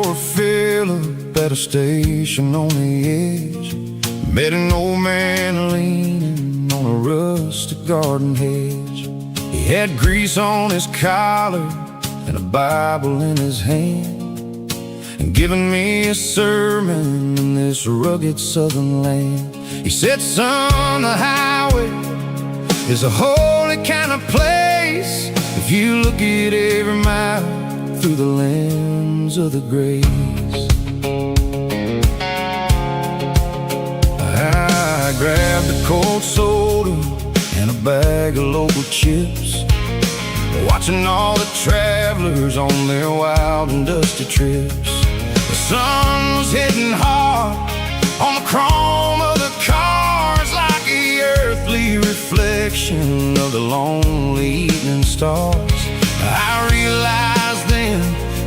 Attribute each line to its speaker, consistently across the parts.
Speaker 1: for a fill-up at a station on the edge. Met an old man leaning on a rustic garden hedge. He had grease on his collar and a Bible in his hand, and giving me a sermon in this rugged southern land. He said, son, the highway is a holy kind of place if you look at every mile through the lens of the grace. I grabbed a cold soda and a bag of local chips, watching all the travelers on their wild and dusty trips. The sun was hitting hard on the chrome of the cars, like the earthly reflection of the lonely evening stars. I realized then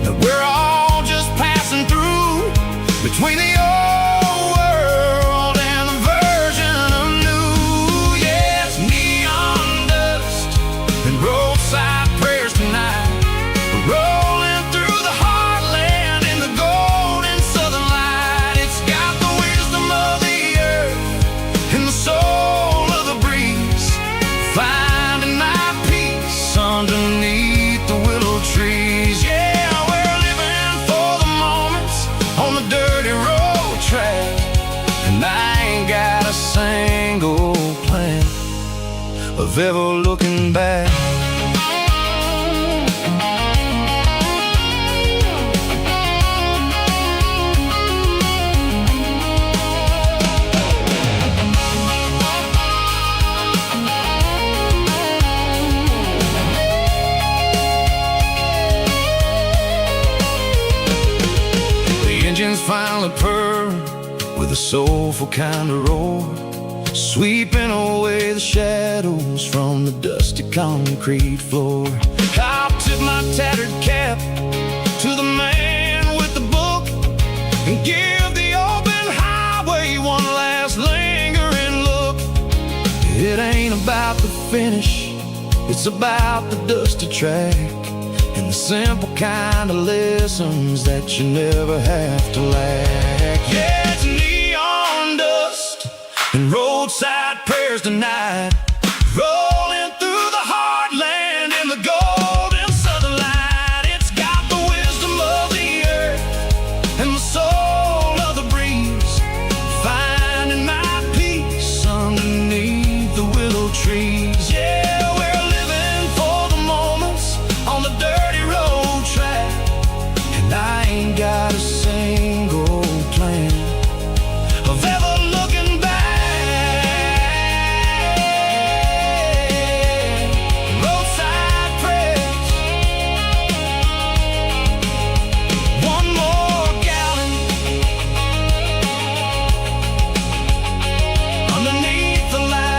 Speaker 1: that we're all just passing through between the old world and the version of new. Yes, neon dust and roadside prayers tonight, rolling through the heartland in the golden southern light. It's got the wisdom of the earth and the soul of the breeze, finding my peace underneath the willow trees. Yeah, we're living for the moments on the dirty road track, and I ain't got a single plan of ever looking back. Finally purr with a soulful kind of roar, sweeping away the shadows from the dusty concrete floor. I'll tip my tattered cap to the man with the book and give the open highway one last lingering look. It ain't about the finish, it's about the dusty track and the simple kind of lessons that you never have to lack. Yeah, it's neon dust and roadside prayers tonight, rolling through the heartland in the golden southern light. It's got the wisdom of the earth and the soul of the breeze, finding my peace underneath the willow trees. Yeah, we're living for the moments on the dirty road track, and I ain't got a single plan of ever looking back. Roadside prayers, one more gallon underneath the light.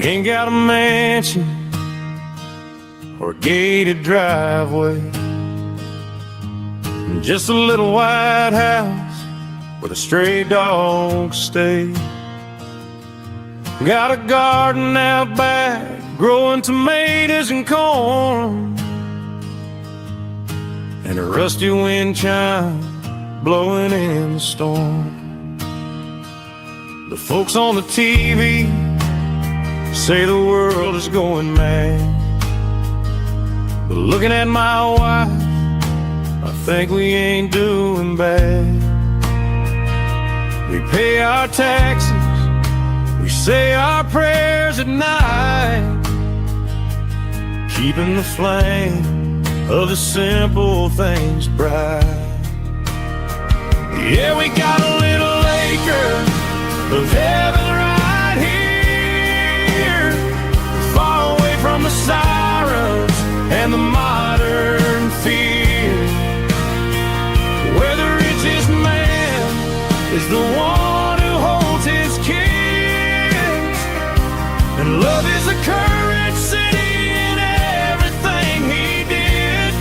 Speaker 1: Ain't got a mansion or a gated driveway, just a little white house where the stray dogs stay. Got a garden out back growing tomatoes and corn, and a rusty wind chime blowing in the storm. The folks on the TV say the world is going mad, but looking at my wife, I think we ain't doing bad. We pay our taxes, we say our prayers at night, keeping the flame of the simple things bright. Yeah, we got a little And love is the currency in everything he did.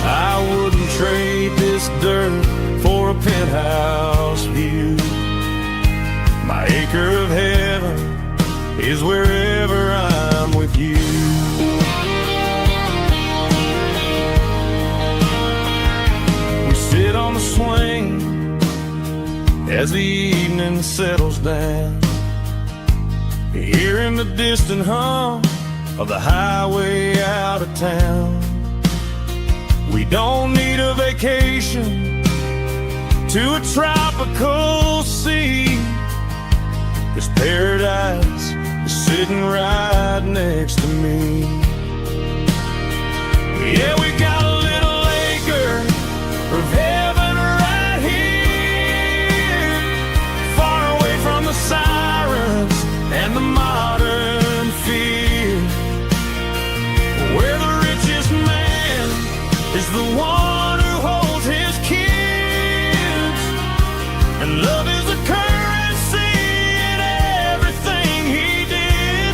Speaker 1: I wouldn't trade this dirt for a penthouse view. My acre of heaven is wherever I'm with you. We sit on the swing as the evening settles down, hearing the distant hum of the highway out of town. We don't need a vacation to a tropical sea, 'cause paradise is sitting right next to me. Yeah, we got a little acre of heaven right here, far away from the sirens and the modern fear, where the richest man is the one who holds his kids, and love is the currency in everything he did.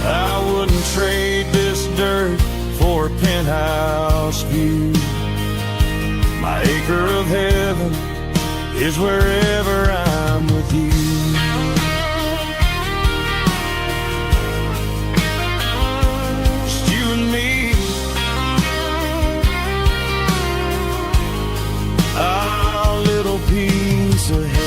Speaker 1: I wouldn't trade this dirt for a penthouse view. My acre of heaven is wherever I'm with you. Just you and me, our little piece of heaven.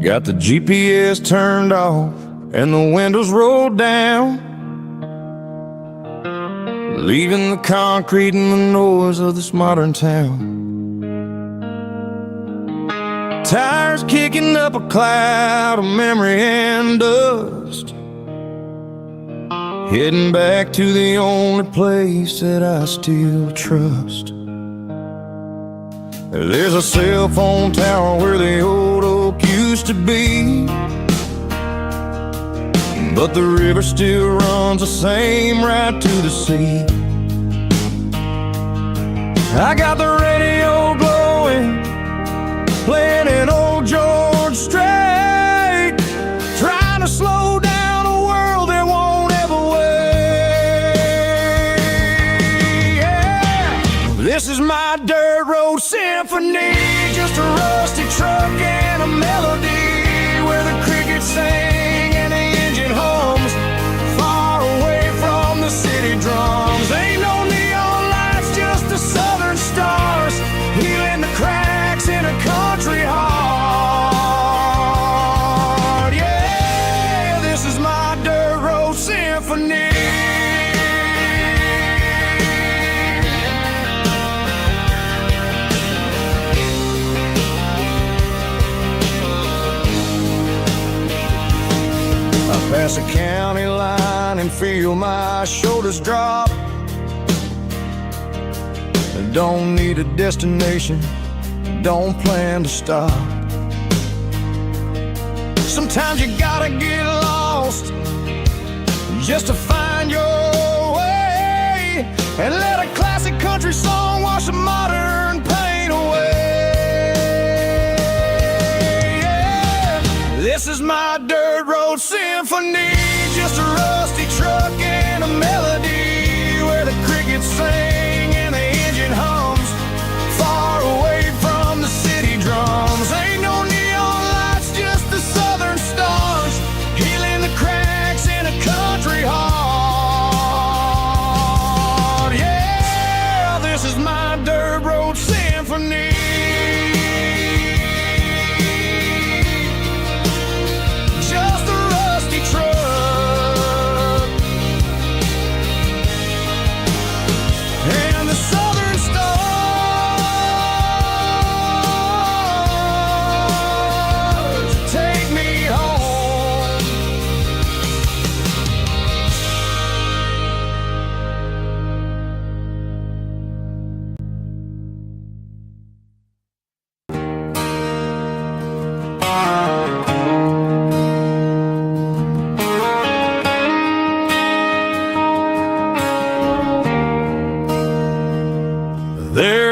Speaker 1: Got the GPS turned off and the windows rolled down, leaving the concrete and the noise of this modern town. Tires kicking up a cloud of memory and dust, heading back to the only place that I still trust. There's a cell phone tower where the old oak used to be, but the river still runs the same right to the sea. I got the radio glowing, playing an old George Strait, trying to slow down a world that won't ever wait. Yeah. This is my dirt road symphony, just a rusty truck and a melody, where the crickets sing and the engine hums, far away from the city drums. Ain't no neon lights, just the southern stars, healing the cracks in a country heart. Yeah, this is my dirt road symphony. Pass a county line and feel my shoulders drop. Don't need a destination, don't plan to stop. Sometimes you gotta get lost just to find your way, and let a classic country song wash the modern pain away. Yeah. This is my dirt road symphony, just a rusty truck and a melody, where the crickets sing and the engine hums, far away from the city drums. Ain't no neon lights, just the southern stars, healing the cracks in a country heart. Yeah, this is my dirt road symphony. Just a rusty truck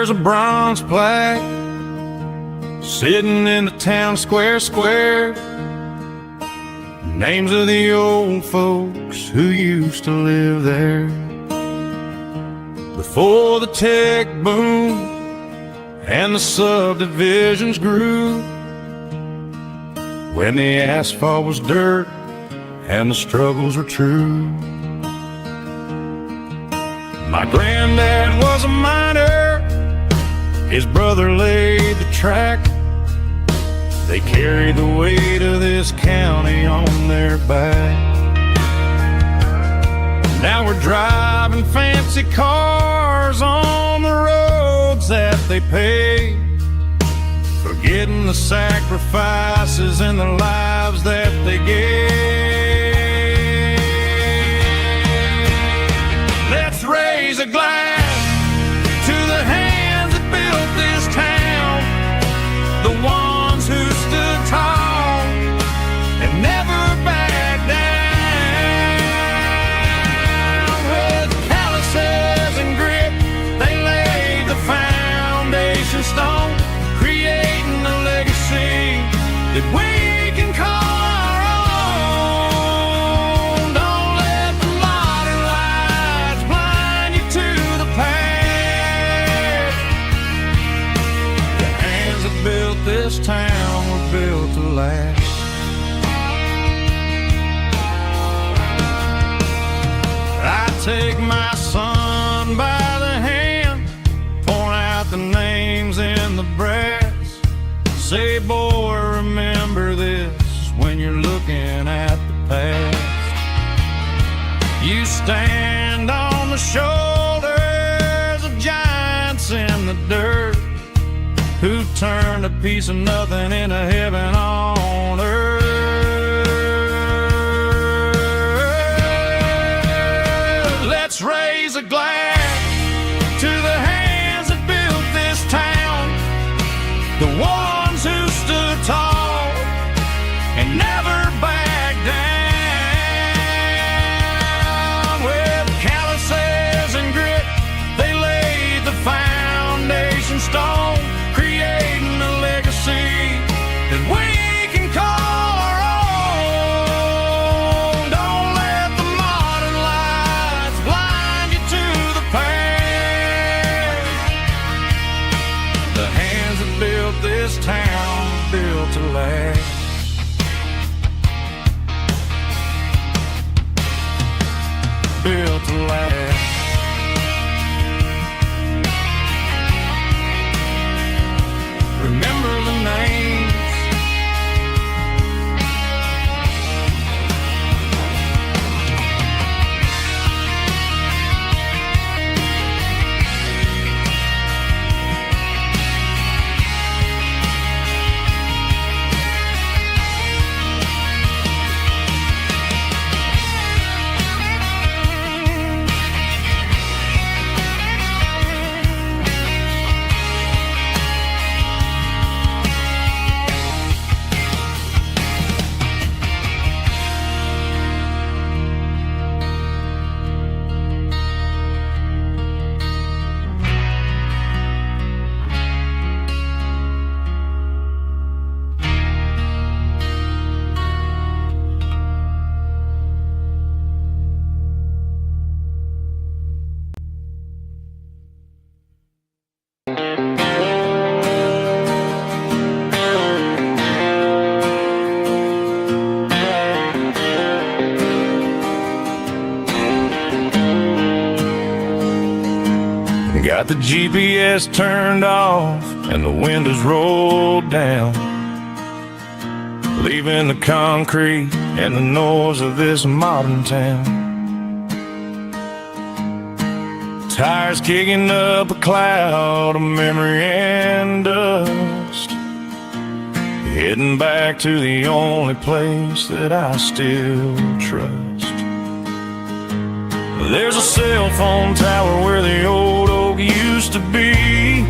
Speaker 1: there's a bronze plaque sitting in the town square. Names of the old folks who used to live there before the tech boom and the subdivisions grew, when the asphalt was dirt and the struggles were true. My granddad was a miner, his brother laid the track. They carried the weight of this county on their back. Now we're driving fancy cars on the roads that they paved, forgetting the sacrifices and the lives that they gave. Let's raise a glass to the hands that built this town, the ones who stood tall and never backed down. With calluses and grit, they laid the foundation stone, creating a legacy that we can call our own. Don't let the modern lights blind you to the past. The hands that built this town were built to last. I take my son by the hand, point out the names in the brass, say, boy, remember this when you're looking at the past. You stand on the shoulders of giants in the dirt, who turned a piece of nothing into heaven on earth. Let's raise a glass to the hands that built this town, the ones who stood tall and never backed down. With calluses and grit, they laid the foundation stone, creating a legacy that we can call our own. Don't let the modern lights blind you to the past. The hands that built this town built to last. Built to last. Remember the names. Got the GPS turned off and the windows rolled down, leaving the concrete and the noise of this modern town. Tires kicking up a cloud of memory and dust, heading back to the only place that I still trust. There's a cell phone tower where the old oak used to be,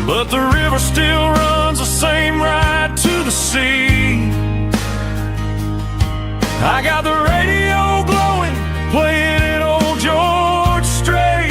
Speaker 1: but the river still runs the same right to the sea. I got the radio glowing, playing it old George Strait,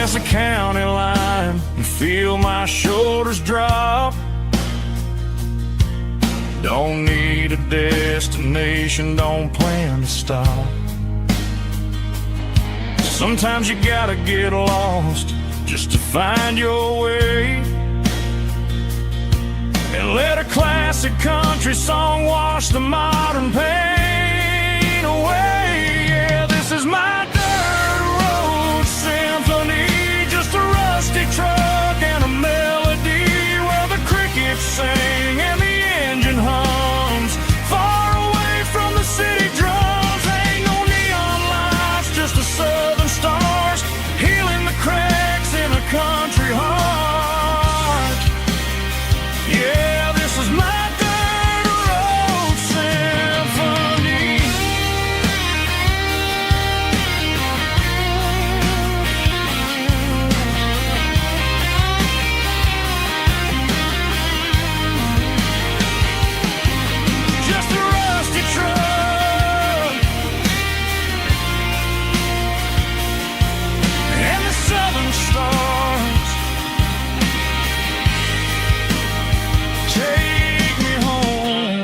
Speaker 1: past the county line and feel my shoulders drop. Don't need a destination, don't plan to stop. Sometimes you gotta get lost just to find your way, and let a classic country song wash the modern pain away. Yeah, this is my dirt road symphony, just a rusty truck and a melody where the crickets sing and the engine hums, far away from the city drums. Ain't no neon lights, just the southern stars healing the cracks in a country heart. Yeah, this is my dirt road symphony. Just a rusty truck and the southern stars take me home.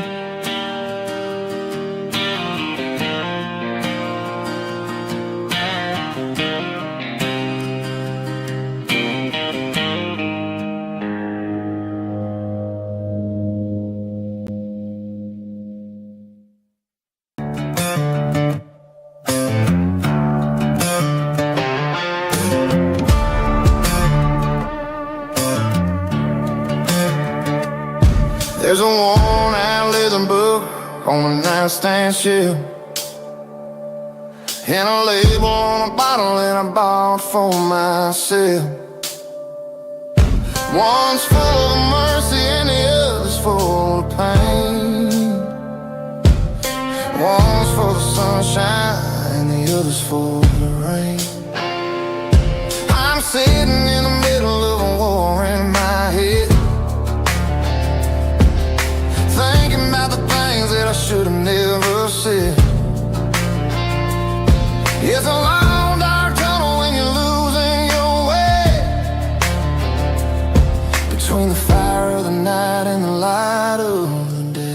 Speaker 1: There's a worn-out leather book on the nightstand shelf, and a label on a bottle that I bought for myself. One's full of mercy and the other's full of pain. One's for the sunshine and the other's for the rain. I'm sitting in the middle of a war in my head, thinking about the things that I should have never said. It's a long dark tunnel when you're losing your way, between the fire of the night and the light of the day.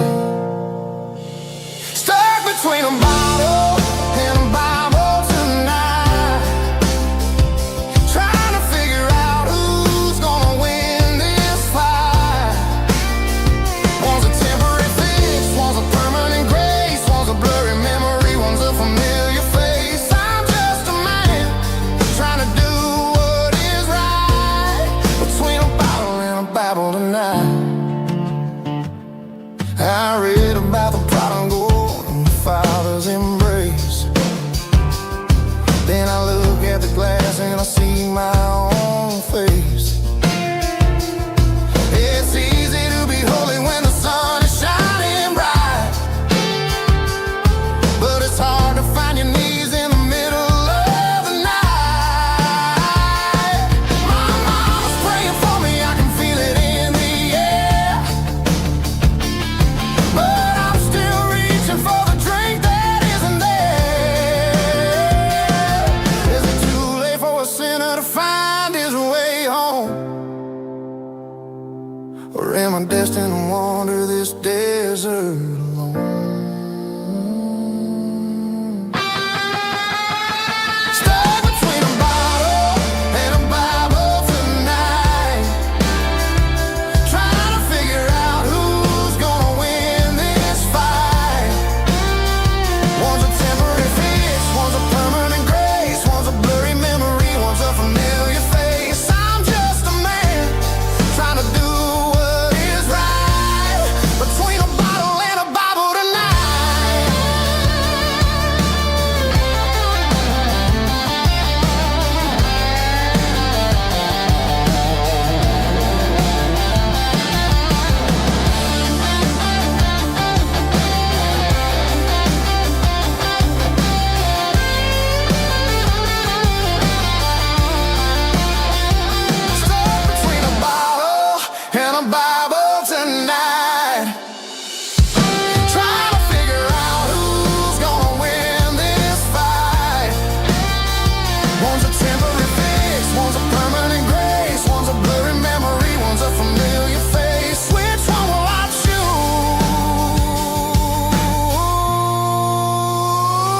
Speaker 1: Stuck between a bottle and a Bible tonight, trying to figure out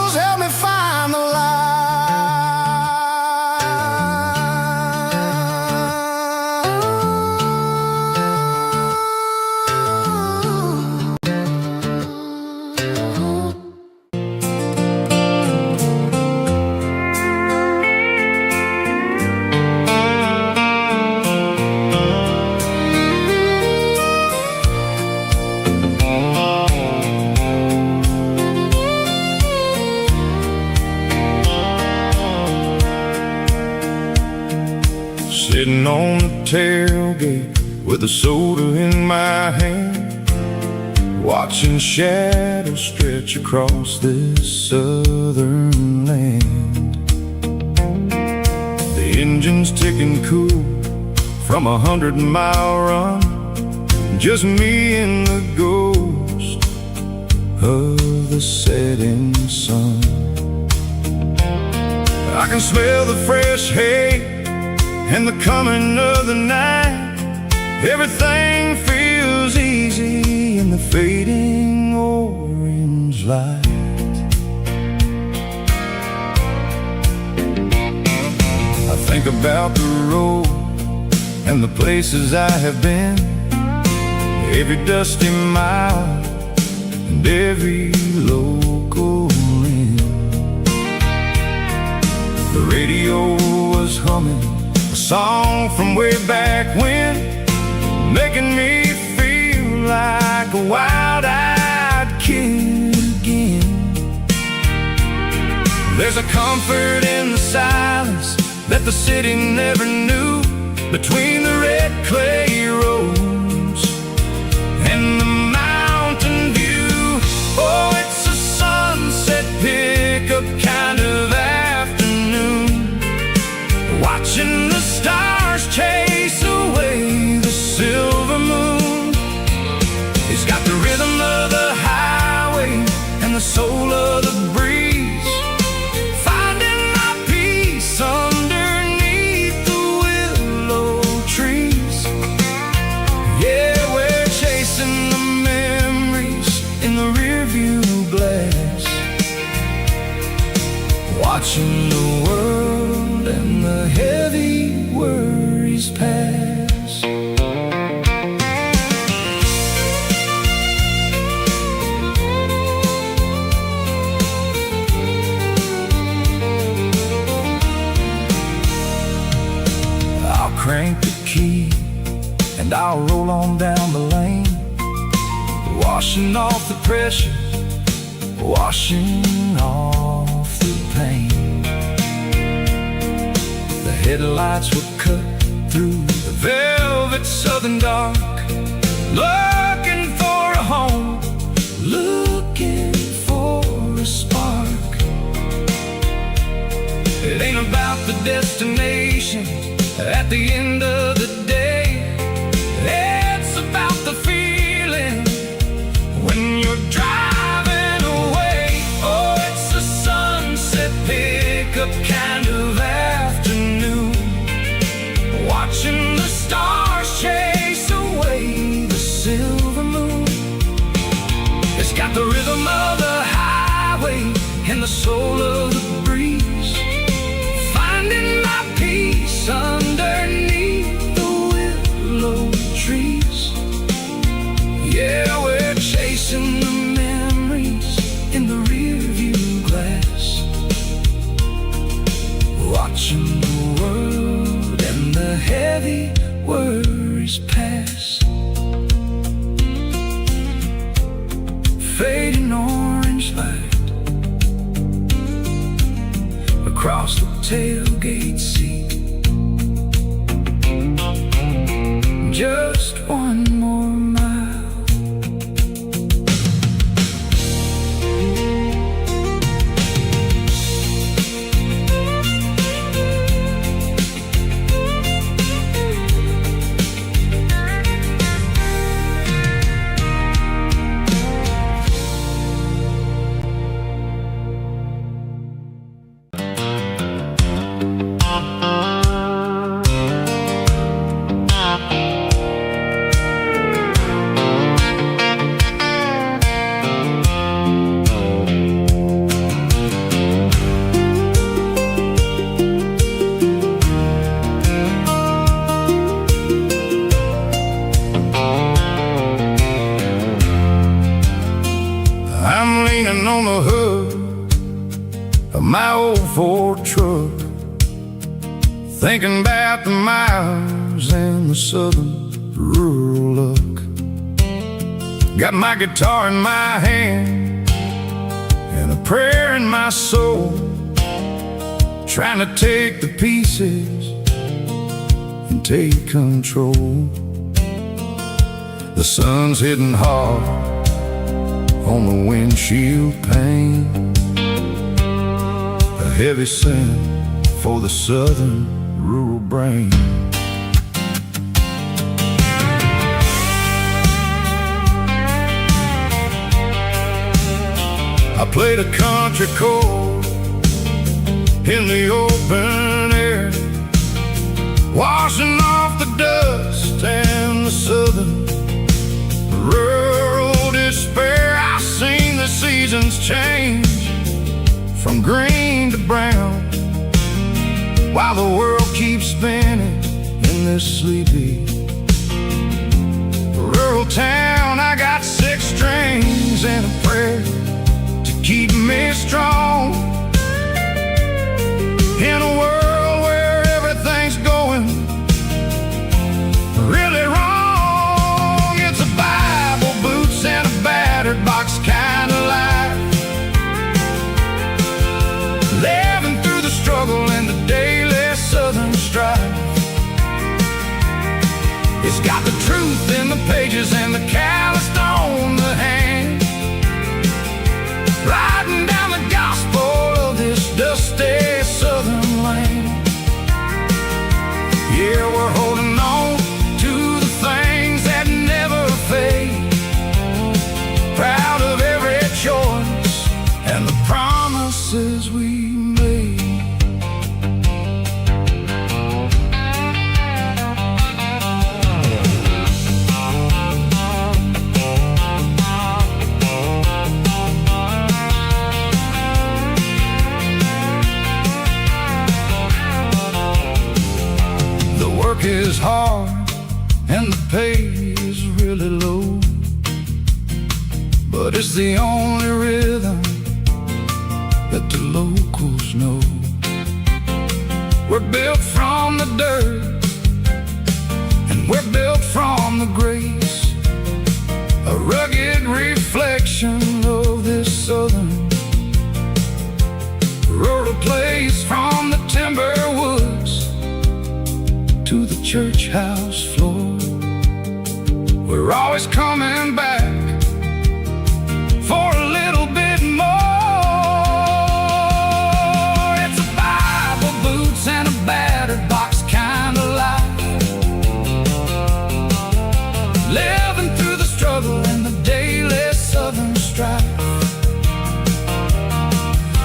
Speaker 1: shadows help me find the light. Sitting on the tailgate with a soda in my hand, watching shadows stretch across this southern land. The engine's ticking cool from 100-mile run, just me and the ghost of the setting sun. I can smell the fresh hay and the coming of the night. Everything feels easy in the fading orange light. I think about the road and the places I have been, every dusty mile and every local inn. The radio was humming a song from way back when, making me feel like a wild-eyed kid again. There's a comfort in the silence that the city never knew, between the red clay roads and the mountain view. Oh, it's a sunset pickup kind of afternoon, watching the stars chase away the silver moon. It's got the rhythm of the highway and the soul of the breeze, finding my peace underneath the willow trees. Yeah, we're chasing the memories in the rearview glass, watching the world and the heavy worries pass. I'll crank the key and I'll roll on down the lane, washing off the pressure, washing off the pain. The headlights were cut through the velvet southern dark, looking for a home, looking for a spark. It ain't about the destination at the end of the day, it's about the feeling when you're driving away. Oh, it's a sunset pickup kind of afternoon, watching the stars chase away the silver moon. It's got the rhythm of the highway and the soul of the breeze, finding my peace underneath the willow trees. Yeah, we're chasing the memories in the rearview glass, watching the world and the heavy worries pass. Fading orange light across the tailgate seat, just one more mile. of my old Ford truck, thinking about the miles and the southern rural luck. Got my guitar in my hand and a prayer in my soul, trying to take the pieces and take control. The sun's hitting hard on the windshield pane, a heavy scent for the southern rural brain. I played a country chord in the open air, washing off the dust and the southern rural despair. I've seen the seasons change from green to brown, while the world keeps spinning in this sleepy rural town. I got 6 strings and a prayer to keep me strong in a world where everything's going really wrong. It's a Bible, boots, and a battered box kind of life, living through the struggle and the daily southern strife. It's got the truth in the pages and the calloused on the hand, riding down the gospel of this dusty southern land. Yeah, we're holding on to the things that never fade, proud of every choice and the promises we made. The work is hard and the pay is really low, but it's the only rhythm that the locals know. We're built from the dirt and we're built from the grace, a rugged reflection of this southern rural place. From the timber woods to the church house floor, we're always coming back for a little bit more. It's a Bible, boots, and a battered box kind of life, living through the struggle and the daily southern strife.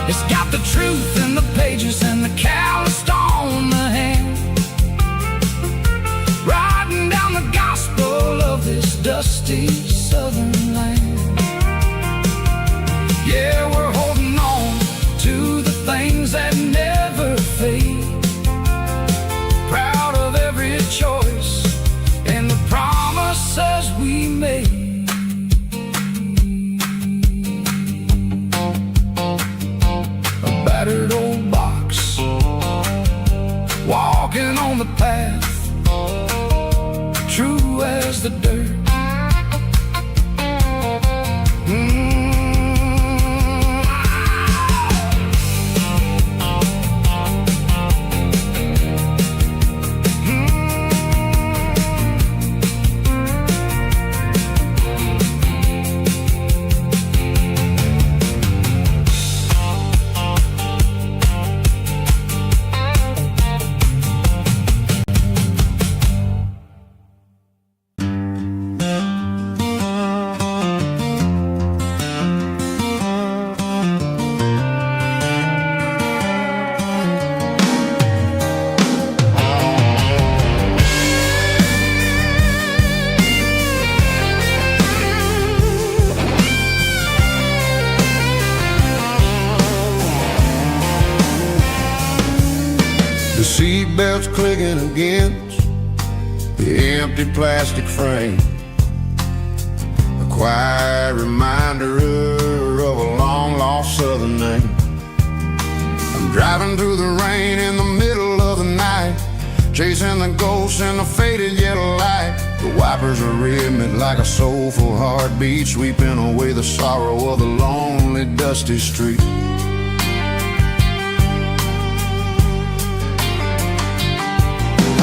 Speaker 1: It's got the truth in the pages and the calloused on the hand, riding down the gospel of this dusty southern land. Yeah, we're holding on to the things that never fade, proud of every choice and the promises we made. A battered old box, walking on the path, true as the dirt.
Speaker 2: The seatbelt's clicking against the empty plastic frame, a quiet reminder of a long-lost southern name. Driving through the rain in the middle of the night, chasing the ghosts in the faded yellow light. The wipers are rhythmic like a soulful heartbeat, sweeping away the sorrow of the lonely, dusty street.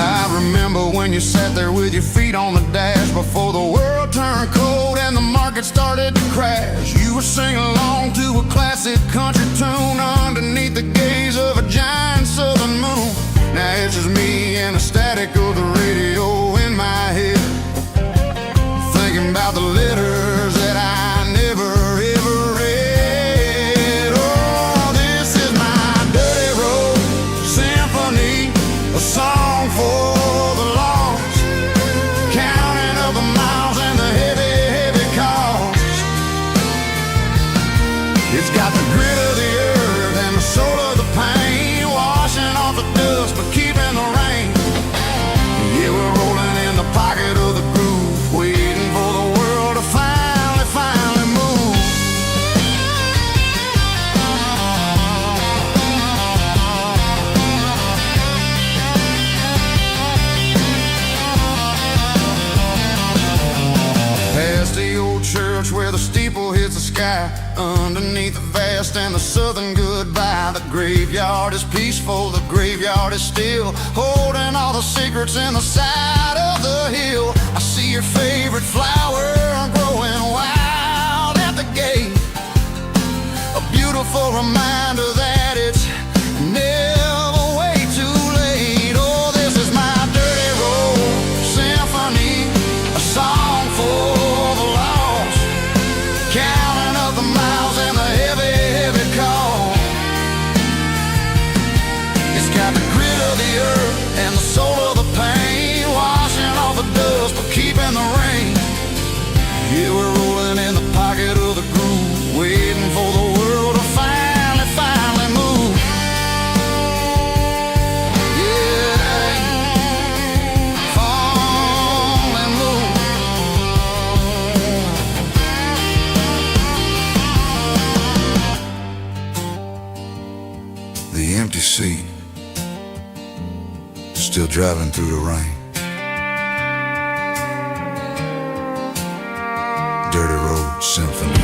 Speaker 2: I remember when you sat there with your feet on the dash before the world turned cold and the market started to crash. You were singing along to a classic country tune underneath the gaze of a giant southern moon. Now it's just me and the static of the radio in my head, thinking about the letters that I never ever read. Oh, this is my dirty road symphony, a song for the lost, counting up the miles and the heavy, heavy cost. It's got the grit of the earth and the soul of the pain, washing off the dust but keeping the rain. Yeah, we're rolling in the pocket of the groove, waiting for the world to finally move. Past the old church where the steeple hits the sky, underneath the vast and the southern goodbye. The graveyard is peaceful, the graveyard is still, holding all the secrets in the side of the hill. I see your favorite flower growing wild at the gate, a beautiful reminder that it's never way too late. Oh, this is my dirty road symphony, a song for the lost, counting up the miles and the heavy, heavy call. It's got the grit of the earth and the soul of the pain, washing off the dust but keeping the rain. Yeah, we're rolling in the pocket of the groove, waiting for the world to finally move. Yeah, finally move. The empty seat, still driving through the rain. Dirty Road Symphony.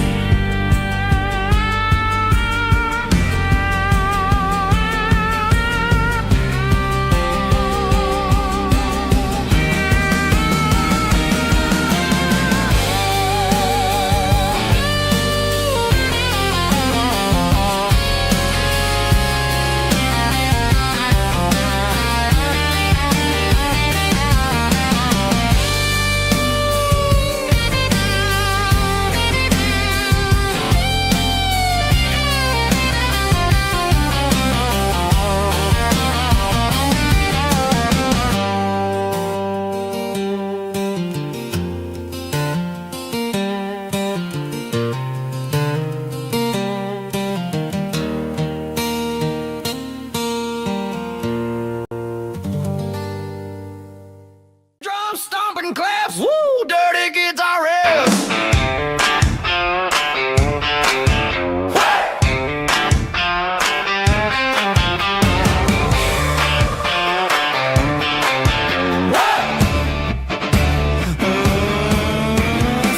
Speaker 2: Stomping claps, woo, dirty guitar riffs.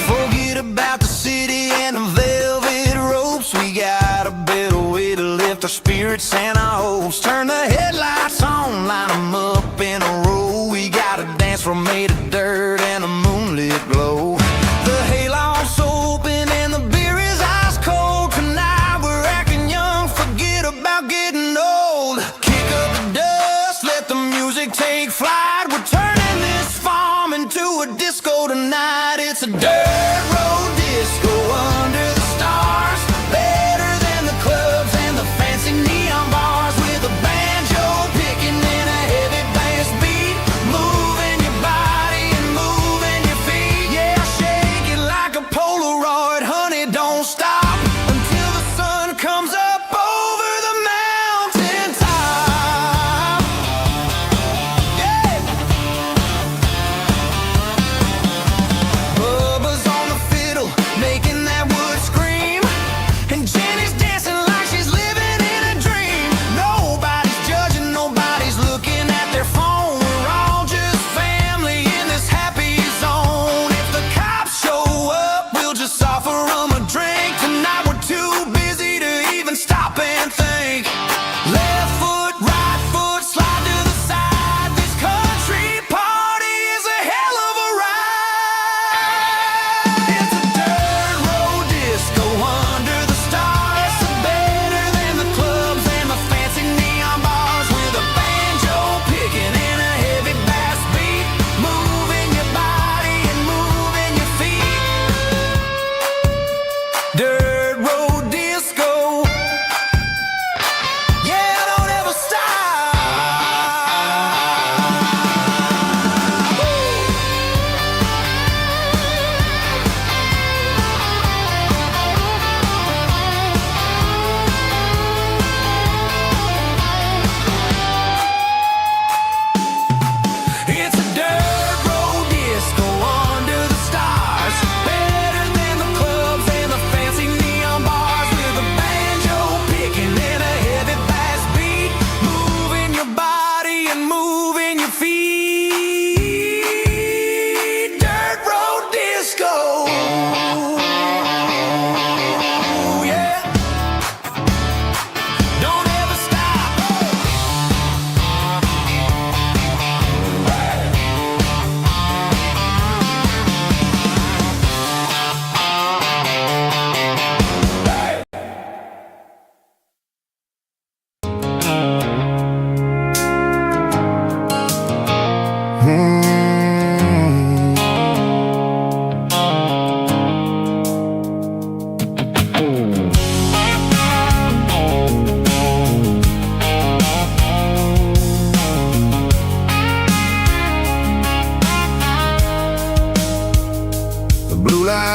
Speaker 2: Forget about the city and the velvet ropes. We got a better way to lift our spirits and our hopes. Turn the headlights on, line them up in a row. We got a dance floor made of dirt and a moonlit glow. The hayloft's open and the beer is ice cold. Tonight we're acting young, forget about getting old. Kick up the dust, let the music take flight. We're turning this farm into a disco tonight. It's a dirt road disco under the stars, better than the clubs and the fancy neon bars. With a banjo picking in a heavy bass beat, moving your body and moving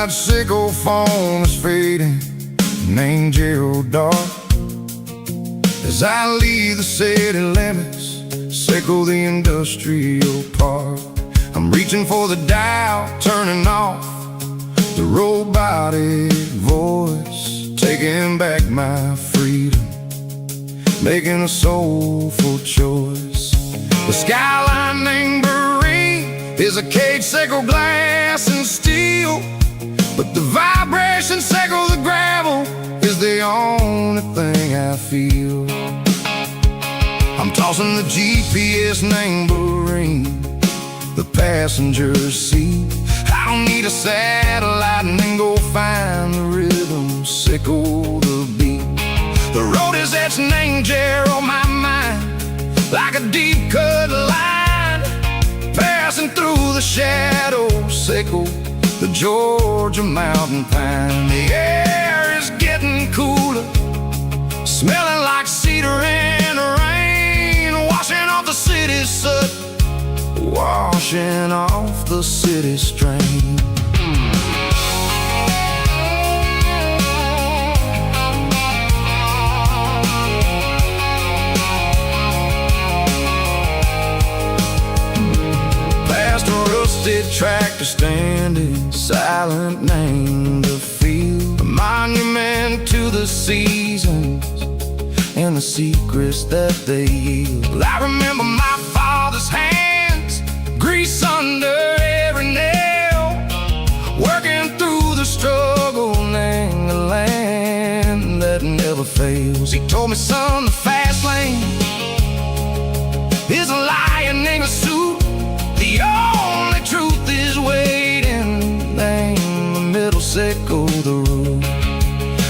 Speaker 1: Midnight sickle foam is fading, named Gerald dark. As I leave the city limits, sickle the industrial park. I'm reaching for the dial, turning off the robotic voice, taking back my freedom, making a soulful choice. The skyline named Marine is a cage, sickle glass and steel, but the vibration sickle the gravel is the only thing I feel. I'm tossing the GPS named Marine, the passenger seat. I don't need a satellite and then go find the rhythm, sickle the beat. The road is etched named Gerald on my mind, like a deep cut line, passing through the shadows, sickle the Georgia mountain pine. The air is getting cooler, smelling like cedar in the rain, washing off the city's soot, washing off the city strain. Past a rusted tractor standing silent, named the field, a monument to the seasons and the secrets that they yield. I remember my father's hands, grease under every nail, working through the struggle, named the land that never fails. He told me, son, the fast lane is a lion in a suit, the only truth is waiting, named the middle, sickle the root.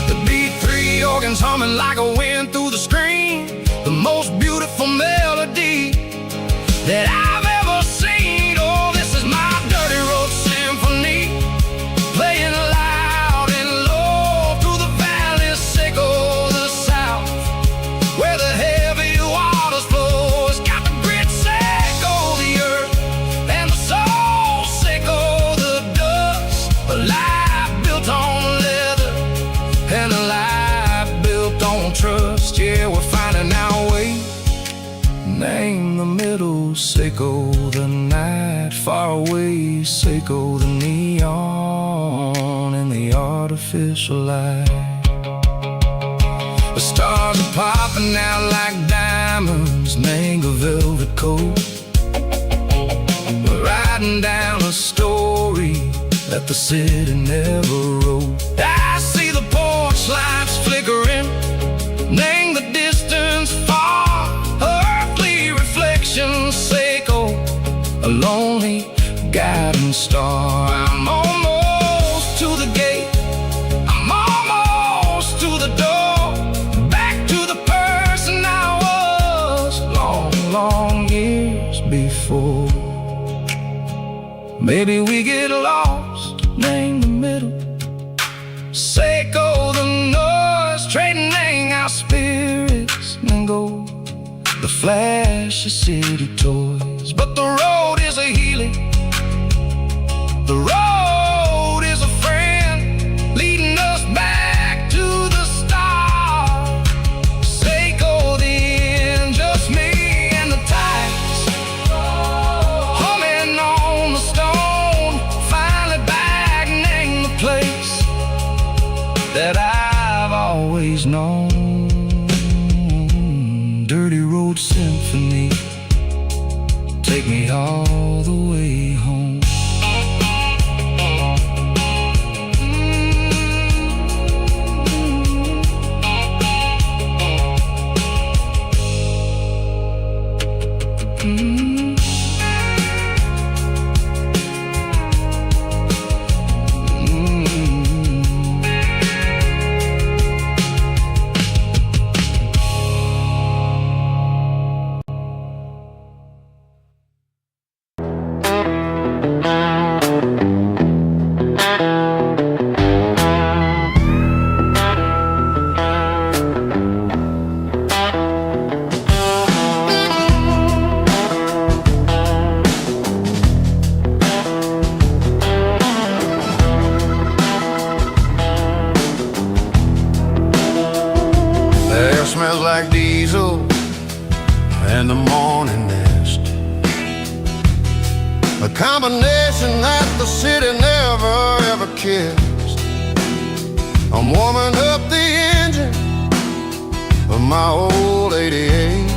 Speaker 1: The B3 organs humming like a wind through the screen, the most beautiful melody that I've ever seen. Oh, this is my dirty road symphony, playing loud and low through the valleys, sickle the south, where the heavy waters flow. It's got the grit, sickle the earth, and the soul, sickle the dust. A life built on leather and a life built on trust. Yeah, we're finding our way, name the middle, sickle the night, far away, sickle the neon and the artificial light. The stars are popping out like diamonds, mango velvet coat. We're writing down a story that the city never wrote. I see the porch lights flickering, name the distance far, earthly reflections, sickle a lonely guiding star. I'm almost to the gate, I'm almost to the door, back to the person I was long, long years before. Maybe we get lost, name the middle, sickle the noise, trading our spirits and go the flash of city toys. But the road is a healing, the road is a friend, leading us back to the start. Sickle the end, just me and the tides, humming on the stone, finally back, name the place that I've always known. Dirty road symphony, take me all the way home. like diesel and the morning nest. A combination that the city never ever kissed. I'm warming up the engine of my old 88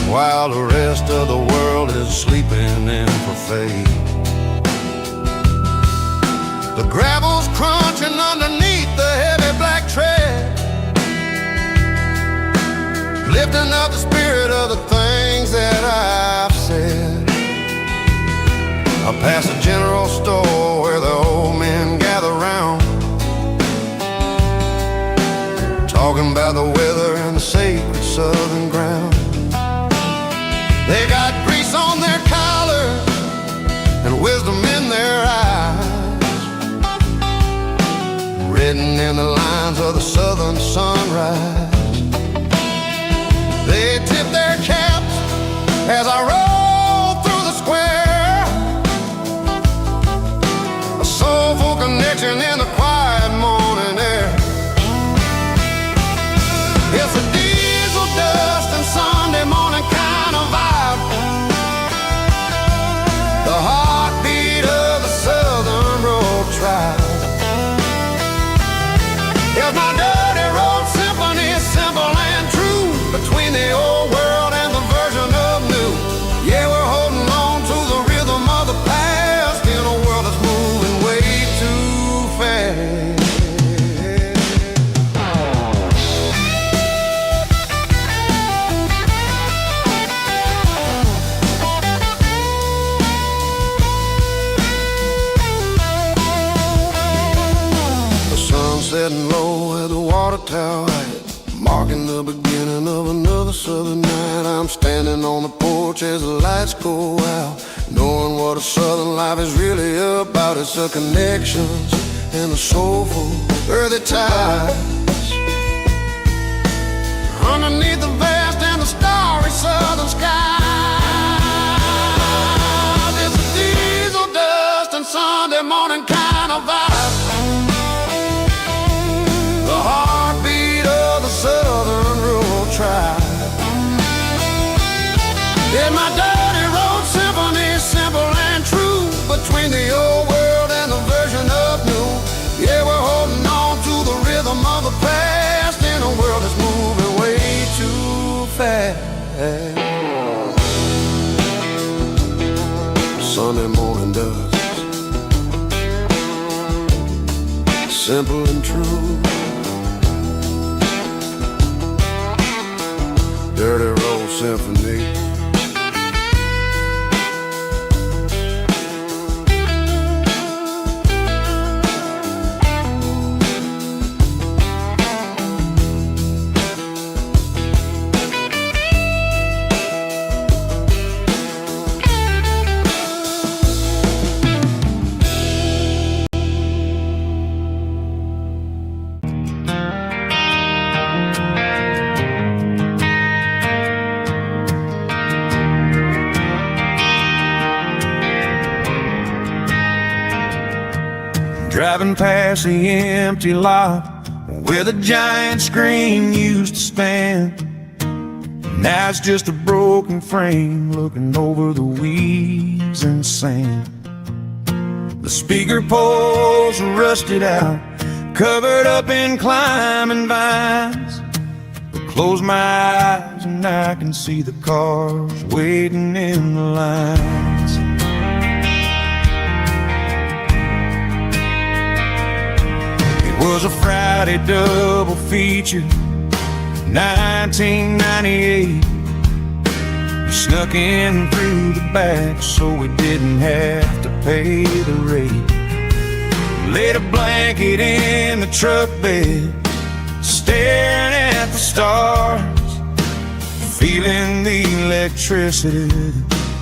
Speaker 1: while the rest of the world is sleeping in for fate. The gravel's crunching underneath the heavy black tread, lifting up the spirit of the things that I've said. I pass a general store where the old men gather round, talking about the weather and the sacred southern ground. They got grease on their collars and wisdom in their eyes, written in the lines of the southern sunrise. They tip their caps as I roll through the square, a soulful connection in the quiet morning air. It's a diesel dust and Sunday morning kind of vibe, the heartbeat of the southern road tribe. Here's my dirty road symphony, simple and true, between the old world and the version of new. Yeah, we're holding on to the rhythm of the past in a world that's moving way too fast. Setting low at the water tower height, marking the beginning of another southern night. I'm standing on the porch as the lights go out, knowing what a southern life is really about. It's the connections and the soulful earthy ties underneath the vast and the starry southern sky. It's a diesel dust and Sunday morning kind of vibe, the heartbeat of the southern rural tribe. In my dirty road symphony, simple and true, between the old world and the version of new. Yeah, we're holding on to the rhythm of the past in a world that's moving way too fast. Sunday morning dust, simple and true, dirty road symphony. Driving past the empty lot where the giant screen used to stand. Now it's just a broken frame looking over the weeds and sand. The speaker poles are rusted out, covered up in climbing vines. I close my eyes and I can see the cars waiting in the lines. Was a Friday double feature, 1998. We snuck in through the back so we didn't have to pay the rate. Laid a blanket in the truck bed, staring at the stars, feeling the electricity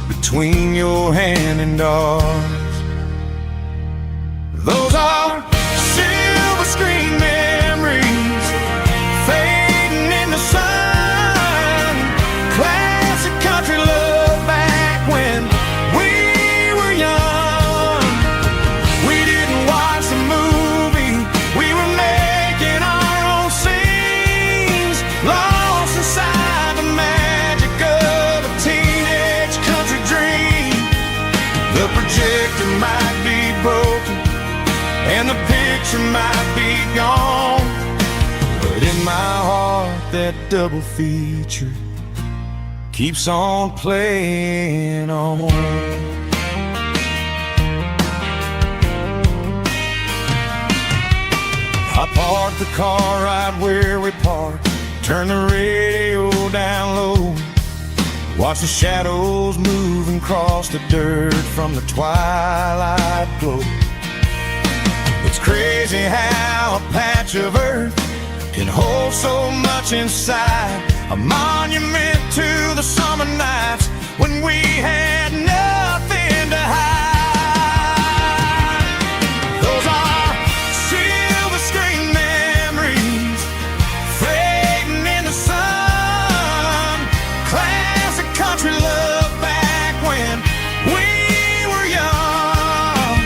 Speaker 1: between your hand and ours. Those are silver screen memories fading in the sun. Classic country love back when we were young. We didn't watch the movie, we were making our own scene. picture might be gone, but in my heart that double feature keeps on playing on. I parked the car right where we parked, turn the radio down low, watch the shadows move and cross the dirt from the twilight glow. It's crazy how a patch of earth can hold so much inside, a monument to the summer nights when we had nothing to hide. Those are silver screen memories fading in the sun, classic country love back when we were young.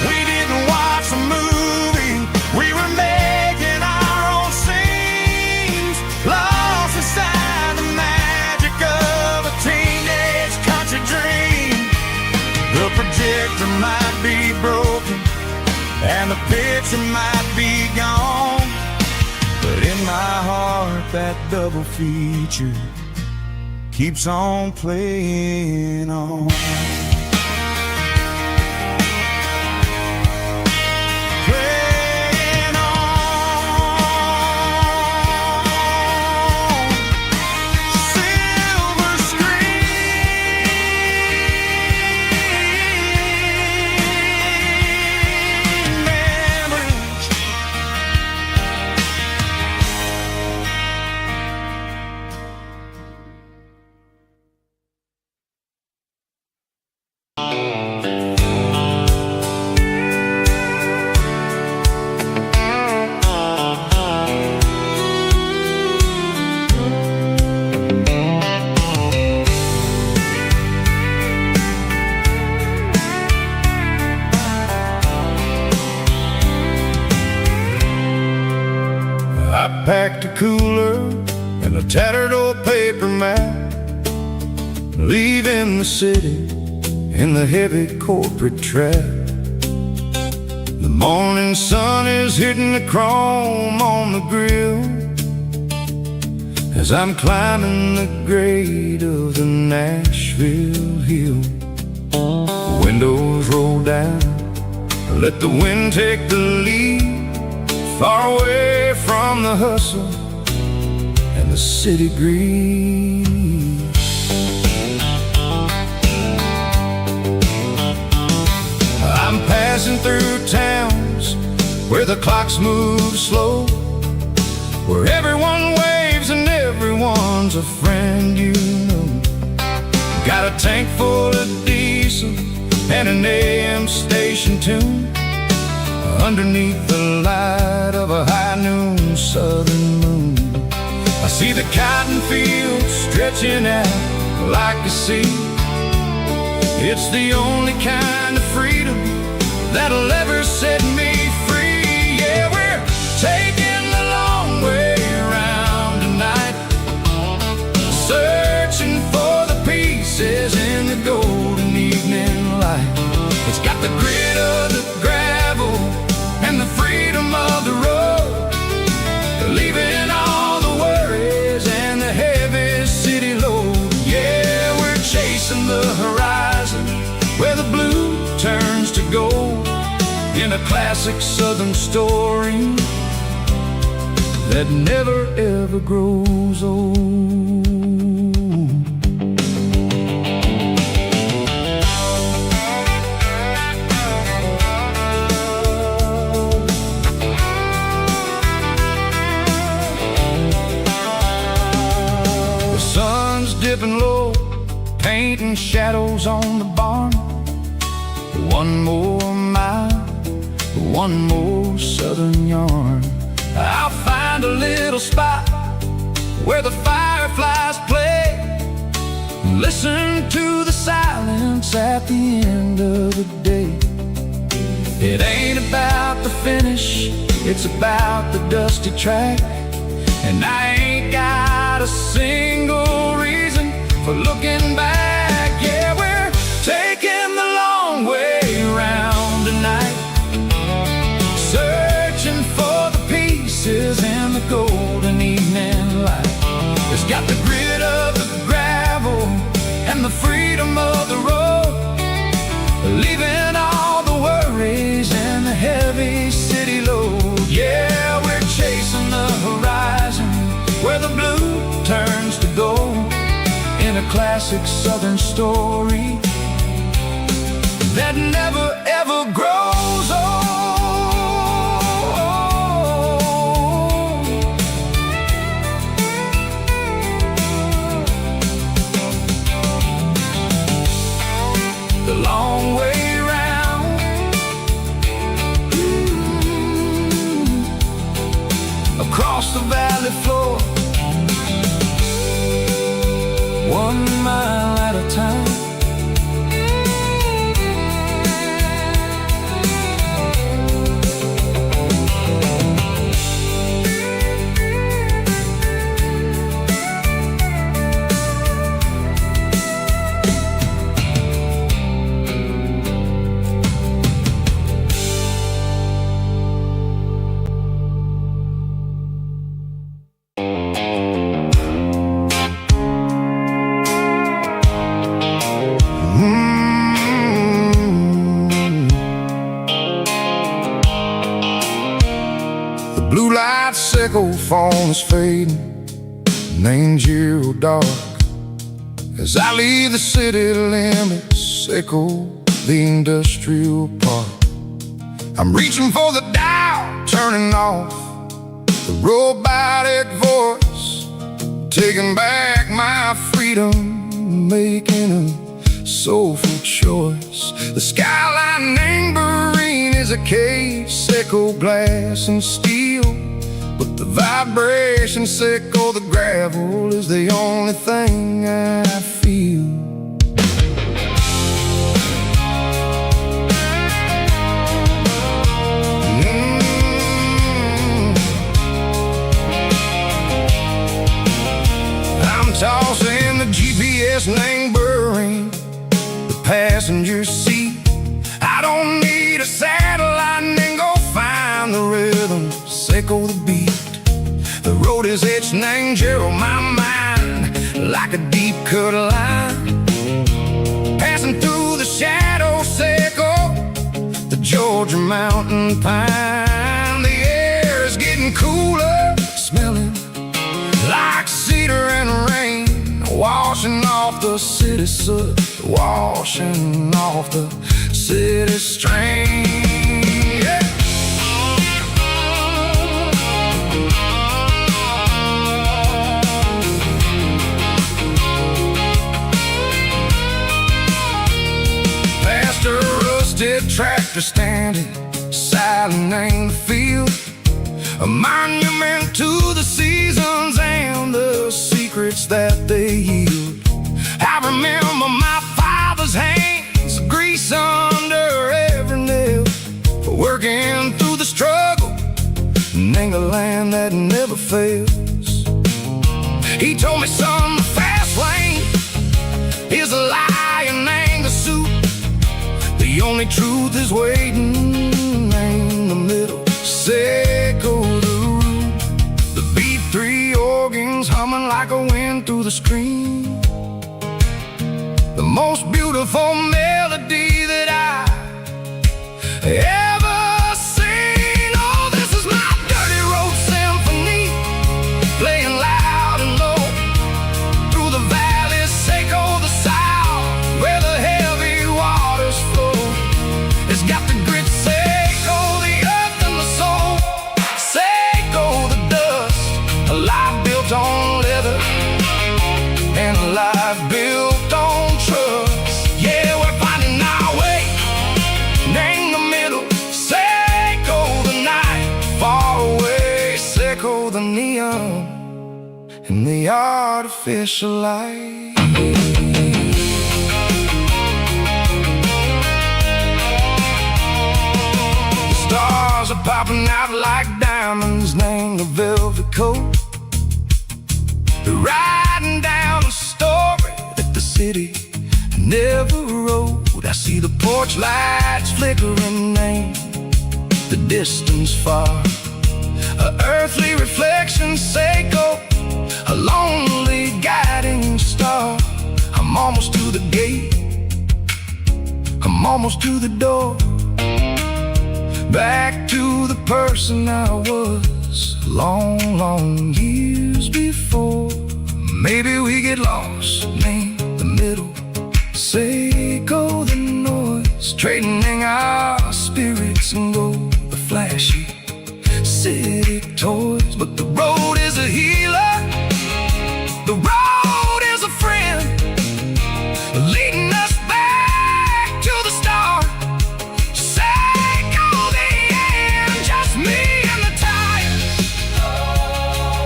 Speaker 1: We didn't watch a movie, we were making our own scenes, lost inside the magic of a teenage country dream. The projector might be broken and the picture might be gone, but in my heart that double feature keeps on playing on. Playing on. Silver screen memories. I packed a cooler and a tattered old paper map, leaving the city in the heavy corporate trap. The morning sun is hitting the chrome on the grill as I'm climbing the grade of the Nashville hill. Windows roll down, let the wind take the lead, far away from the hustle and the city greed. I'm passing through towns where the clocks move slow, where everyone waves and everyone's a friend you know. Got a tank full of diesel and an AM station tune underneath the light of a high noon southern moon. I see the cotton fields stretching out like a sea. It's the only kind of freedom that'll ever set me free. Yeah, we're taking the long way around tonight, searching for the pieces in the golden evening light. It's got the grit of the gravel and the freedom of the road, leaving all the worries and the heavy city load. Yeah, we're chasing the horizon where the blue turns to gold, in a classic southern story that never ever grows old. Dipping low, painting shadows on the barn. One more mile, one more southern yarn. I'll find a little spot where the fireflies play, listen to the silence at the end of the day. It ain't about the finish, it's about the dusty track. And I ain't got a single reason for looking back. Yeah, we're taking the long way around tonight, a classic southern story that never ever grows old. The long way round, across the valley floor, 1 mile at a time. Blue light sickle phone is fading, names you dark. As I leave the city limits, sickle the industrial park. I'm reaching for the dial, turning off the robotic voice, taking back my freedom, making a soulful choice. The skyline neighboring is a cave, sickle glass and steel, but the vibration sickle, the gravel, is the only thing I feel. I'm tossing the GPS neighboring the passenger seat. I don't need a satellite and go find the rhythm, sickle the beat. The road is etched and angel on my mind like a deep cut line, passing through the shadow sickle, the Georgia mountain pine. The air is getting cooler, smelling like cedar and rain, washing off the city soot, washing off the city strain. Yeah. Past a rusted tractor standing silent in the field, a monument to the seasons and the secrets that they yield. I remember my father's hands, grease under every nail, for working through the struggle and a land that never fails. He told me, son, the fast lane is a lie and ain't a suit. The only truth is waiting in the middle, sickle the root. The B3 organs humming like a wind through the screen, the most beautiful melody that I ever seen. Oh, this is my dirty road symphony, playing loud and low through the valleys, sickle the south, where the heavy waters flow. It's got the grit, sickle the earth and the soul, sickle the dust, a life built on leather and a life built on trust. Yeah, we're finding our way in the middle, sickle the night, far away, sickle the neon and the artificial light. The stars are popping out like diamonds, named the velvet coat. They're riding down a story that the city never wrote. I see the porch lights flickering, name the distance far, a earthly reflection, sickle, a lonely guiding star. I'm almost to the gate, I'm almost to the door, back to the person I was long, long years before. Maybe we get lost, man, trading our spirits and gold, the flashy city toys. But the road is a healer, the road is a friend, leading us back to the start. Say go the end, just me and the tide,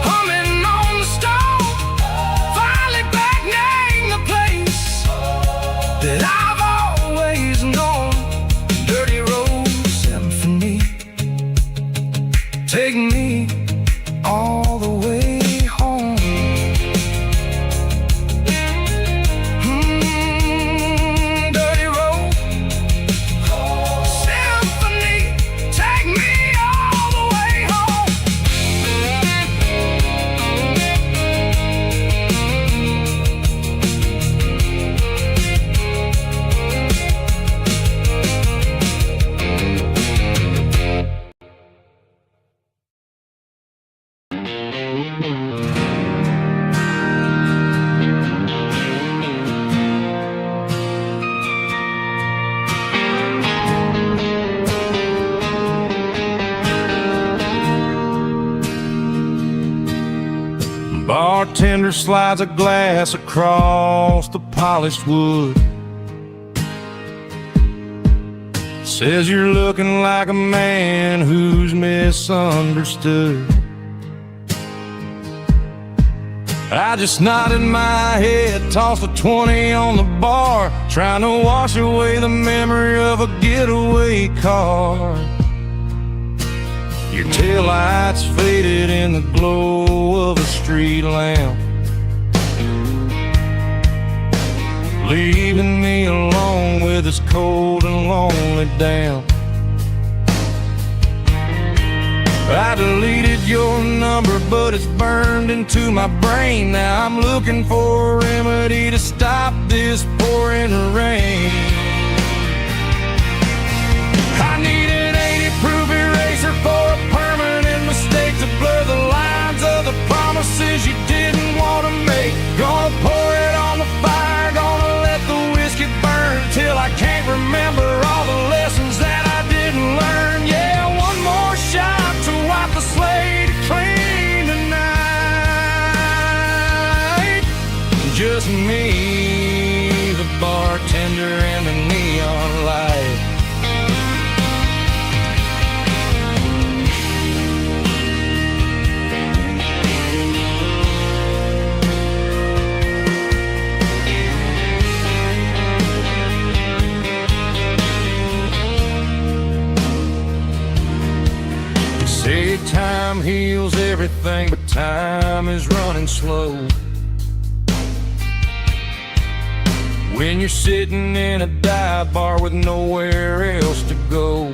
Speaker 1: humming on the stove, finally back name the place that I've always known. Dirty Road Symphony, take me all the way home. Dirty Road Symphony, take me all the way home. Bartender slides a glass across the polished wood, says you're looking like a man who's misunderstood. I just nodded my head, tossed a 20 on the bar, trying to wash away the memory of a getaway car. Your taillights faded in the glow of a street lamp, leaving me alone with this cold and lonely damp. I deleted your number, but it's burned into my brain. Now I'm looking for a remedy to stop this pouring rain. I need an 80-proof eraser for a permanent mistake, to blur the lines of the promises you didn't want to make. Gonna pour it on the fire, gonna let the whiskey burn till I can't remember all the lessons that I didn't learn. Yeah, one more shot to wipe the slate clean tonight. Just me, the bartender, and the neon light. Say time heals everything, but time is running slow. When you're sitting in a dive bar with nowhere else to go,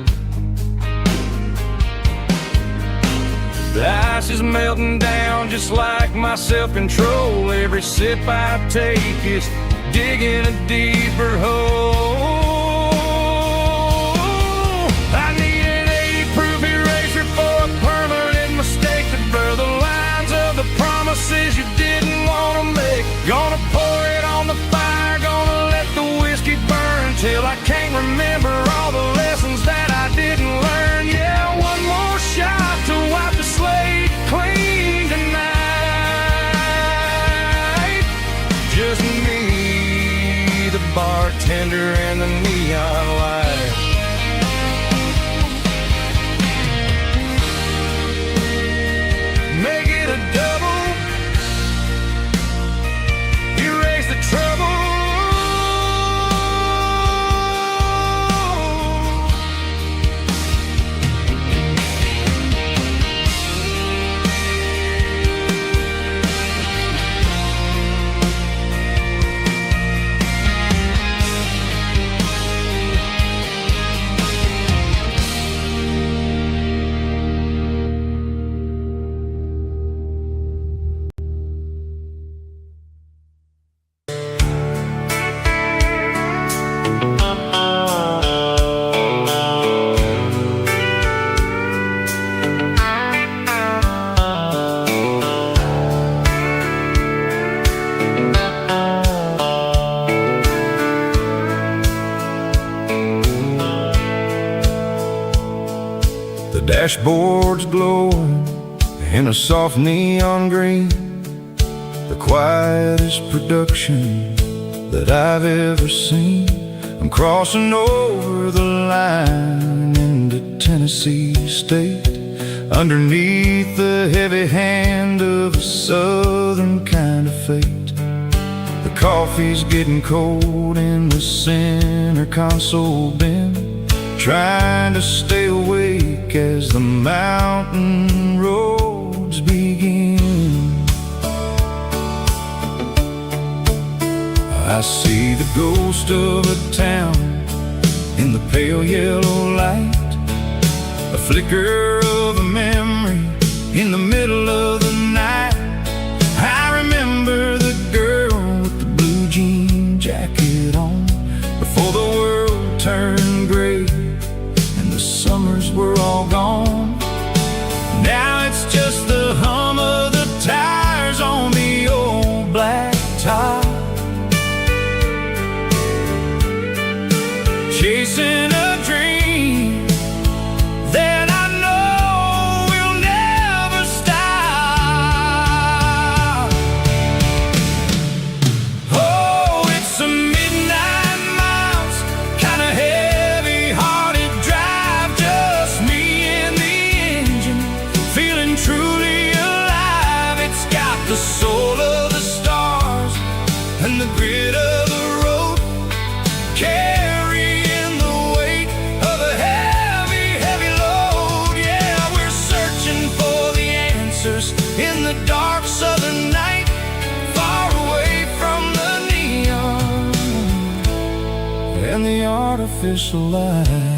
Speaker 1: the ice is melting down just like my self-control. Every sip I take is digging a deeper hole. I need an 80-proof eraser for a permanent mistake, to blur the lines of the promises you didn't want to make. Gonna pour it on the fire, gonna let the whiskey burn till I can't remember all the lessons that I didn't learn. Yeah, one more shot to wipe the slate clean tonight. Just me, the bartender, dashboard's glowing in a soft neon green, the quietest production that I've ever seen. I'm crossing over the line into Tennessee State, underneath the heavy hand of a southern kind of fate. The coffee's getting cold in the center console bin, trying to stay awake as the mountain roads begin. I see the ghost of a town in the pale yellow light, a flicker of a memory in the middle of the night. I remember the girl with the blue jean jacket on, before the world turned gray and the summers were all gone. Now it's just the hum of the tires on the old black top, chasing a dream that I know will never stop. Oh, it's a midnight miles, kinda heavy-hearted drive, just me and the engine, feeling truly alive. It's got the soul of the stars and the grit of the road, carrying the weight of a heavy, heavy load. Yeah, we're searching for the answers in the dark southern night, far away from the neon and the artificial light.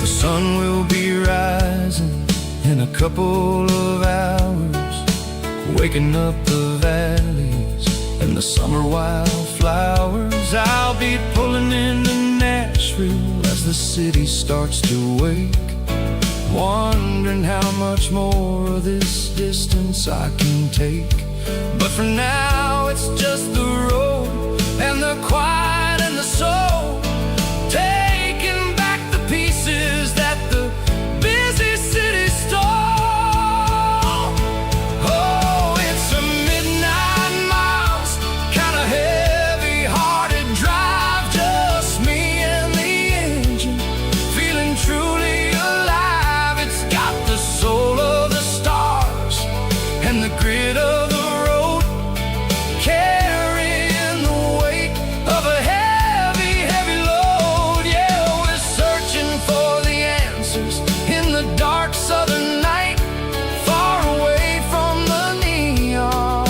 Speaker 1: The sun will be rising in a couple of hours, waking up the valleys and the summer wildflowers. I'll be pulling into Nashville as the city starts to wake, wondering how much more of this distance I can take. But for now it's just the road and the quiet and the soul, taking back the pieces that the busy city stole. Oh, it's a midnight miles, kinda heavy-hearted drive, just me and the engine, feeling truly alive. It's got the soul of the stars and the grit of the road, carrying the weight of a heavy, heavy load. Yeah, we're searching for the answers in the dark southern night, far away from the neon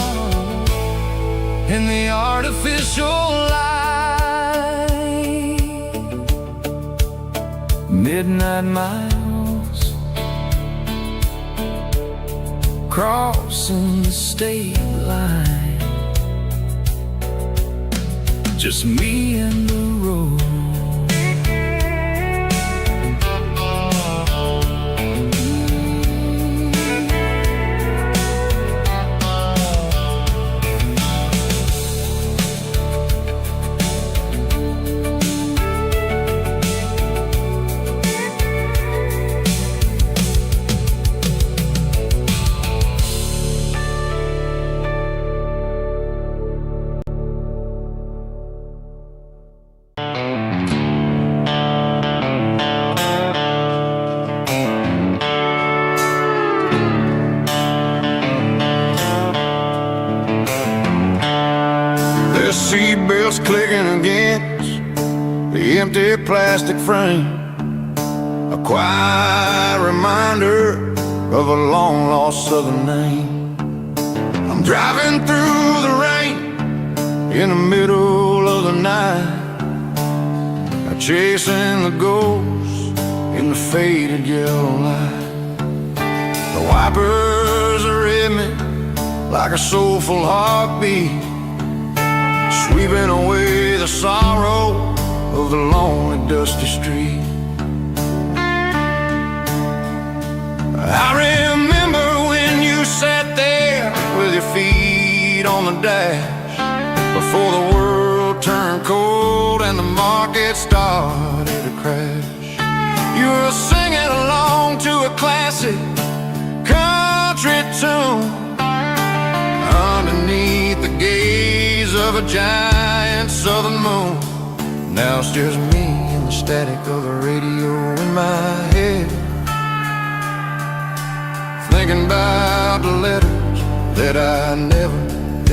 Speaker 1: and the artificial light. Midnight miles, crossing the state line, just me and the road. Seatbelts clicking against the empty plastic frame, a quiet reminder of a long-lost southern name. I'm driving through the rain in the middle of the night, chasing the ghost in the faded yellow light. The wipers are in me like a soulful heartbeat, sweeping away the sorrow of the lonely, dusty street. I remember when you sat there with your feet on the dash, before the world turned cold and the market started to crash. You were singing along to a classic country tune underneath the gaze of a giant southern moon. Now it's just me and the static of the radio in my head, thinking about the letters that I never,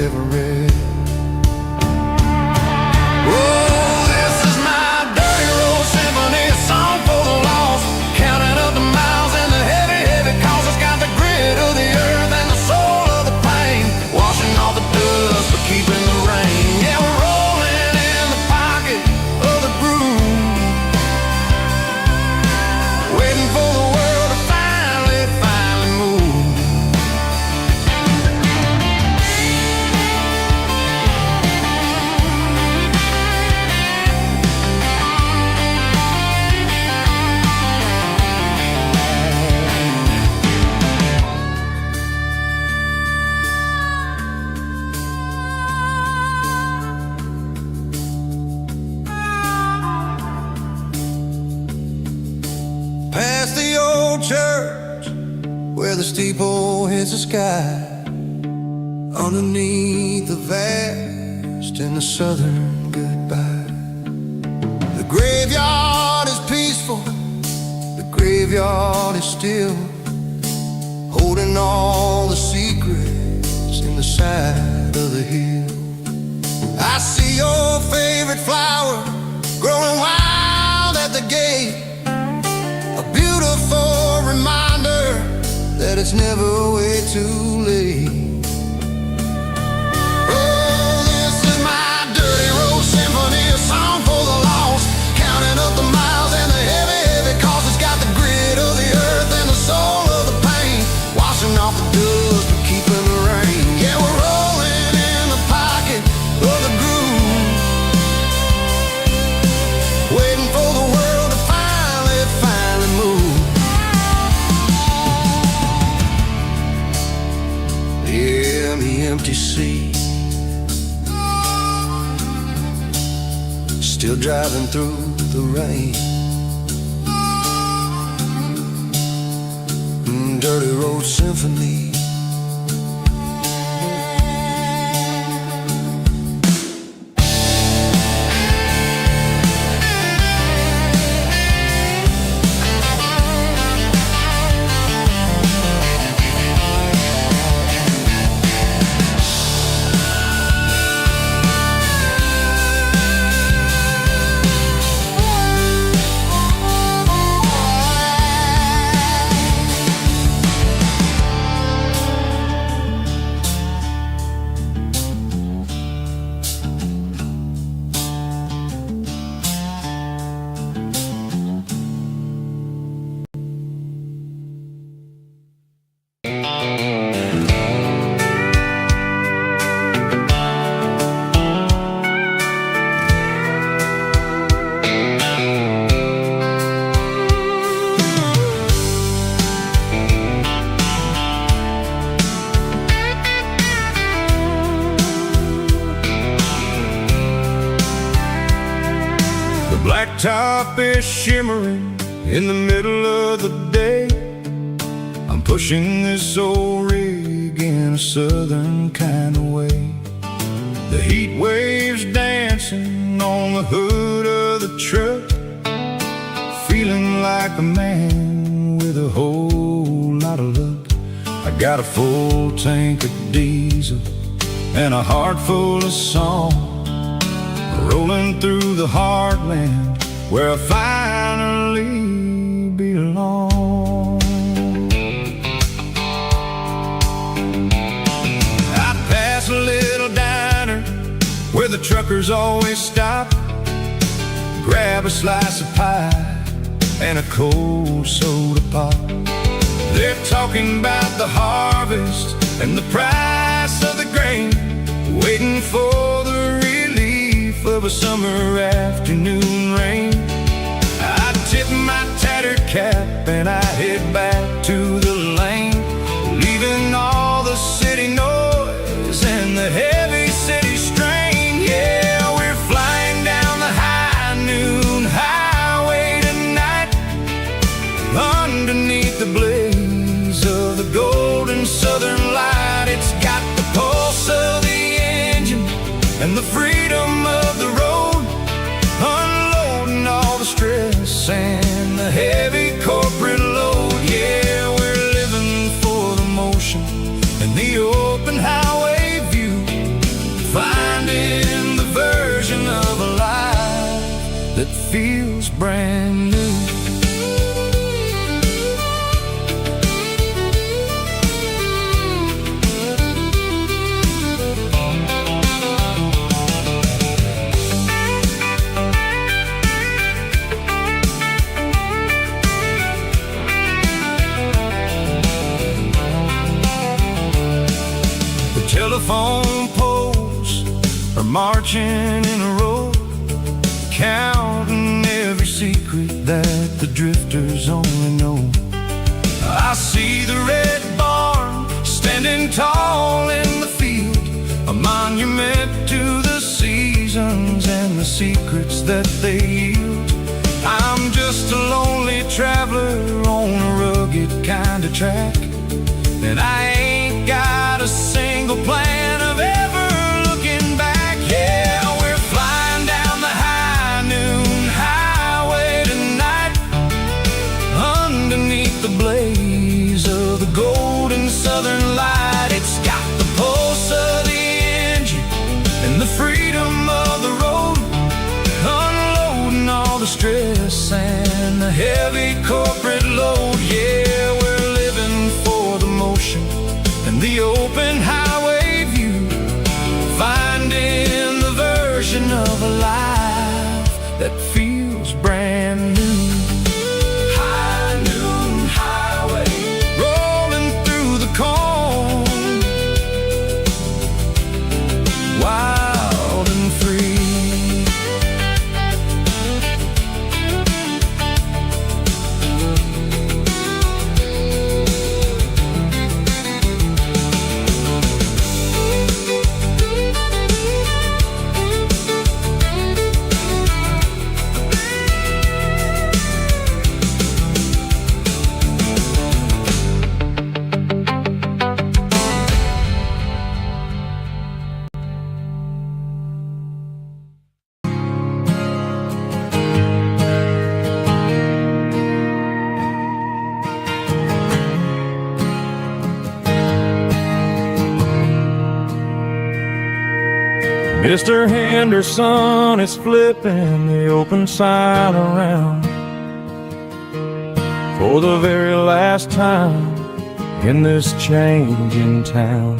Speaker 1: ever read. Oh, this is my dirty road symphony, a song for the lost, counting up the miles and the heavy, heavy calls. It's got the grit of the earth and the soul of the pain, washing off the dust but keeping the rain. Yeah, we're rolling in the pocket of the groove, waiting for the world to finally move. Past the old church where the steeple hits the sky, underneath the vast and the southern goodbye. The graveyard is peaceful, the graveyard is still, holding all the secrets in the side of the hill. I see your favorite flower growing wild at the gate, a beautiful reminder that it's never way too late. Oh, this is my dirty road symphony, a song for the lost, counting up the miles and the heavy, heavy calls. It's got the grit of the earth and the soul of the pain, washing off the dust but keeping the rain. Yeah, we're rolling in the pocket of the groove, waiting for the world to finally move. Yeah, the empty sea, still driving through the rain. Dirty road symphony. Blacktop is shimmering in the middle of the day. I'm pushing this old rig in a southern kind of way. The heat waves dancing on the hood of the truck, feeling like a man with a whole lot of luck. I got a full tank of diesel and a heart full of song, rolling through the heartland where I finally belong. I pass a little diner where the truckers always stop, grab a slice of pie and a cold soda pop. They're talking about the harvest and the price of the grain, waiting for the relief of of a summer afternoon rain. I tip my tattered cap and I head back to the lane, leaving all the city noise and the heavy city strain. Yeah, we're flying down the high noon highway tonight, underneath the blaze of the golden southern light. It's got the pulse of the engine and the freedom of the road, unloading all the stress and the heavy corporate load. Yeah, we're living for the motion and the open highway view, finding the version of a life that feels brand new. Telephone poles are marching in a row, counting every secret that the drifters only know. I see the red barn standing tall in the field, a monument to the seasons and the secrets that they yield. I'm just a lonely traveler on a rugged kind of track, and I ain't got a single plan of ever looking back. Yeah, we're flying down the high noon highway tonight, underneath the blaze of the golden southern light. It's got the pulse of the engine and the freedom of the road, unloading all the stress and the heavy corporate load. Yeah, we're living for the motion and the open highway view, finding the version of a life that feels brand new. High noon highway, rolling through the corn, wild and free. Mr. Henderson is flipping the open sign around for the very last time in this changing town.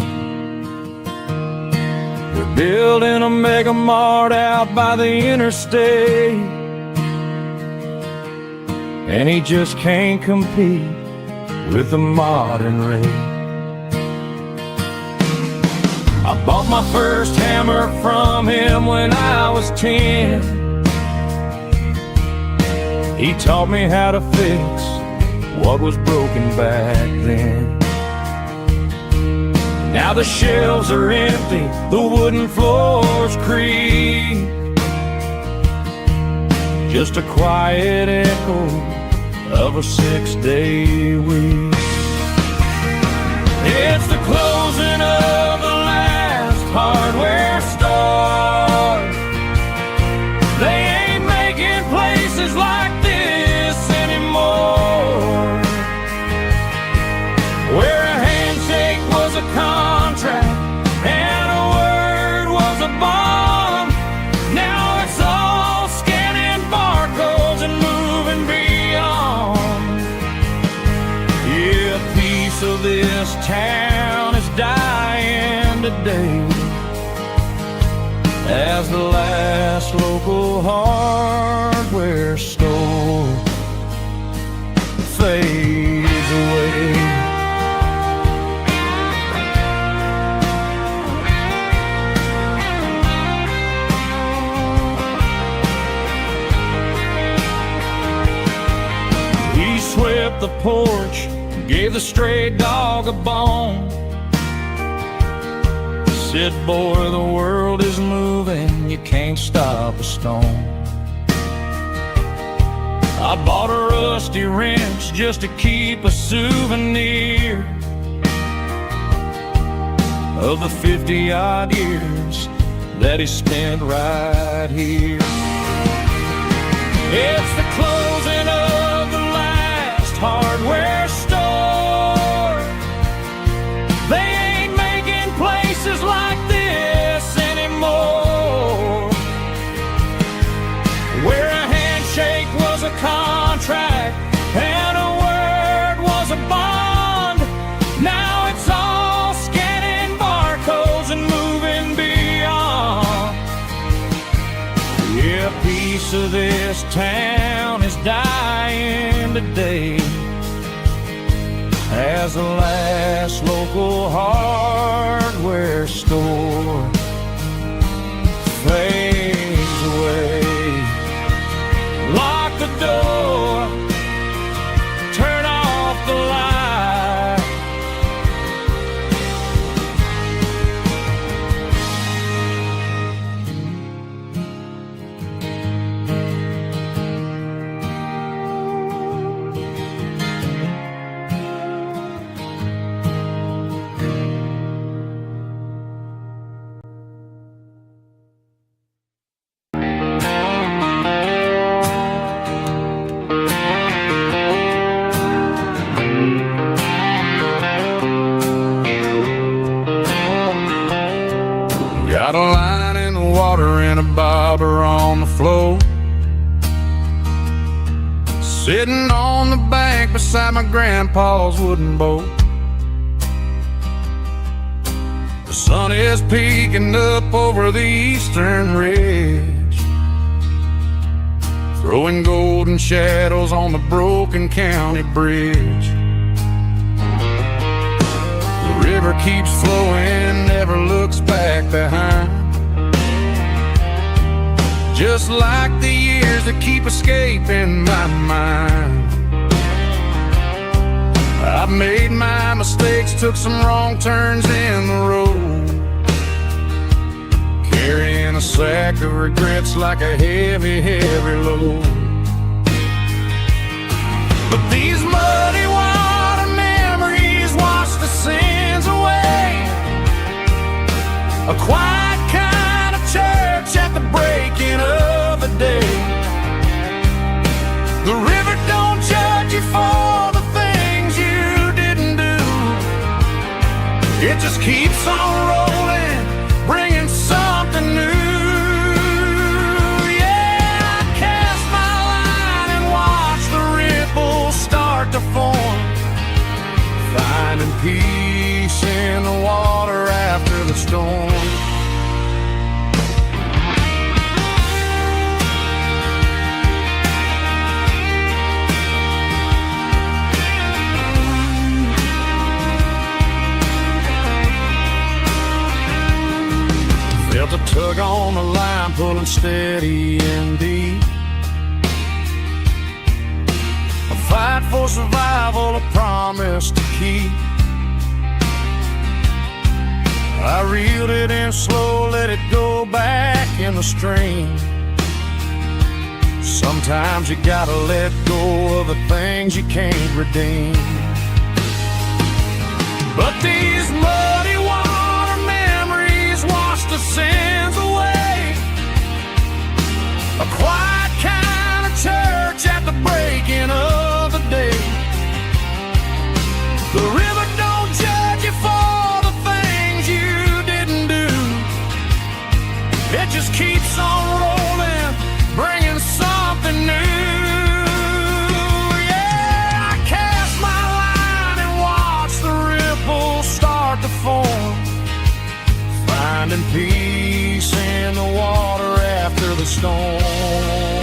Speaker 1: They're building a mega mart out by the interstate, and he just can't compete with the modern rate. I bought my first hammer from him when I was 10. He taught me how to fix what was broken back then. Now the shelves are empty, the wooden floors creak, just a quiet echo of a 6-day week. It's the closing of the last hardware store. They ain't making places like this anymore, where a handshake was a contract and a word was a bond. Now it's all scanning barcodes and moving beyond. Yeah, a piece of this town is dying today as the last local hardware store fades away. porch, gave the stray dog a bone. Said, boy, the world is moving, you can't stop a stone. I bought a rusty wrench just to keep a souvenir of the 50-odd years that he spent right here. It's the closing of the last hardware store. They ain't making places like this anymore, where a handshake was a contract and a word was a bond. Now it's all scanning barcodes and moving beyond. Yeah, a piece of this town is dying today as the last local hardware store fades away. Lock the door, turn off the light. Got a line in the water and a bobber on the floor, sitting on the bank beside my grandpa's wooden boat. The sun is peeking up over the eastern ridge, throwing golden shadows on the broken county bridge. The river keeps flowing, never looks back behind, just like the years that keep escaping my mind. I've made my mistakes, took some wrong turns in the road, carrying a sack of regrets like a heavy, heavy load. But these muddy water memories wash the sins away. A quiet kind of church at the breaking of the day. The river don't judge you for the things you didn't do. It just keeps on rolling, bringing something new. Yeah, I cast my line and watch the ripples start to form, finding peace in the water after the storm. Felt a tug on the line, pulling steady and deep. A fight for survival, a promise to keep. I reeled it in slow, let it go back in the stream. Sometimes you gotta let go of the things you can't redeem. But these muddy water memories wash the sins away. A quiet kind of church at the breaking of the day. The river don't judge you for the things you didn't do. It just keeps on rolling, bringing something new. Yeah, I cast my line and watch the ripples start to form, finding peace in the water after the storm.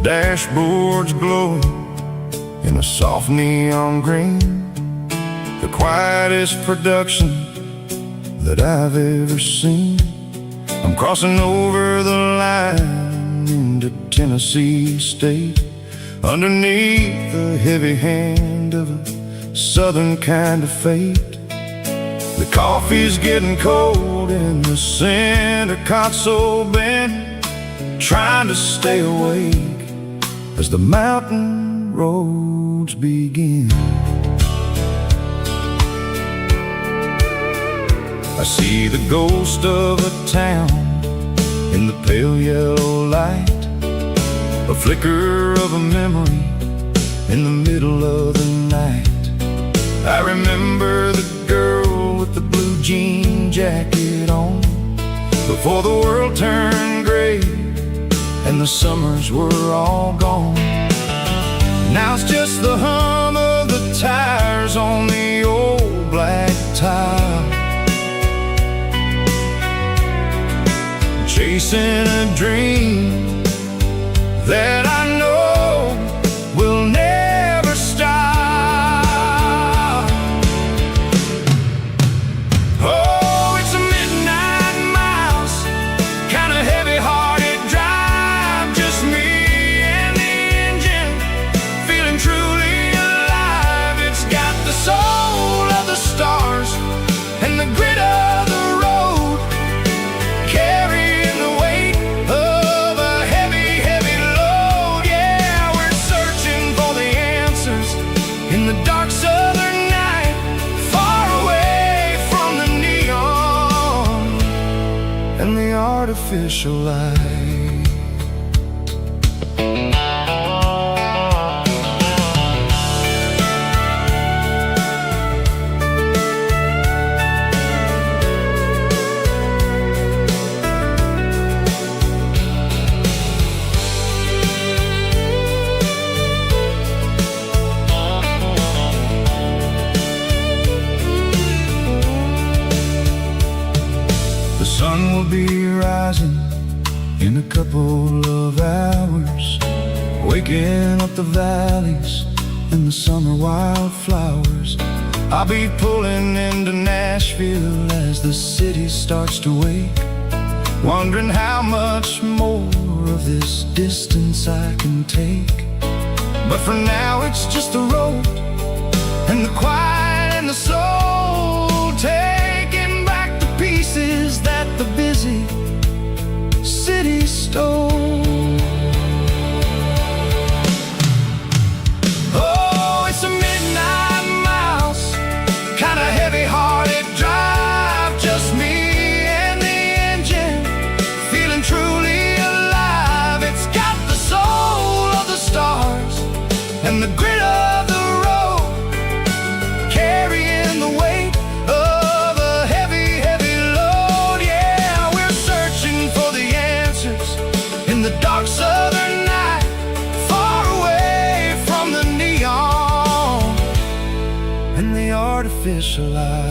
Speaker 1: dashboard's glowing in a soft neon green, the quietest production that I've ever seen. I'm crossing over the line into Tennessee State, underneath the heavy hand of a southern kind of fate. The coffee's getting cold in the center console bin, trying to stay awake as the mountain roads begin. I see the ghost of a town in the pale yellow light, a flicker of a memory in the middle of the night. I remember the girl with the blue jean jacket on, before the world turned gray and the summers were all gone. Now it's just the hum of the tires on the old black tile, chasing a dream that I know will never stop. Oh, it's a midnight miles, kind of heavy-hearted drive, just me and the engine, feeling truly alive. It's got the soul of the stars and the grit of the road, carrying the weight of a heavy, heavy load. Yeah, we're searching for the answers in the dark southern night, far away from the neon and the artificial light. The sun will be rising in a couple of hours, waking up the valleys and the summer wildflowers. I'll be pulling into Nashville as the city starts to wake, wondering how much more of this distance I can take. But for now it's just the road and the quiet and the soul, taking back the pieces that the busy city stole. Oh, it's a midnight miles, kind of heavy-hearted drive, just me and the engine, feeling truly alive. It's got the soul of the stars and the grit of the road, carrying the weight of a heavy, heavy load. Yeah, we're searching for the answers in the dark southern night, far away from the neon and the artificial lights.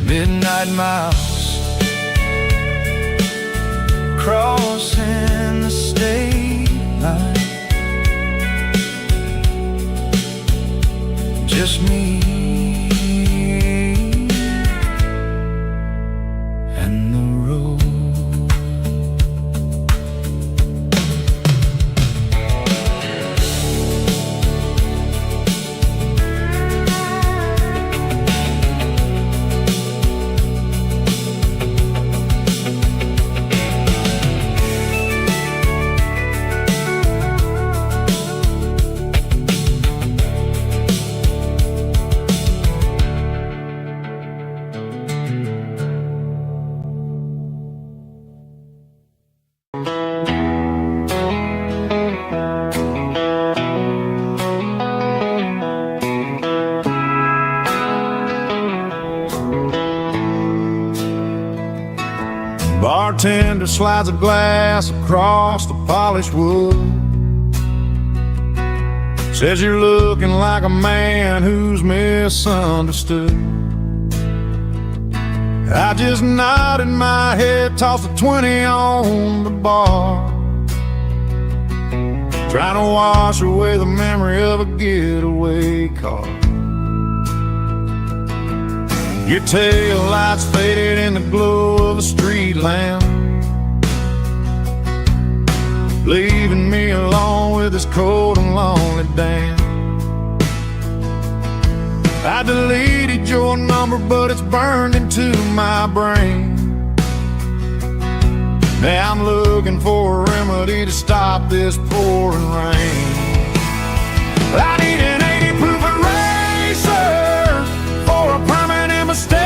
Speaker 1: Midnight miles, crossing the state line, just me and the road. Bartender slides a glass across the polished wood, says you're looking like a man who's misunderstood. I just nodded my head, tossed a 20 on the bar, trying to wash away the memory of a getaway car. Your tail lights faded in the glow of a street lamp, leaving me alone with this cold and lonely dance. I deleted your number, but it's burned into my brain. Now I'm looking for a remedy to stop this pouring rain. I need an 80 proof eraser for a permanent mistake,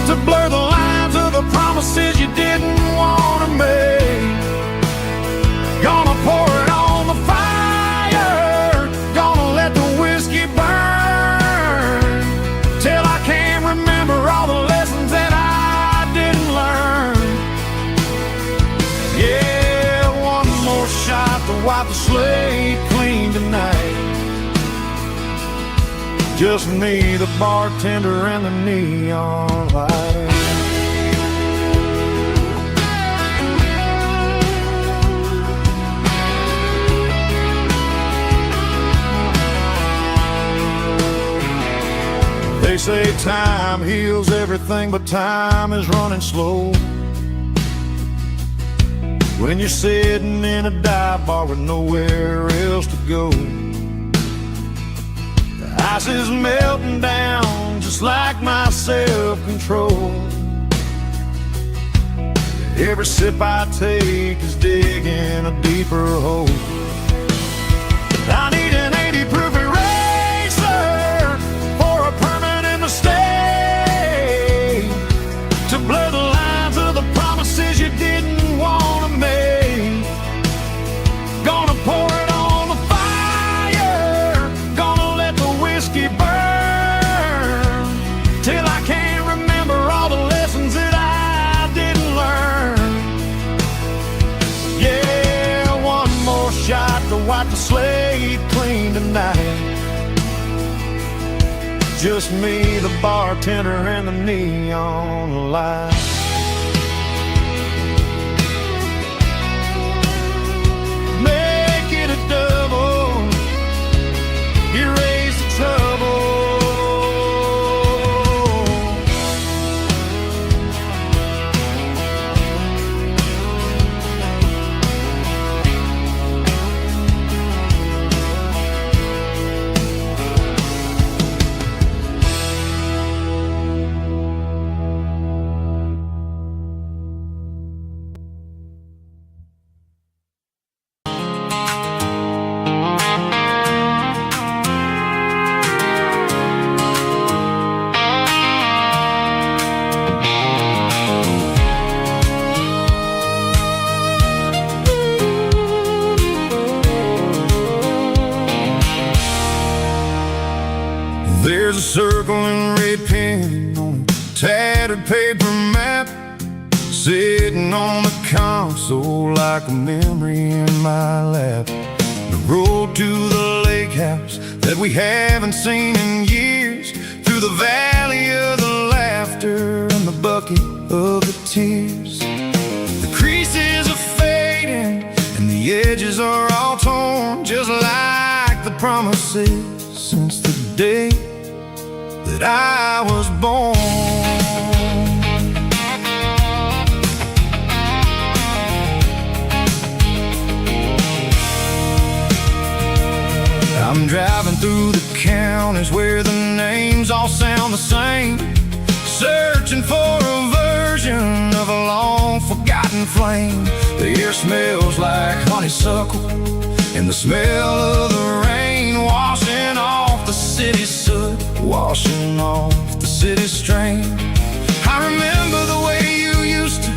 Speaker 1: to blur the lines of the promises you didn't want to make. Gonna pour it on the fire, gonna let the whiskey burn, till I can't remember all the lessons that I didn't learn. Yeah, one more shot to wipe the slate clean tonight. Just me, the bartender, and the neon light. They say time heals everything, but time is running slow when you're sitting in a dive bar with nowhere else to go. The ice is melting down just like my self-control. Every sip I take is digging a deeper hole. I need an 80 proof eraser for a permanent mistake, to blur the lines of the promises you didn't want to make. Gonna pour it on the fire, gonna let the whiskey burn, till I can't remember all the lessons that I didn't learn. Yeah, one more shot to wipe the slate clean tonight. Just me, the bartender, and the neon light. Make it a double, erase the trouble. There's a circle and red pen on a tattered paper map, sitting on the console like a memory in my lap. The road to the lake house that we haven't seen in years, through the valley of the laughter and the bucket of the tears. The creases are fading and the edges are all torn, just like the promises since the day that I was born. I'm driving through the counties where the names all sound the same, searching for a version of a long forgotten flame. The air smells like honeysuckle, and the smell of the rain washing off the city's soot, washing off the city's strain. I remember the way you used to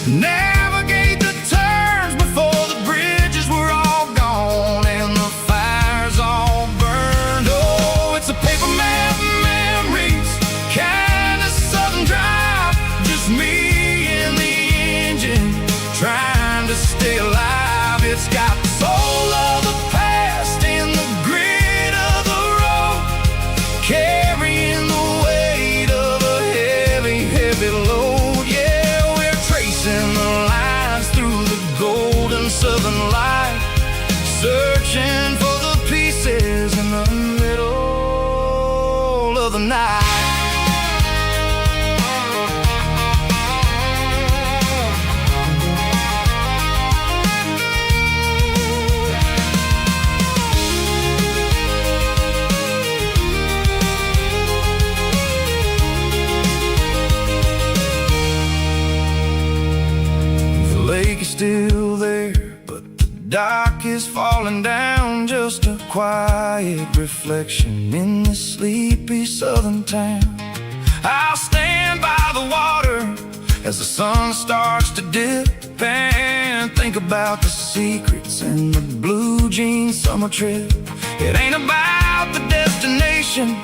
Speaker 1: navigate the turns before the bridges were all gone and the fires all burned. Oh, it's a paper map memories, kind of southern drive, just me and the engine trying to stay alive. It's got the soul of the past and the grit of the road, carrying the weight of a
Speaker 2: of the night.
Speaker 1: Still there, but the dock is falling down, just a quiet reflection in the sleepy southern town. I'll stand by the water as the sun starts to dip and think about the secrets and the blue jean summer trip. It ain't about the destination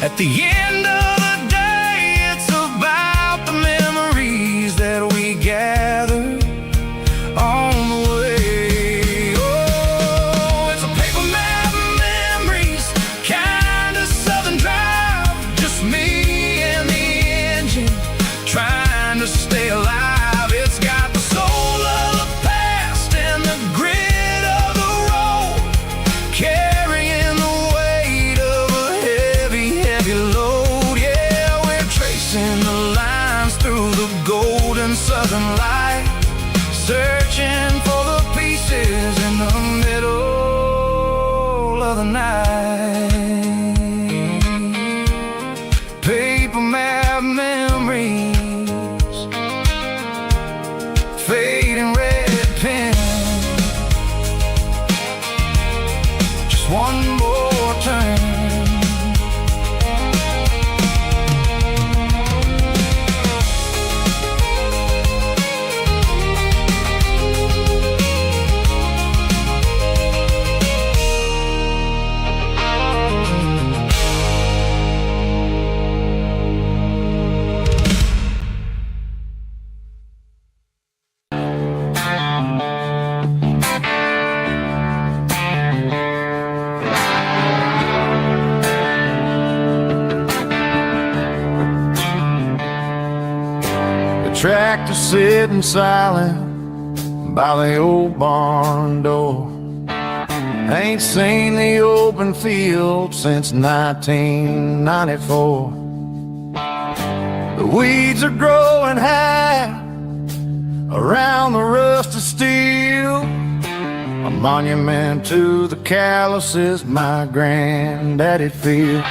Speaker 1: at the end of the day, it's about the memories that we gather on the way. Oh, it's a paper map of memories, kind of southern drive, just me and the engine trying to stay alive. It's got the soul of the past and the grit of the road, carrying the weight of a heavy, heavy load. Yeah, we're tracing the lines through the golden southern light, searching for the pieces in the middle of the night. Paper map memories, fading red pen, just one more turn. Tractor sitting silent by the old barn door. Ain't seen the open field since 1994. The weeds are growing high around the rusted steel, a monument to the calluses my granddaddy feel.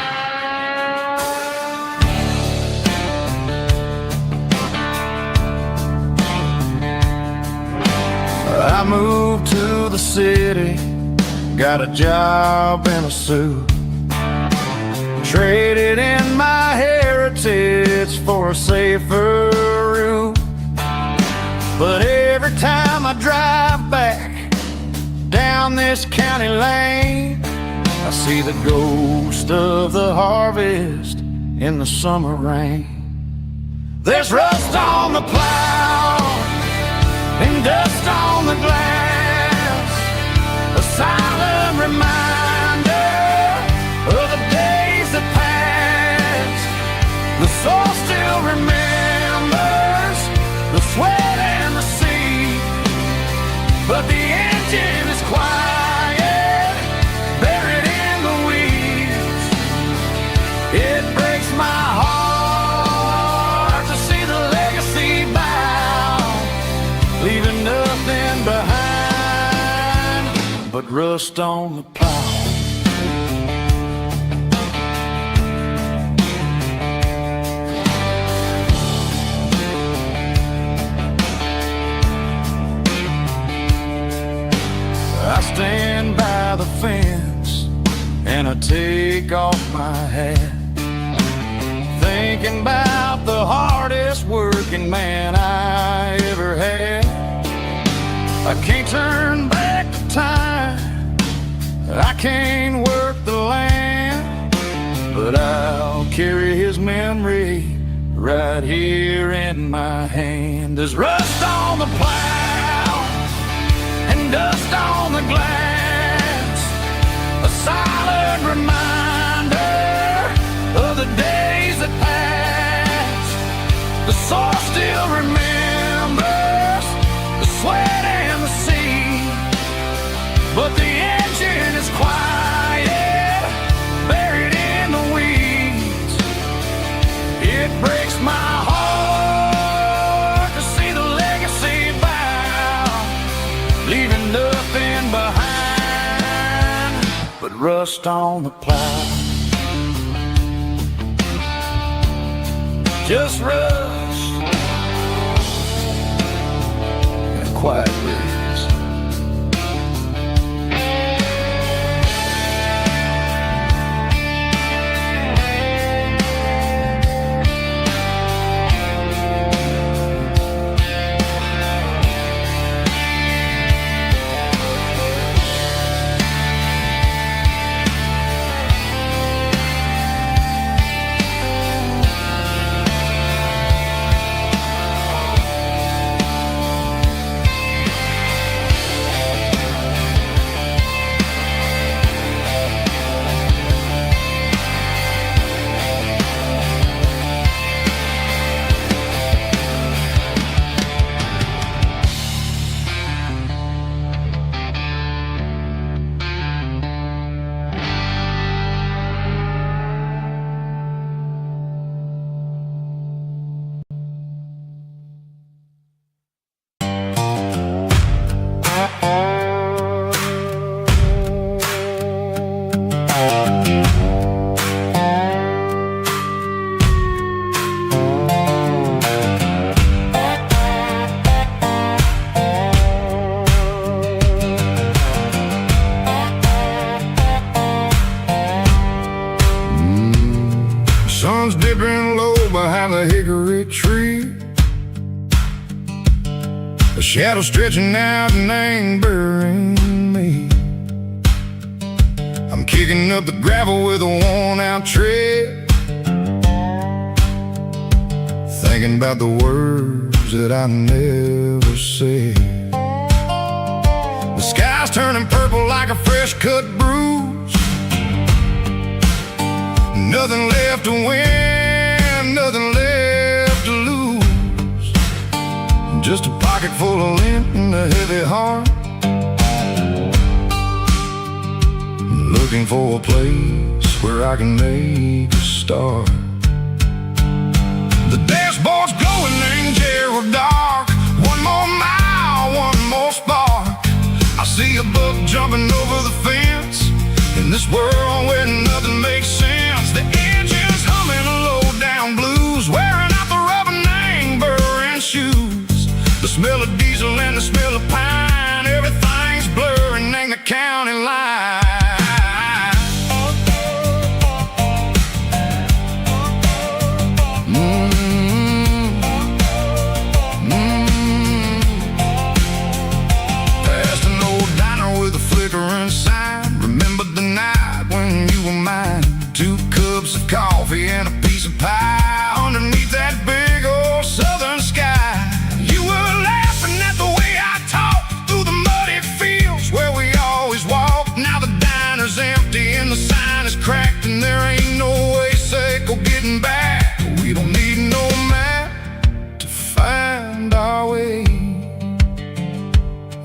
Speaker 1: I moved to the city, got a job in a suit, traded in my heritage for a safer route. But every time I drive back down this county lane, I see the ghost of the harvest in the summer rain. There's rust on the plow and dust on the glass, a silent reminder of the days that passed. The soul still remembers the sweat and the sea, but the engine is quiet, buried in the weeds. It breaks my heart to see the legacy bow, leaving nothing behind but rust on the plow. I stand by the fence and I take off my hat, thinking about the hardest working man I ever had. I can't turn back the time, I can't work the land, but I'll carry his memory right here in my hand. There's rust on the plow and dust on the glass, a silent reminder of the days that passed. The soul still remembers the sweat and the sea, but the engine is quiet, buried in the weeds. rust on the plow. Just rust and a quiet breeze. Sun's dipping low behind the hickory tree. A shadow stretching out and angering me. I'm kicking up the gravel with a worn-out tread, thinking about the words that I never said. The sky's turning purple like a fresh-cut bruise. Nothing left to win, nothing left to lose. Just a pocket full of lint and a heavy heart, looking for a place where I can make a start. The dashboard's glowing angel dark. One more mile, one more spark. I see a buck jumping over the fence in this world where nothing makes sense. The engine's humming a low-down blues, wearing out the rubber name burring shoes. The smell of diesel and the smell of pine, everything's blurring in the county line. Past an old diner with a flickering sign. Remember the night when you were mine. 2 cups of coffee and a piece of pie underneath that big old southern sky. You were laughing at the way I talked through the muddy fields where we always walked. Now the diner's empty and the sign is cracked, and there ain't no way safe or getting back. We don't need no map to find our way.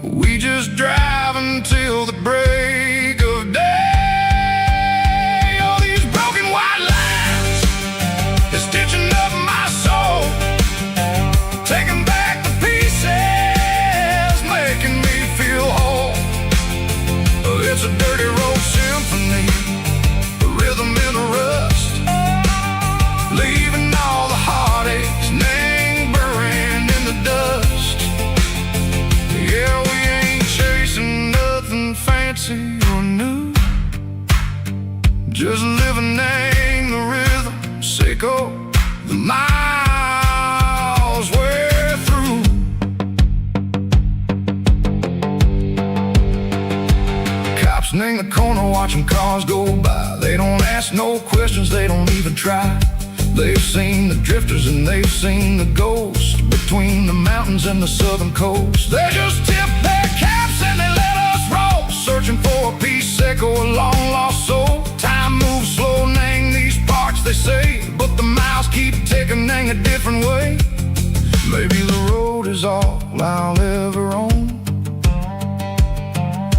Speaker 1: We just drive until the break of day. It's a dirty road symphony, a rhythm in the rust, leaving all the heartaches, name buried in the dust. Yeah, we ain't chasing nothing fancy or new, just living in the rhythm, sick of the miles we're through. In the corner watching cars go by. They don't ask no questions, they don't even try. They've seen the drifters and they've seen the ghosts between the mountains and the southern coast. They just tip their caps and they let us roll, searching for a piece or a long lost soul. Time moves slow in these parts, they say, but the miles keep ticking in a different way. Maybe the road is all I'll ever own,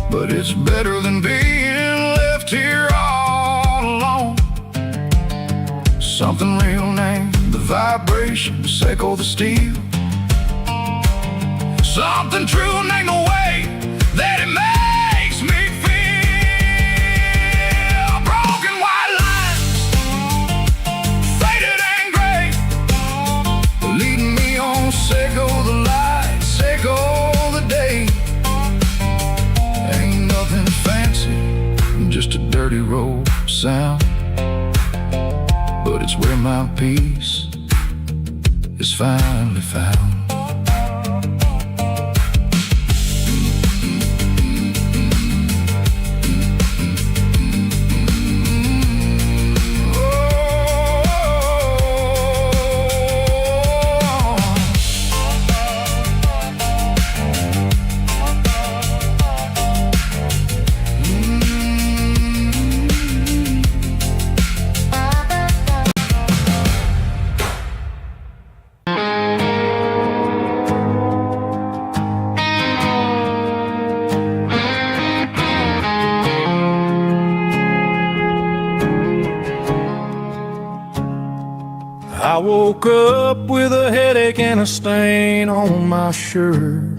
Speaker 1: but it's better than being left here all alone. Something real named the vibration, echo the steel. Something true named the way that it makes me feel. where my peace is finally found. I woke up with a headache and a stain on my shirt.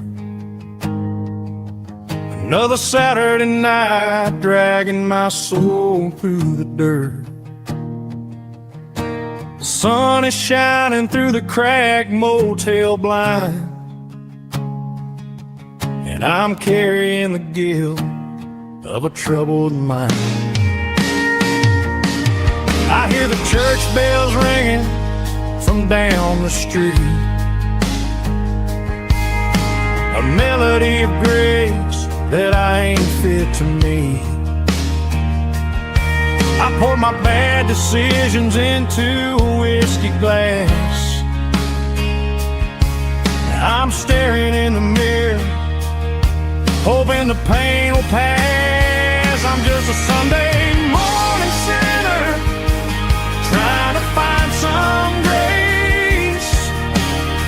Speaker 1: Another Saturday night dragging my soul through the dirt. The sun is shining through the cracked motel blind, and I'm carrying the guilt of a troubled mind. I hear the church bells ringing from down the street, a melody of grace that I ain't fit to meet. I poured my bad decisions into a whiskey glass. I'm staring in the mirror, hoping the pain will pass. I'm just a Sunday morning sinner, trying to find some grace,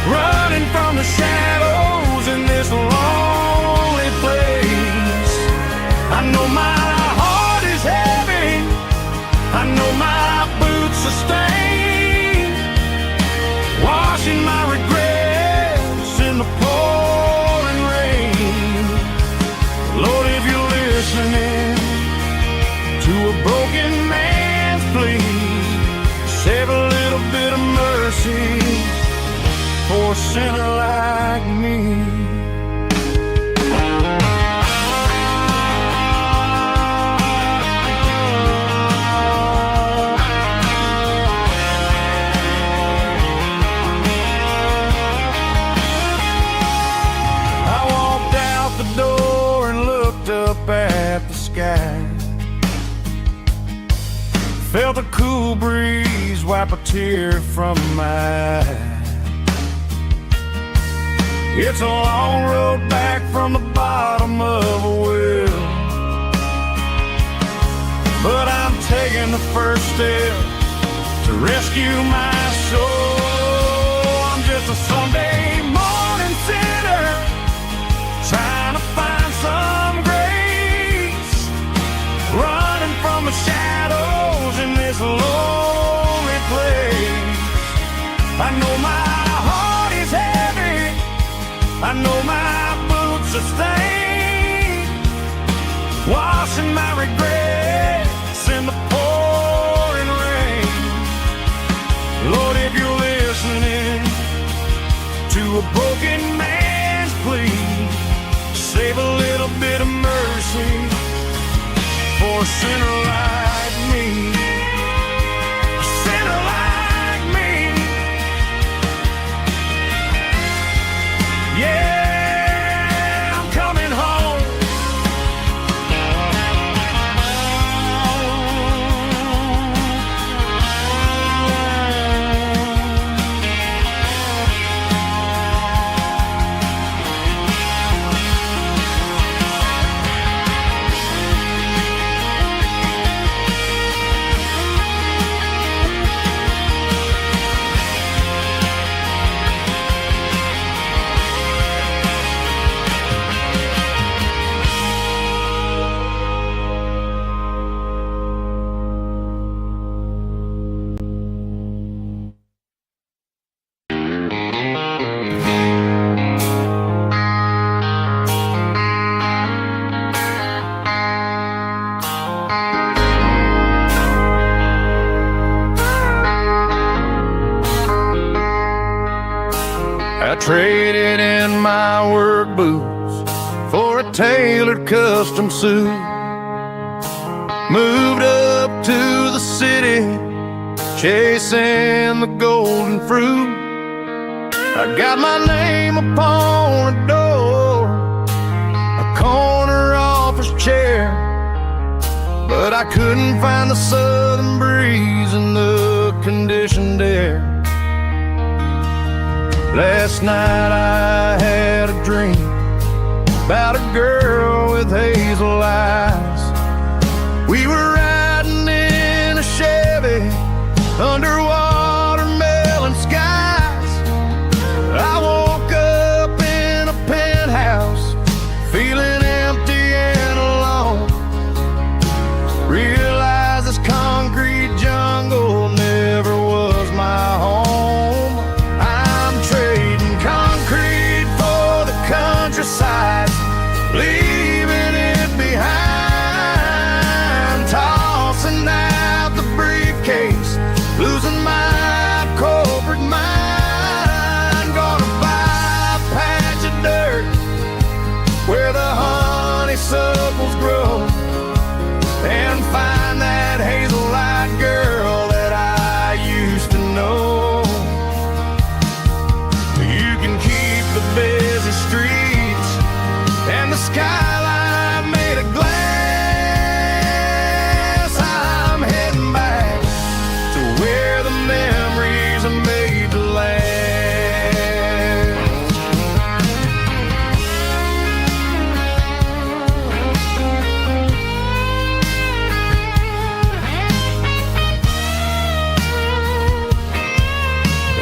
Speaker 1: running from the shadows in this lonely place. I know my heart is heavy, I know my boots are stained, washing my regrets in the pouring rain. Lord, if you're listening to a broken man's plea, save a little bit of mercy for a sinner like me. I walked out the door and looked up at the sky, felt a cool breeze wipe a tear from my eye. It's a long road back from the bottom of a well, but I'm taking the first step to rescue my soul. I'm just a Sunday morning sinner, trying to find some grace, running from the shadows in this lonely place. I know my heart is heavy, I know my boots are stained, washing my regrets in the pouring rain. Lord, if you're listening to a broken man's plea, save a little bit of mercy for a sinner like me. A sinner like me. Yeah, I'm coming home. I traded in my work boots for a tailored custom suit, moved up to the city chasing the golden fruit. I got my name upon a door, a corner office chair, but I couldn't find the southern breeze in the conditioned air. Last night I had a dream about a girl with hazel eyes. We were riding in a Chevy under watermelon skies. I woke up in a penthouse feeling empty and alone. Realized this concrete jungle never was my home. I'm trading concrete for the countryside, leaving it behind, tossing out the briefcase, losing my corporate mind. Gonna buy a patch of dirt where the honeysuckles grow, and find that hazel-eyed girl that I used to know. You can keep the busy streets and the skyline made of glass. I'm heading back to where the memories are made to last.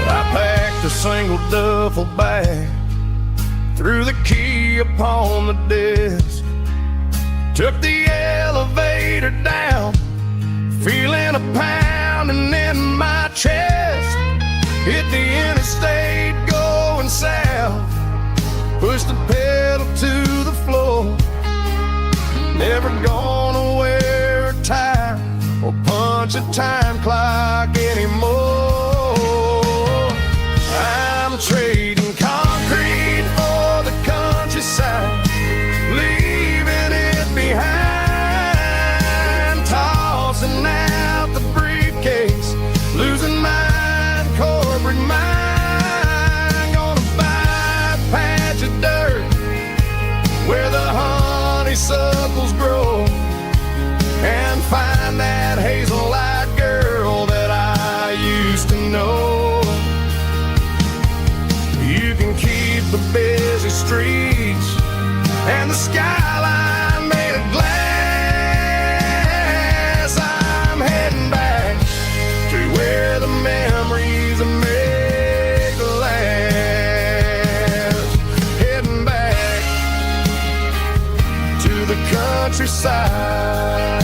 Speaker 1: I packed a single duffel bag, threw the key upon the desk, took the elevator down, feeling a pounding in my chest. Hit the interstate going south, pushed the pedal to the floor. Never gonna wear a tie or punch a time clock anymore. I'm trading concrete for the countryside, leaving it behind, tossing out the briefcase, losing my corporate mind. Gonna buy a patch of dirt where the honeysuckles grow, and find that hazel-eyed girl that I used to know. You can keep the busy streets and the skyline made of glass. I'm heading back to where the memories are made to last. Heading back to the countryside.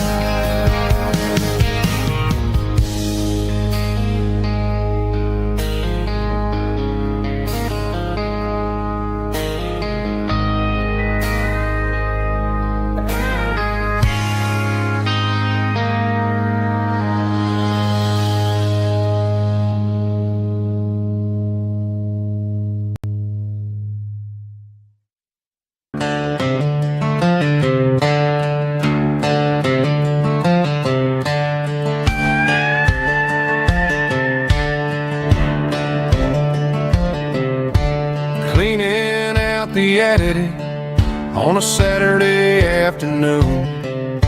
Speaker 1: Cleaning out the attic on a Saturday afternoon,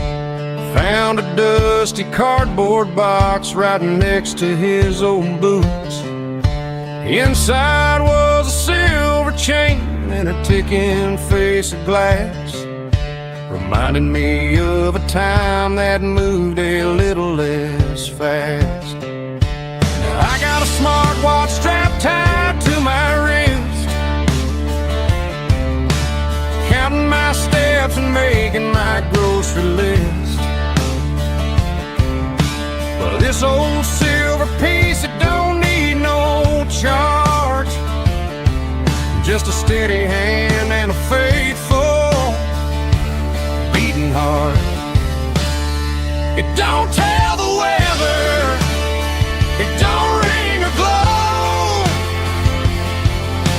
Speaker 1: found a dusty cardboard box right next to his old boots. Inside was a silver chain and a ticking face of glass, reminding me of a time that moved a little less fast. Now I got a smartwatch strapped tied to my wrist, counting my steps and making my grocery list. But this old silver piece, it don't need no charge, just a steady hand and a faithful beating heart. It don't tell the weather, it don't ring or glow,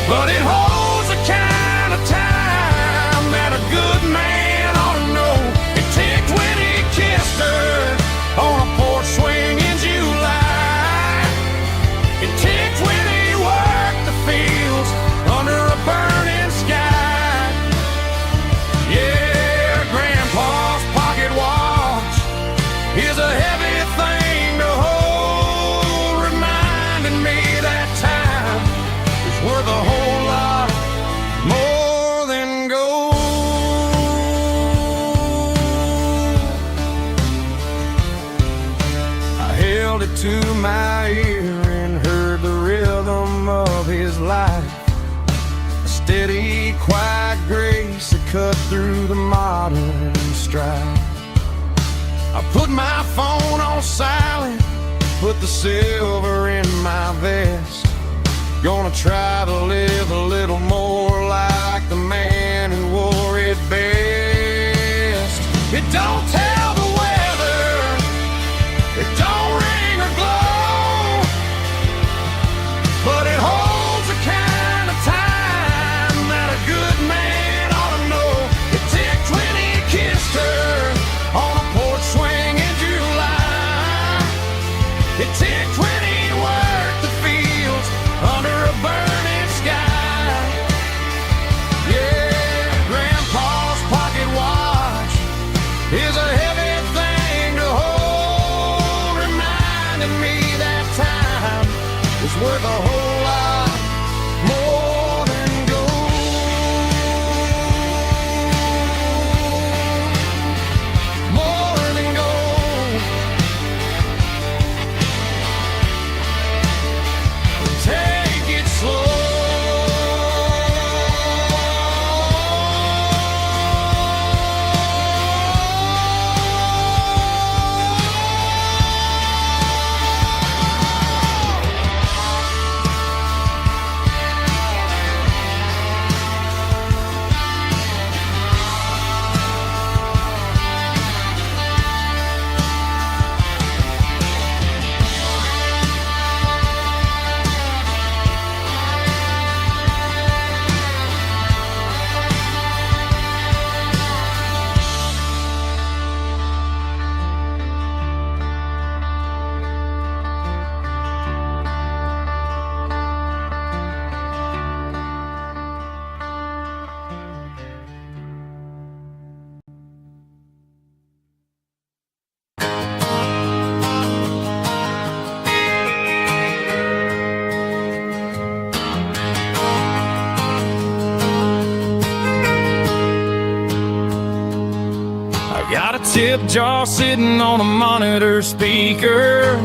Speaker 1: but it holds the kind of time that a good man ought to know. It ticked when he kissed her on a porch swing in July.
Speaker 2: It ticked when he worked the fields under a burning sky. Yeah, Grandpa's pocket watch is a heavy thing to hold, reminding me that time is worth a whole lot more than gold. I held it to my ear and heard the rhythm of his life, a steady, quiet grace that cut through the modern strife. I put my phone on silent, put the silver in my vest. Gonna try to live a little more like the man who wore it best. It don't tell the weather, it don't ring or glow, but it holds the kind of time that a good man ought to know. It ticked when he kissed her on a porch swing in July. It ticked when he worked the fields under a burning sky. Yeah, Grandpa's pocket watch is a heavy thing to hold, reminding me that time is worth a whole lot more than gold. More than gold. Take it slow. Got a tip jar sitting on a monitor speaker,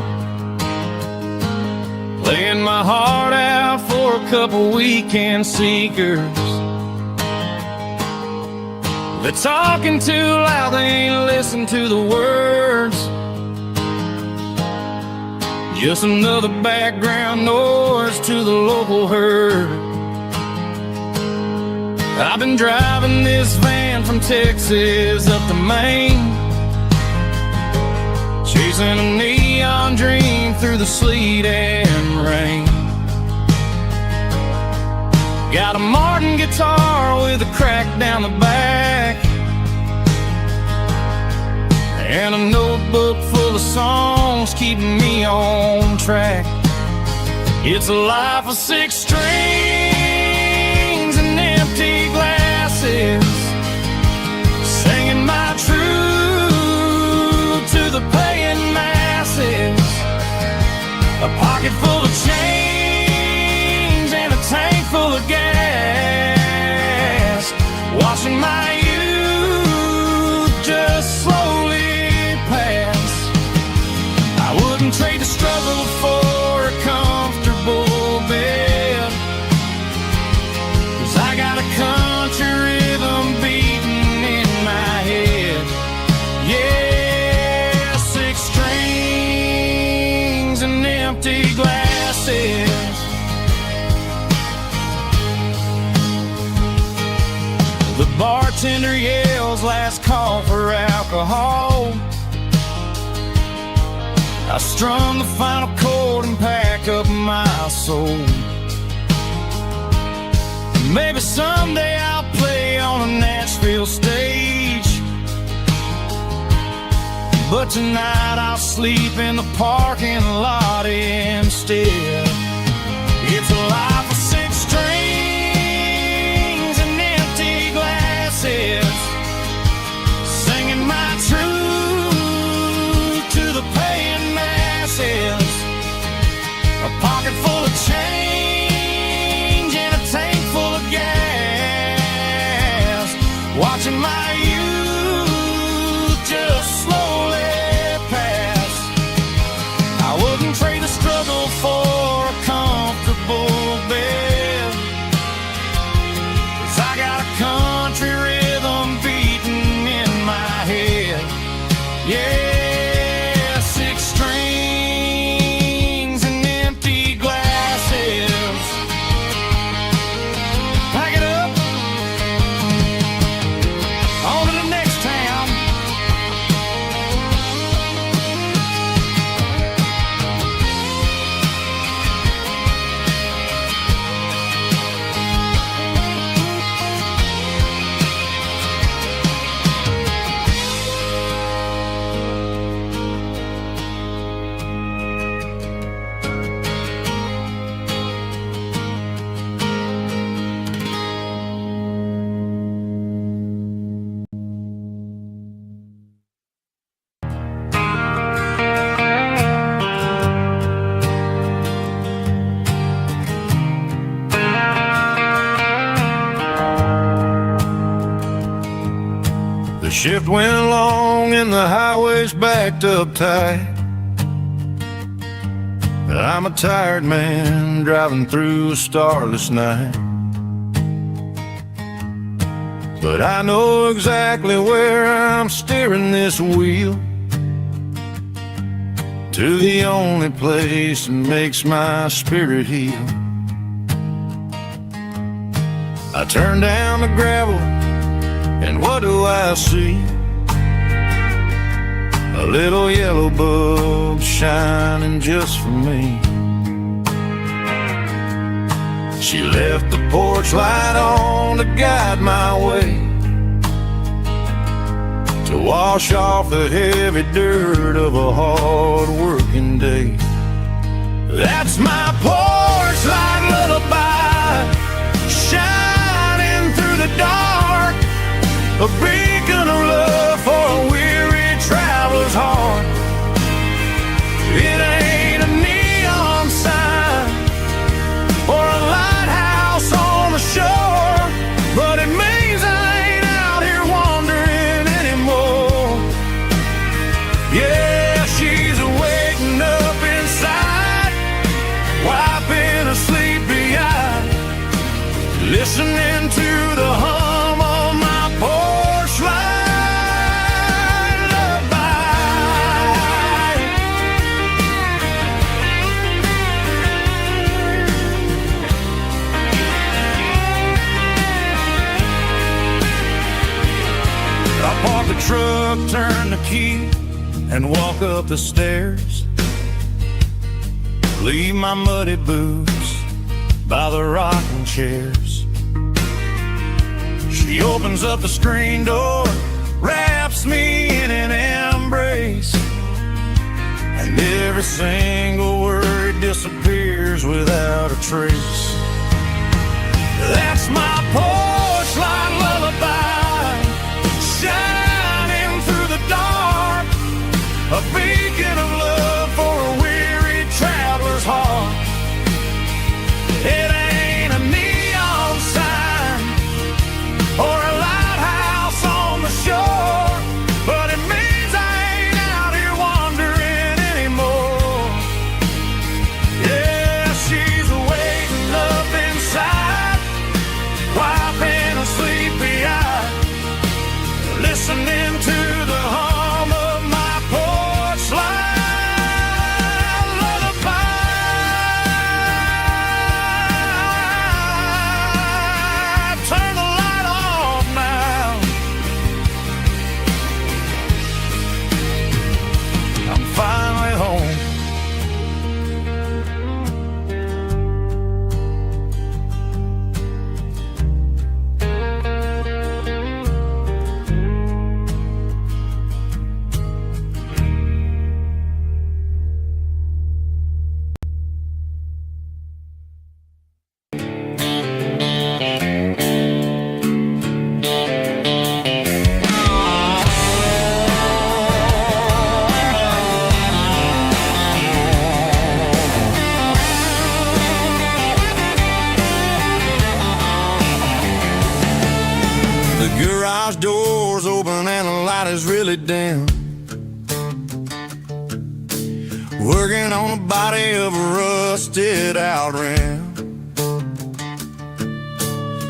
Speaker 2: playing my heart out for a couple weekend seekers. They're talking too loud, they ain't listen to the words. Just another background noise to the local herd. I've been driving this van from Texas up to Maine, chasing a neon dream through the sleet and rain. Got a Martin guitar with a crack down the back, and a notebook full of songs keeping me on track. It's a life of 6 strings and empty glasses, singing my truth to the paying masses. A pocket full of change and a tank full of gas, watching my youth just slowly pass. I wouldn't trade the struggle for a comfortable bed, 'cause I got a country rhythm beating in my head. Yeah, 6 strings and empty glasses. The bartender yells last call for alcohol. I strum the final chord and pack up my soul. Maybe someday I'll play on a Nashville stage, but tonight I'll sleep in the parking lot instead. full of change and a tank full of gas, watching my youth just slowly pass. I wouldn't trade the struggle for a comfortable bed, 'cause I got a country rhythm beating in my head. Yeah, 6 strings and empty glasses. Pack it up, on to the next town.
Speaker 1: The shift went long and the highway's backed up tight. I'm a tired man driving through a starless night, but I know exactly where I'm steering this wheel, to the only place that makes my spirit heal. I turn down the gravel, and what do I see? A little yellow bulb shining just for me. She left the porch light on to guide my way, to wash off the heavy dirt of a hard-working day. That's my porch light lullaby, shining through the dark, a beacon of love for a weary traveler's heart. It ain't a neon sign or a lighthouse on the shore, but it means I ain't out here wandering anymore. Yeah, she's waking up inside, wiping a sleepy eye, listening to the hum of my porch light lullaby. I park the truck, turn the key, and walk up the stairs. Leave my muddy boots by the rocking chairs. She opens up the screen door, wraps me in an embrace, and every single word disappears without a trace. That's my porch light lullaby, shining through the dark, a beacon of love for a weary traveler's heart. It ain't a neon sign or a lighthouse on the shore, but it means I ain't out here wandering anymore. Yeah, she's waiting up inside, why
Speaker 2: garage doors open and the light is really dim. Working on the body of a rusted out rim.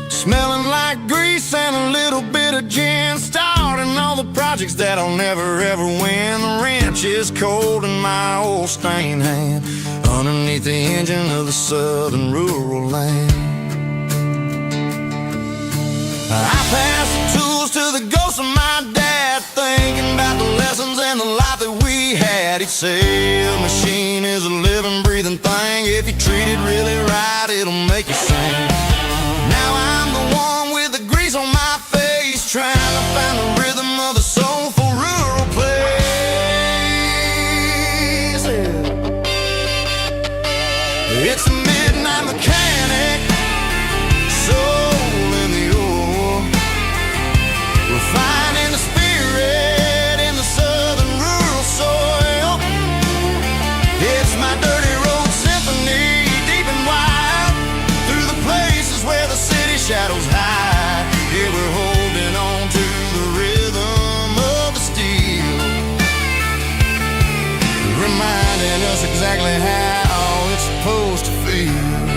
Speaker 2: Smelling like grease and a little bit of gin. Starting all the projects that I'll never ever win. The wrench is cold in my old stained hand underneath the engine of the southern rural land. I pass the tools to the ghost of my dad, thinking about the lessons and the life that we had. He'd say a machine is a living, breathing thing. If you treat it really right, it'll make you sing. Now I'm the one with the grease on my face, trying to find the rhythm of the soulful rural place. It's a midnight mechanic, soul in the ore, refining the spirit in the southern rural soil. It's my dirty road symphony, deep and wide, through the places where the city shadows hide. Yeah, we're holding on to the rhythm of the steel, reminding us exactly how it's supposed to feel.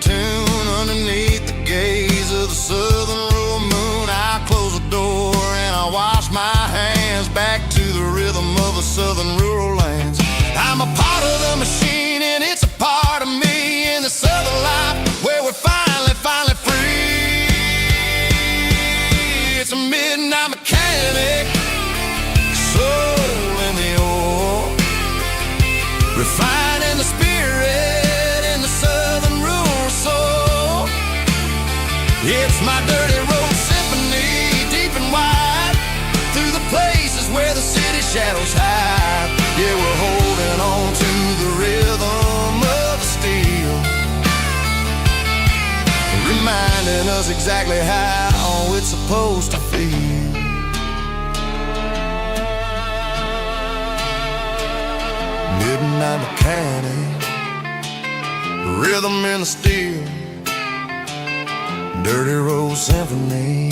Speaker 2: Tune underneath the gaze of the southern rural moon. I close the door and I wash my hands back to the rhythm of the southern rural lands. I'm a part of the machine and it's a part of me in the southern life where we're finally free. It's a midnight mechanic, soul in the ore, refining the spirit in the southern rural soul. It's my dirty road symphony, deep and wide, through the places where the city shadows hide. Yeah, we're holding on to the rhythm of the steel, reminding us exactly how it's supposed to feel. Midnight mechanic, rhythm in the steel, dirty road symphony.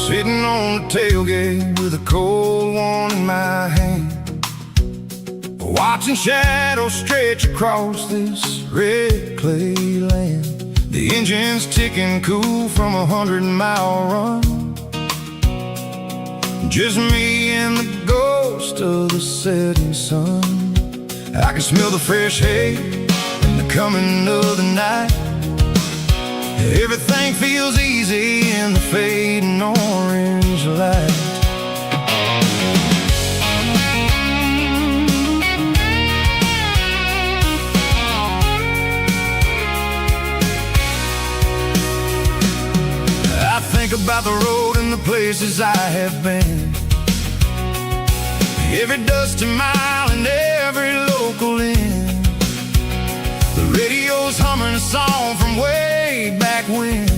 Speaker 2: Sitting on the tailgate with a cold one in my hand, watching shadows stretch across this red clay land. The engine's ticking cool from 100-mile run. Just me and the ghost of the setting sun. I can smell the fresh hay and the coming of the night. Everything feels easy in the fading orange light. I think about the road and the places I have been, every dusty mile and every local inn. The radio's humming a song from way back when,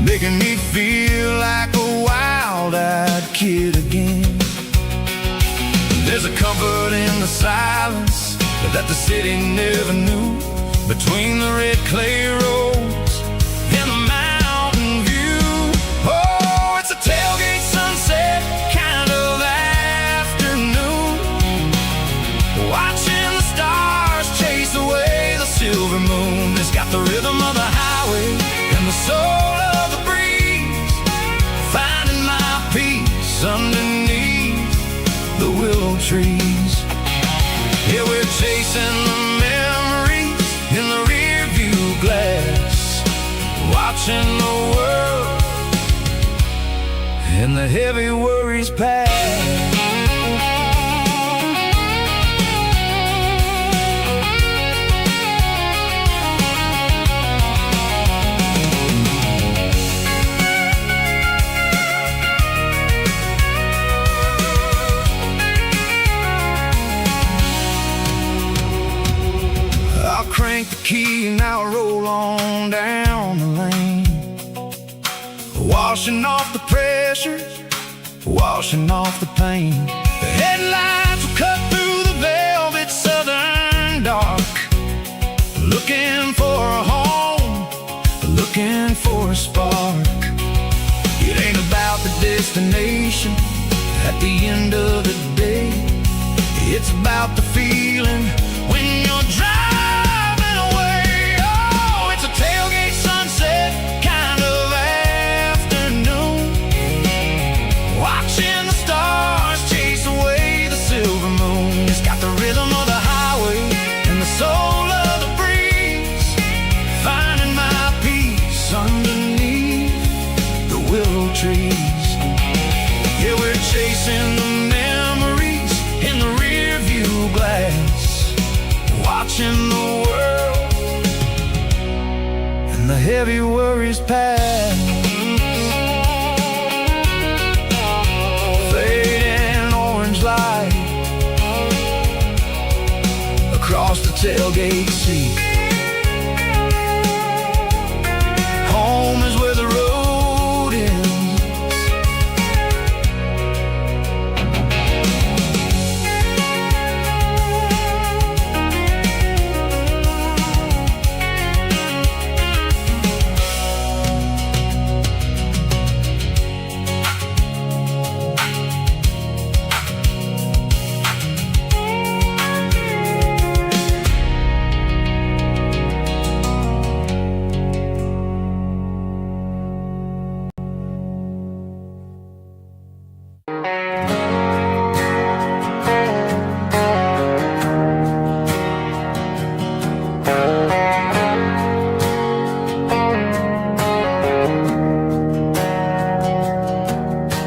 Speaker 2: making me feel like a wild-eyed kid again. There's a comfort in the silence that the city never knew, between the red clay roads and the mountain view. Oh, it's a tailgate sunset kind of afternoon, watching the stars chase away the silver moon. It's got the rhythm of the highway
Speaker 1: and the heavy worries pass. I'll crank the key and I'll roll on down the lane, washing off the pressure, washing off the pain. The headlights will cut through the velvet southern dark, looking for a home, looking for a spark. It ain't about the destination at the end of the day, it's about the feeling when you're driving away. Oh, it's a tailgate sunset kind of afternoon, watching the stars chase away the silver moon. It's got the rhythm of the highway and the soul of the breeze, finding my peace underneath the willow trees. Yeah, we're chasing the memories in the rear view glass, watching the world and the heavy worries pass. Fading orange light across the tailgate seat. Home is where the road ends.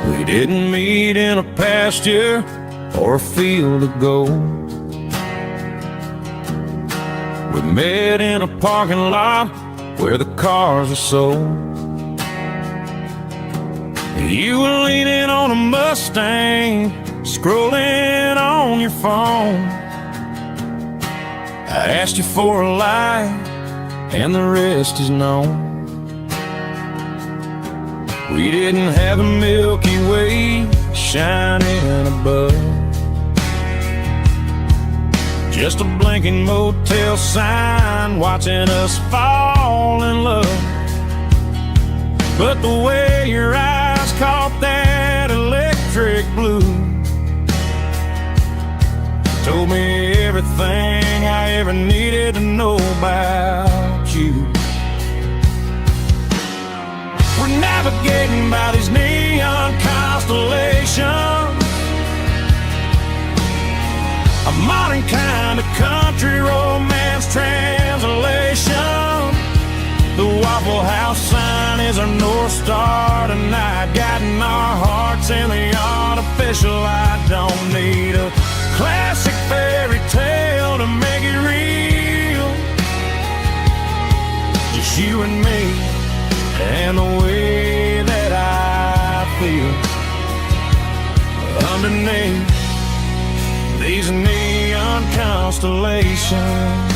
Speaker 1: We didn't meet in a pasture or a field of gold. We met in a parking lot where the cars are sold. You were leaning on a Mustang, scrolling on your phone. I asked you for a light, and the rest is known. We didn't have a Milky Way shining above, just a blinking motel sign watching us fall in love. But the way your eyes caught that electric blue told me everything I ever needed to know about you. We're navigating by these neon constellations, a modern kind of country romance translation. The Waffle House sign is our North Star tonight, guiding our hearts in the artificial light. Don't need a classic fairy tale to make it real, just you and me and the way that I feel underneath these neon constellations.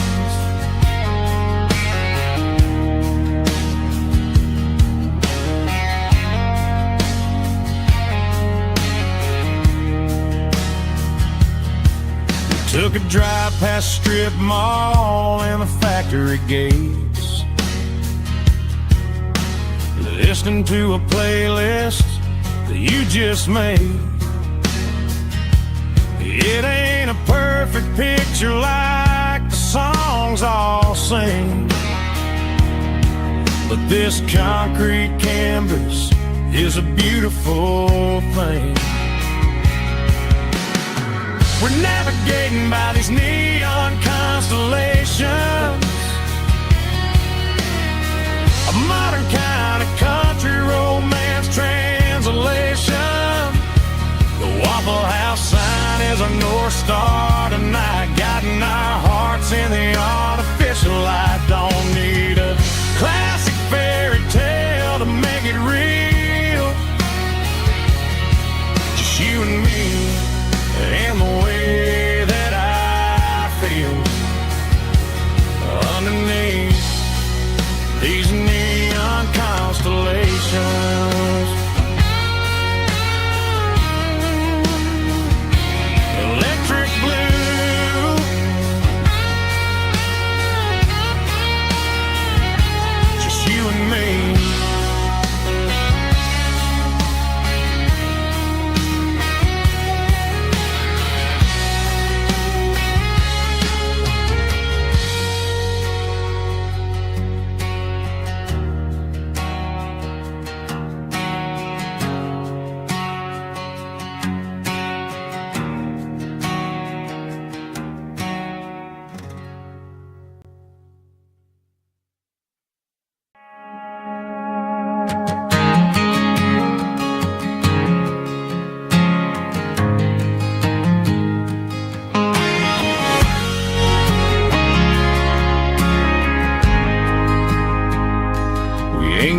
Speaker 1: Took a drive past strip mall and the factory gates, listening to a playlist that you just made. It ain't a perfect picture like the songs all sing, but this concrete canvas is a beautiful thing. We're navigating by these neon constellations, a modern kind of country romance translation.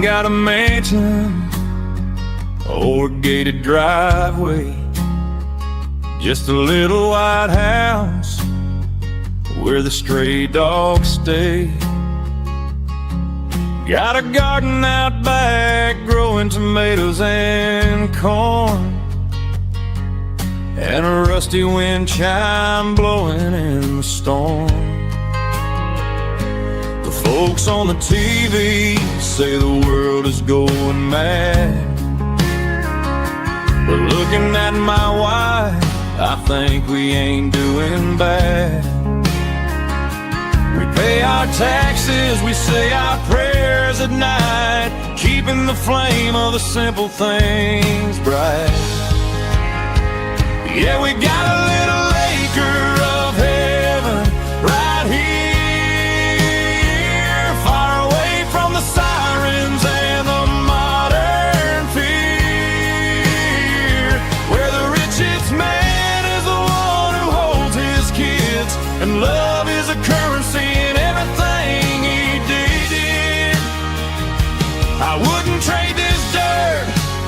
Speaker 1: ain't got a mansion or a gated driveway, just a little white house where the stray dogs stay. Got a garden out back growing tomatoes and corn, and a rusty wind chime blowing in the storm. The folks on the TV say the world is going mad, but looking at my wife, I think we ain't doing bad. We pay our taxes, we say our prayers at night, keeping the flame of the simple things bright. Yeah, we got a little acre of heaven right here, far away from the sirens and the modern fear, where the richest man is the one who holds his kids, and love is a currency in everything he did. I wouldn't trade this dirt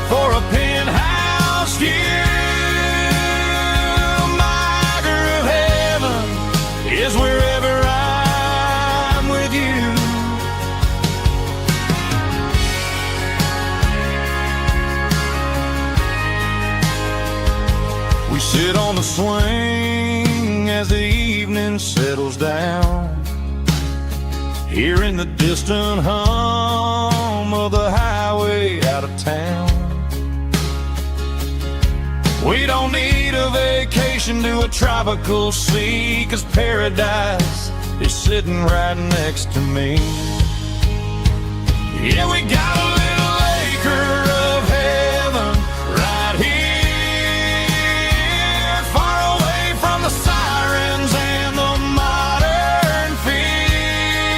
Speaker 1: for a penthouse view. Is wherever I'm with you. We sit on the swing as the evening settles down, hearing the distant hum of the highway out of town. We don't need a vacation to a tropical sea, 'cause paradise is sitting right next to me. Yeah, we got a little acre of heaven right here, far away from the sirens and the modern fear,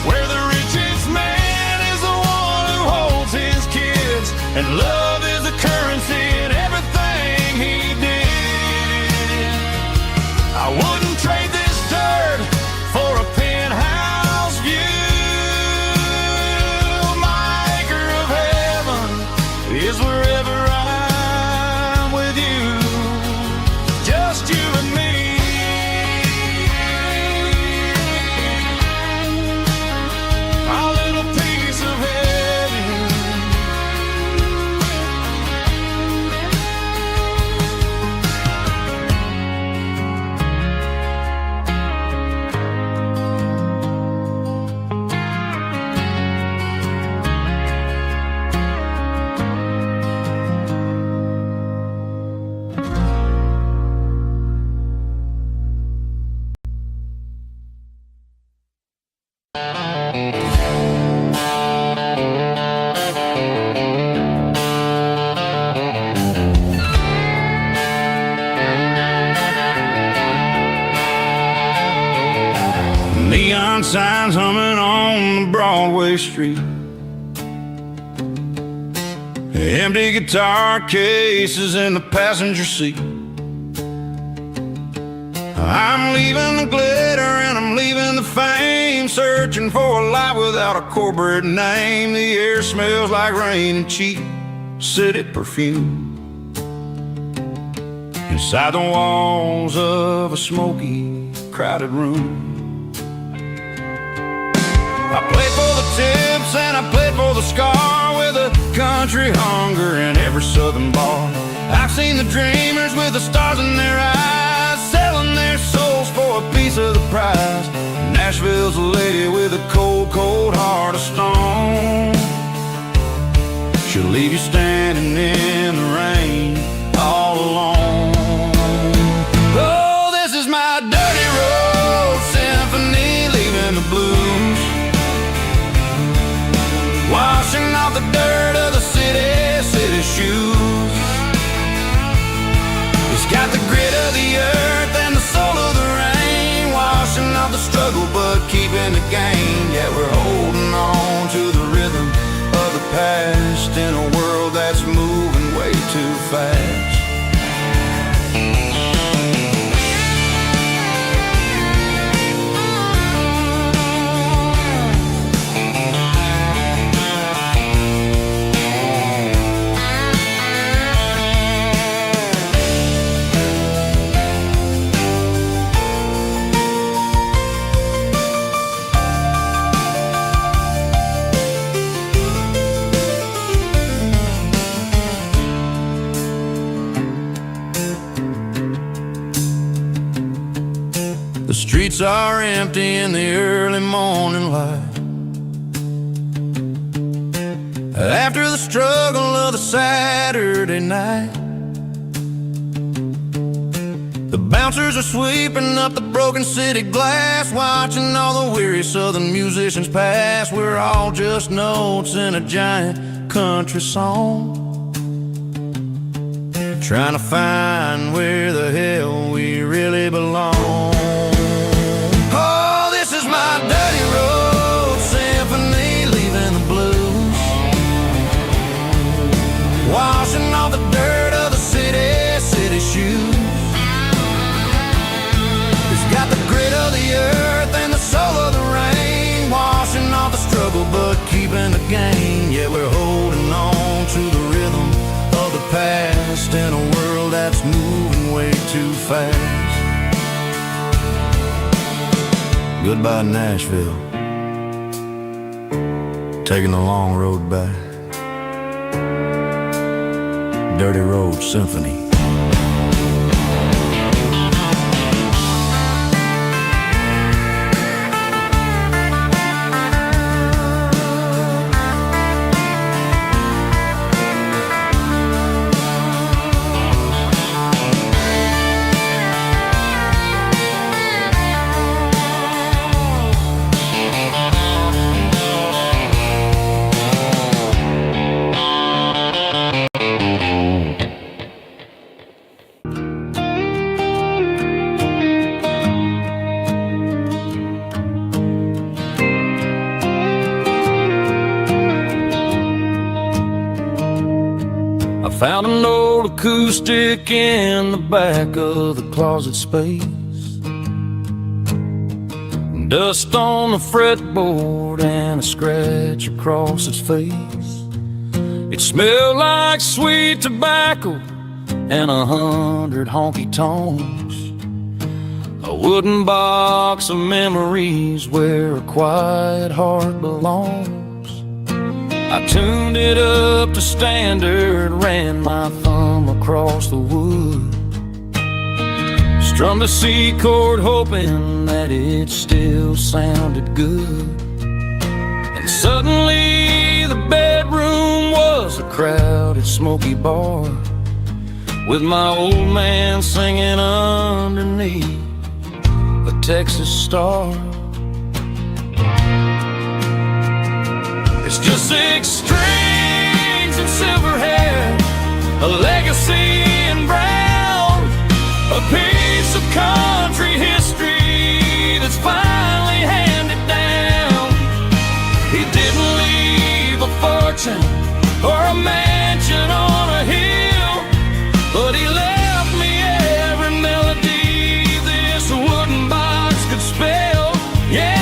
Speaker 1: where the richest man is the one who holds his kids, and love is a currency in everything he did. I wouldn't trade this dirt for a penthouse view. My acre of heaven is wherever I'm with you, just you and me. A little piece of heaven. Neon signs humming on the Broadway street, empty guitar cases in the passenger seat. I'm leaving the glitter and I'm leaving the fame, searching for a life without a corporate name. The air smells like rain and cheap city perfume inside the walls of a smoky, crowded room. I played for the tips and I played for the scar, with a country hunger in every southern bar. I've seen the dreamers with the stars in their eyes, selling their souls for a piece of the prize. Nashville's a lady with a cold, cold heart of stone. She'll leave you standing in the rain all alone. Oh, this is my dirty road symphony, leaving the blues, washing off the dirt of the city shoes. It's got the grit of the earth and the soul of the rain, washing off the struggle but keeping the gain. Yeah, we're holding on to the rhythm of the past in a world that's moving way too fast. The streets are empty in the early morning light. After the struggle of the Saturday night, the bouncers are sweeping up the broken city glass, watching all the weary southern musicians pass. We're all just notes in a giant country song, trying to find where the hell we really belong. Oh, this is my dirty road symphony, leaving the blues, washing off the dirt of the city shoes. It's got the grit of the earth and the soul of the rain, washing off the struggle but keeping the gain. Yeah, we're holding on to the rhythm of the past in a world that's moving way too fast. Goodbye Nashville, taking the long road back. Dirty Road Symphony. Found an old acoustic in the back of the closet space. Dust on the fretboard and a scratch across its face. It smelled like sweet tobacco and 100 honky-tonks. A wooden box of memories where a quiet heart belongs. I tuned it up to standard, ran my thumb across the wood, strummed a C chord hoping that it still sounded good. And suddenly the bedroom was a crowded smoky bar, with my old man singing underneath the Texas Star. It's just 6 strings and silver hair, a legacy in brown, a piece of country history that's finally handed down. He didn't leave a fortune or a mansion on a hill, but he left me every melody this wooden box could spell. Yeah.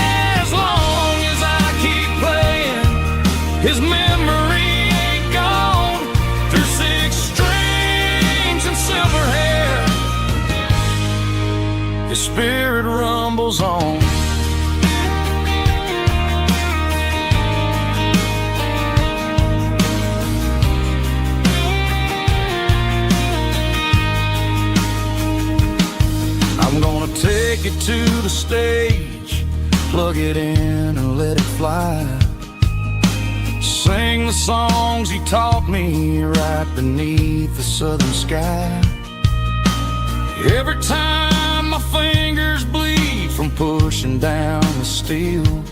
Speaker 1: His memory ain't gone through 6 strings and silver hair. His spirit rumbles on. I'm gonna take it to the stage, plug it in and let it fly. Sing the songs he taught me right beneath the southern sky. Every time my fingers bleed from pushing down the steel,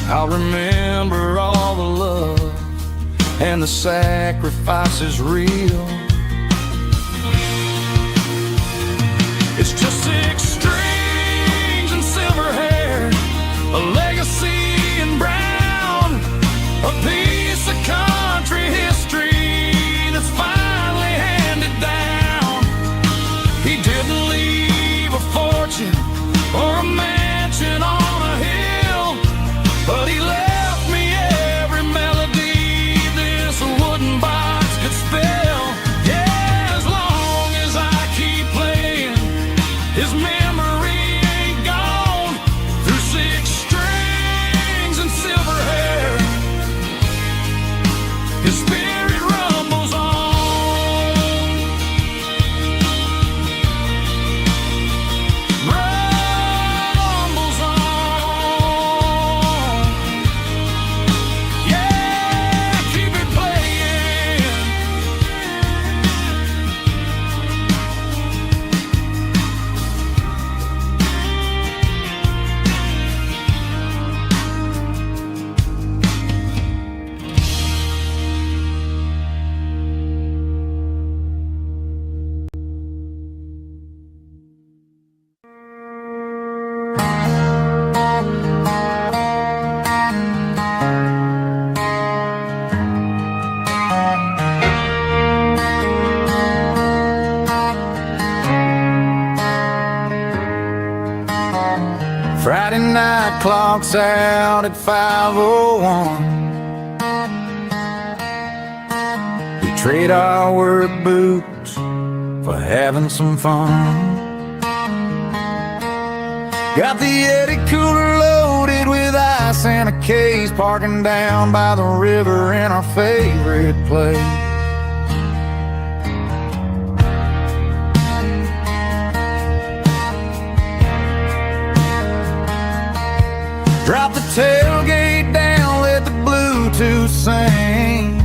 Speaker 1: I'll remember all the love and the sacrifices real. It's just 6 strings and silver hair, a legacy in brown, a piece of country history that's finally handed down. He didn't leave a fortune or a mansion on a hill, but he left me every melody this wooden box could spell. Yeah, as long as I keep playing, his memory Friday night clocks out at 5:01. We trade our work boots for having some fun. Got the Yeti cooler loaded with ice and a case, parking down by the river in our favorite place. Drop the tailgate down, let the Bluetooth sing.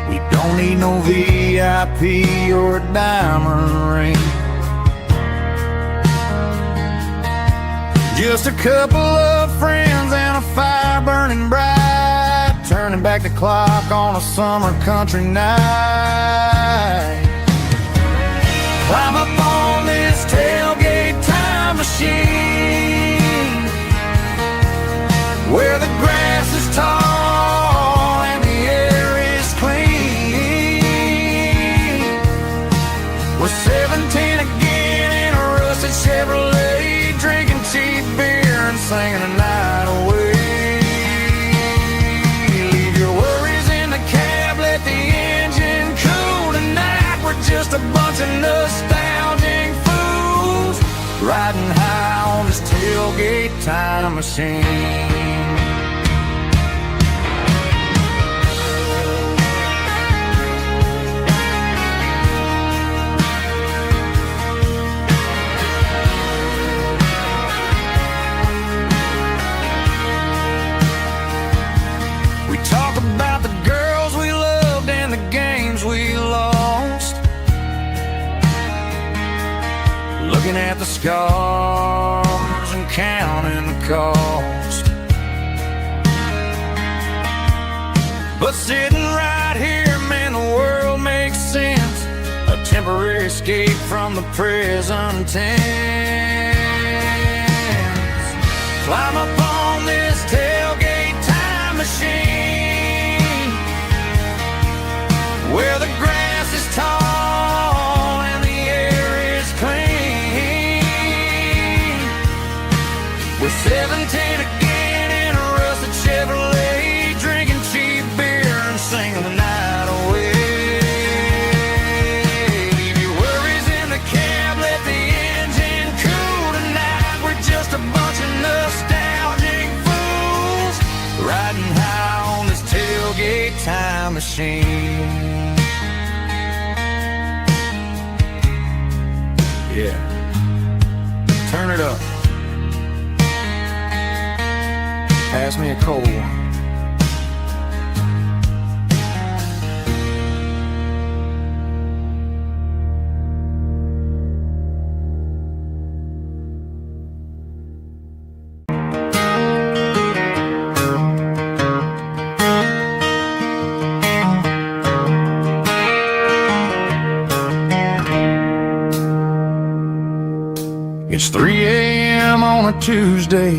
Speaker 1: We don't need no VIP or a diamond ring. Just a couple of friends and a fire burning bright, turning back the clock on a summer country night. Climb up on this tailgate time machine, where the grass is tall and the air is clean. We're 17 again in a rusted Chevrolet, drinking cheap beer and singing the night away. Leave your worries in the cab, let the engine cool tonight. We're just a bunch of nostalgic fools, riding high on this tailgate time machine. Looking at the scars and counting the cost, but sitting right here, man, the world makes sense. A temporary escape from the present tense. Climb up on this tailgate time machine, where the grass is tall and the air is clean. We're 17 again in a rusted Chevrolet, drinking cheap beer and singing the night away. Leave your worries in the cab, let the engine cool tonight. We're just a bunch of nostalgic fools, riding high on this tailgate time machine. Yeah, turn it up. Pass me a cold one. It's 3 a.m. on a Tuesday.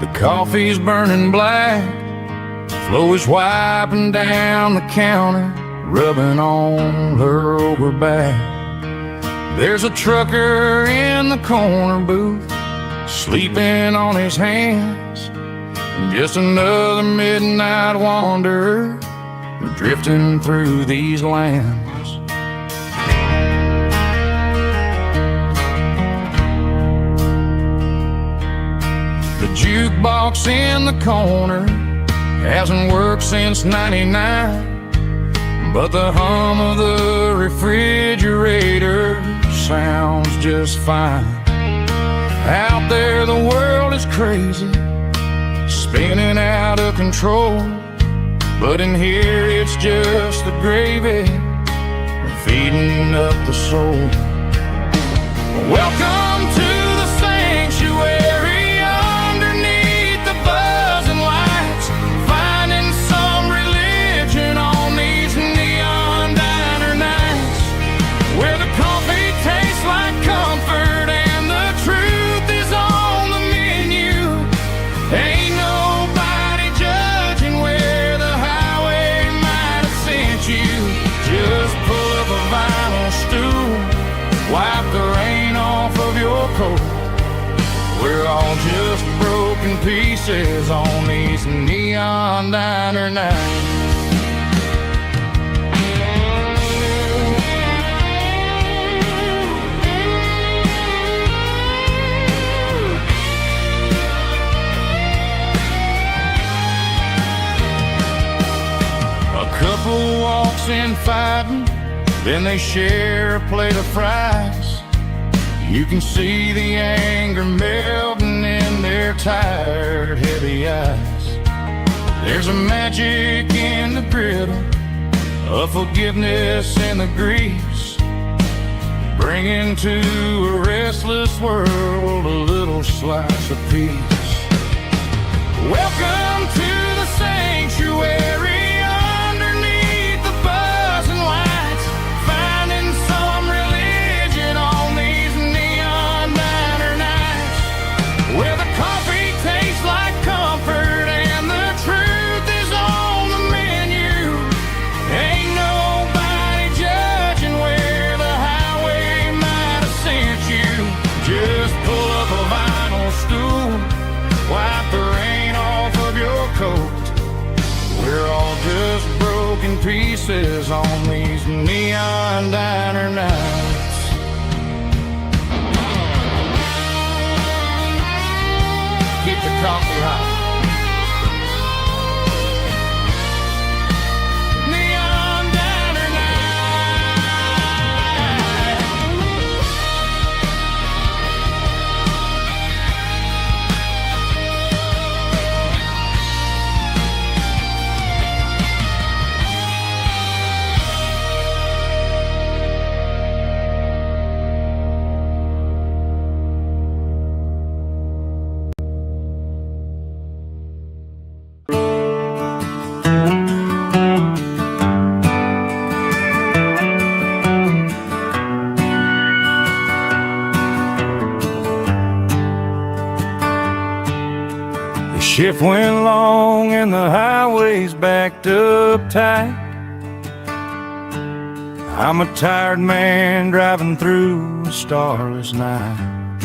Speaker 1: The coffee's burning black. Flo is wiping down the counter, rubbing on her over back. There's a trucker in the corner booth, sleeping on his hands. Just another midnight wanderer, drifting through these lands. The jukebox in the corner hasn't worked since '99, but the hum of the refrigerator sounds just fine. Out there the world is crazy, spinning out of control, but in here it's just the gravy feeding up the soul. Welcome to the sanctuary, underneath the buzzing lights, finding some religion on these neon diner nights, where the coffee tastes like comfort and the truth is on the menu. Ain't nobody judging where the highway might have sent you. Just pull up a vinyl stool, wipe the rain off of your coat, just broken pieces on these neon diner nights. A couple walks in fighting, then they share a plate of fries. You can see the anger melting in their tired, heavy eyes. There's a magic in the griddle, a forgiveness in the grease, bringing to a restless world a little slice of peace. Welcome to the sanctuary. We're all just broken pieces on these neon diner nights. Keep the coffee hot. Shift went long and the highway's backed up tight. I'm a tired man driving through a starless night,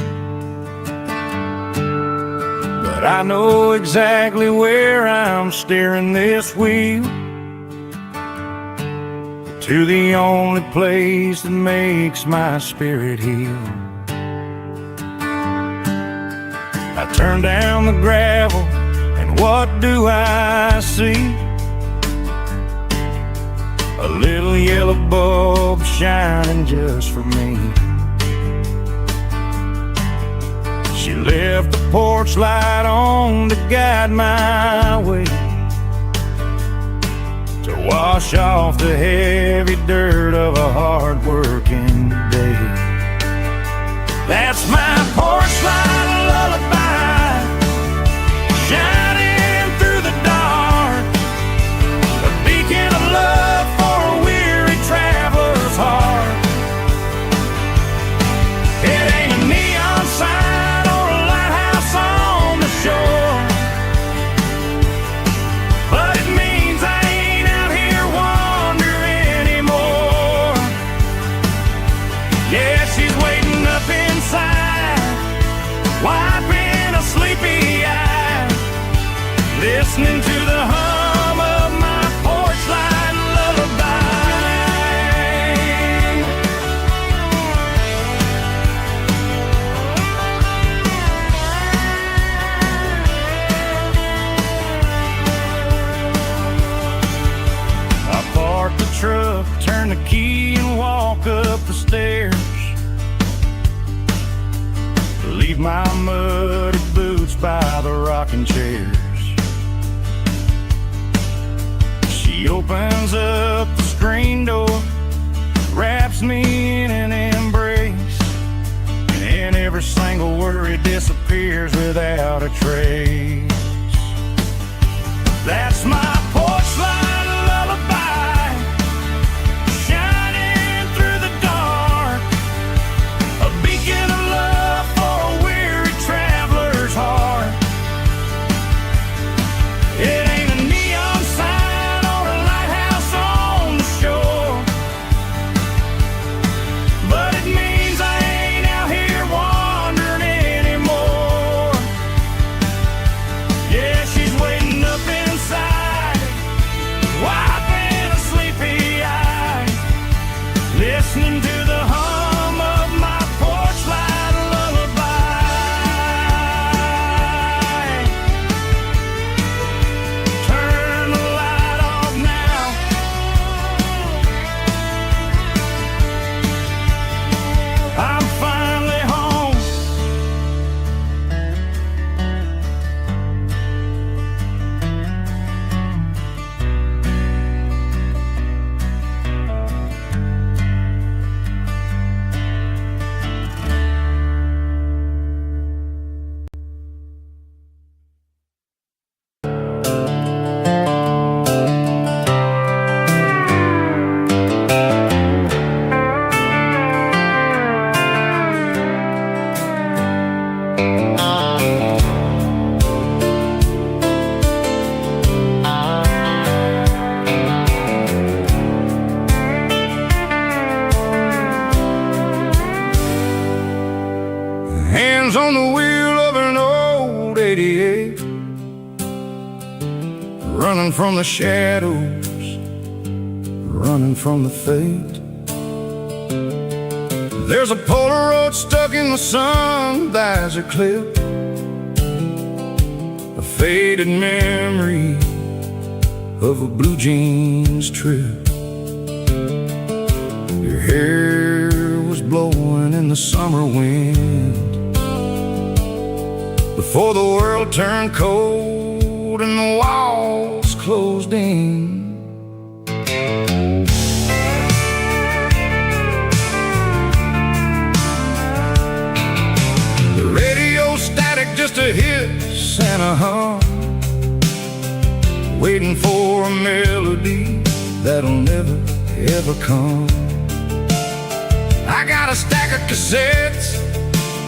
Speaker 1: but I know exactly where I'm steering this wheel, to the only place that makes my spirit heal. I turn down the gravel, and what do I see? A little yellow bulb shining just for me. She left the porch light on to guide my way, to wash off the heavy dirt of a hard-working day. That's my porch light lullaby, shining through the dark, a beacon of love for a weary traveler's heart. It ain't a neon sign or a lighthouse on the shore, but it means I ain't out here wandering anymore. Yeah, she's waiting up inside, wiping a sleepy eye, listening to the hum of my porch light lullaby. I park the truck, turn the key and walk up the stairs, leave my muddy boots by the rocking chairs. She opens up the screen door, wraps me in an embrace, and every single worry disappears without a trace. That's my porch light lullaby, shining through the dark, a beacon of love for a weary traveler's heart. It ain't a neon sign or a lighthouse on the shore, but it means I ain't out here wandering anymore. Hands on the wheel of an old 88, running from the shadows, running from the fate. There's a Polaroid stuck in the sun visor clip, a faded memory of a blue jeans trip. Your hair was blowing in the summer wind before the world turned cold and the walls closed in. The radio static just a hiss and a hum, waiting for a melody that'll never ever come. I got a stack of cassettes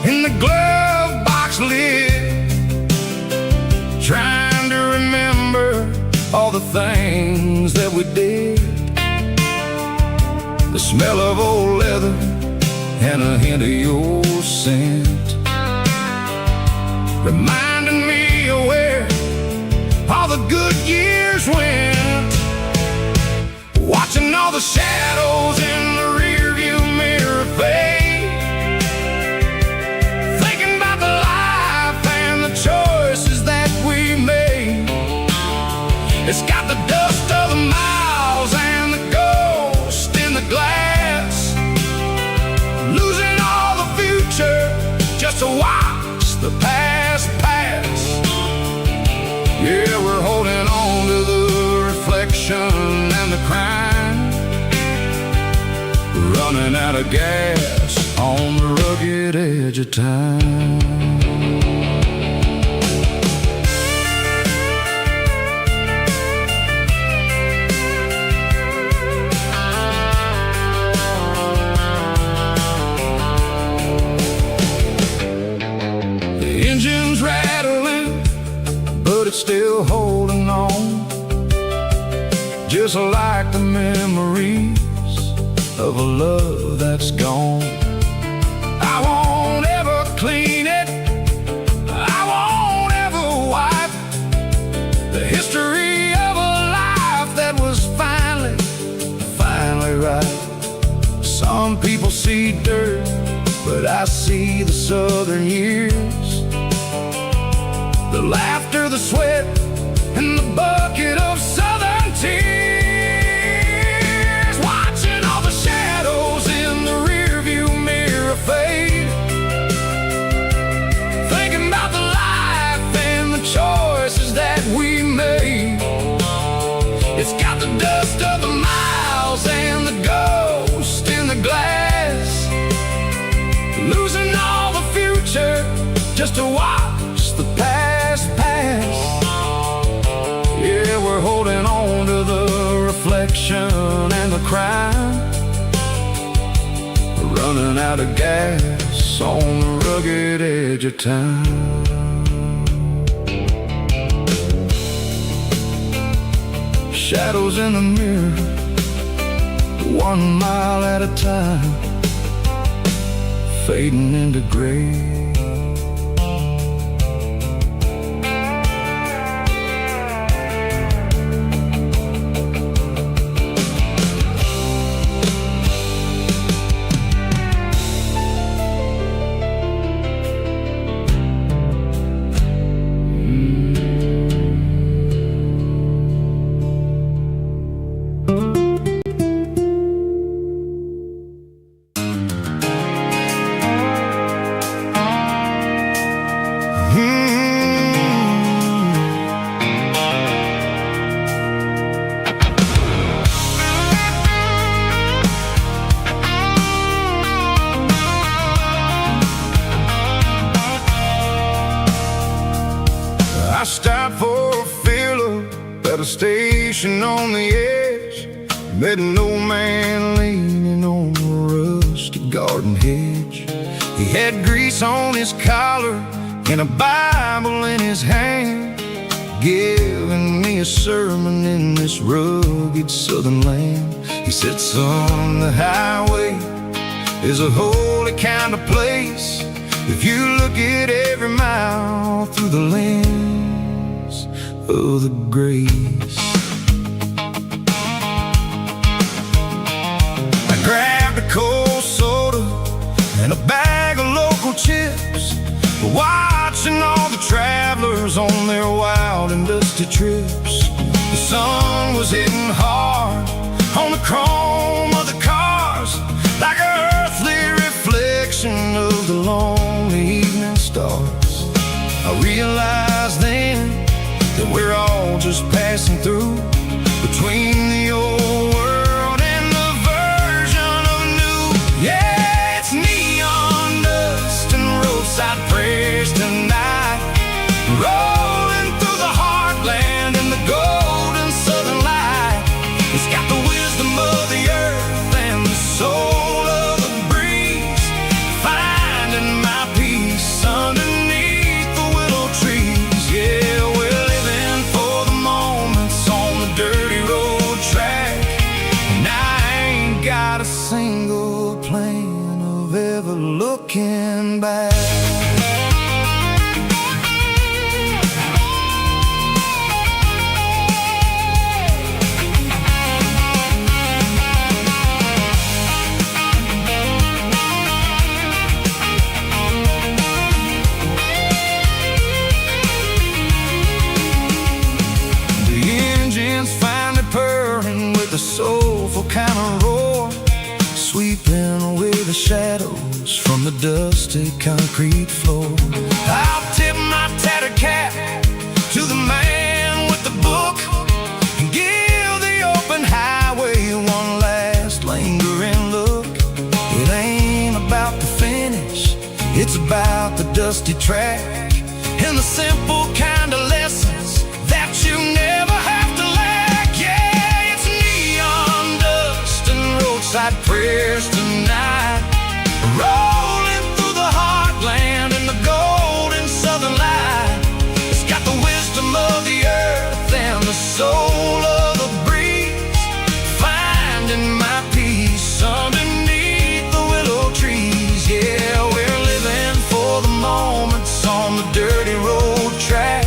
Speaker 1: in the glove box lid, trying to remember all the things that we did. The smell of old leather and a hint of your scent, reminding me of where all the good years went. Watching all the shadows in the rearview mirror fade, thinking about the life and the choices that we made. It's got the dust of the miles and the ghost in the glass, losing all the future just to watch the past pass. Yeah, we're holding on to the reflection and the crime, running out of gas on the rugged edge of time. The engine's rattling, but it's still holding on, just like the memories of a love that's gone. I won't ever clean it, I won't ever wipe the history of a life that was finally right. Some people see dirt, but I see the southern years, the laughter, the sweat, and the bucket of southern tears. Watching all the shadows in the rearview mirror fade, thinking about the life and the choices that we made. It's got the dust of the miles and the ghost in the glass, losing all the future just to watch the past pass. Yeah, we're holding on to the reflection and the crime, running out of gas on the rugged edge of time. Shadows in the mirror, 1 mile at a time, fading into gray. I stopped for a fill-up at a station on the edge, met an old man leaning on a rusty garden hedge. He had grease on his collar and a Bible in his hand, giving me a sermon in this rugged southern land. He said, son, the highway is a holy kind of place if you look at every mile through the lens of the grace. I grabbed a cold soda and a bag of local chips, watching all the travelers on their wild and dusty trips. The sun was hitting hard on the chrome of the cars, like an earthly reflection of the lonely evening stars. I realized then that we're all just passing through, between the old world and the version of new. Yeah, it's neon dust and roadside prayers tonight, rolling through the heartland in the golden southern light. It's got the wisdom of the earth and the soul of the breeze, finding my peace underneath the willow trees. Yeah, we're living for the moments on the dirty road track, and I ain't got a single plan of ever looking back. The soulful kind of roar, sweeping away the shadows from the dusty concrete floor. I'll tip my tattered cap to the man with the book and give the open highway one last lingering look. It ain't about the finish, it's about the dusty track and the simple kind of lessons that you never have to lack. Yeah, it's neon dust and roadside prayers tonight, rolling through the heartland in the golden southern light. It's got the wisdom of the earth and the soul of the breeze, finding my peace underneath the willow trees. Yeah, we're living for the moments on the dirty road track,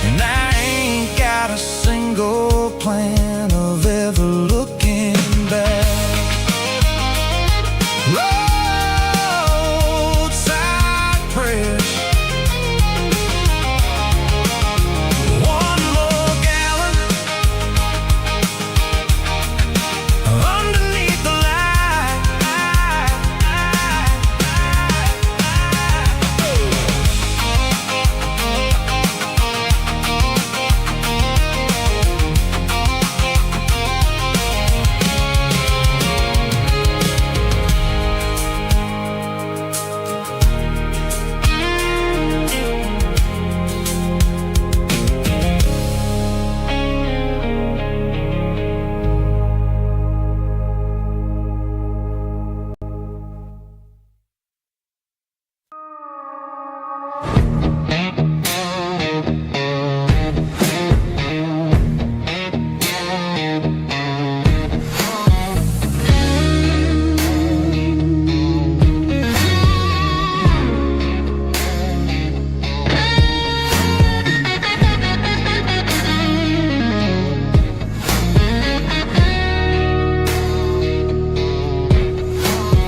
Speaker 1: and I ain't got a single plan of ever looking back. Roadside prayers, one more gallon underneath the light.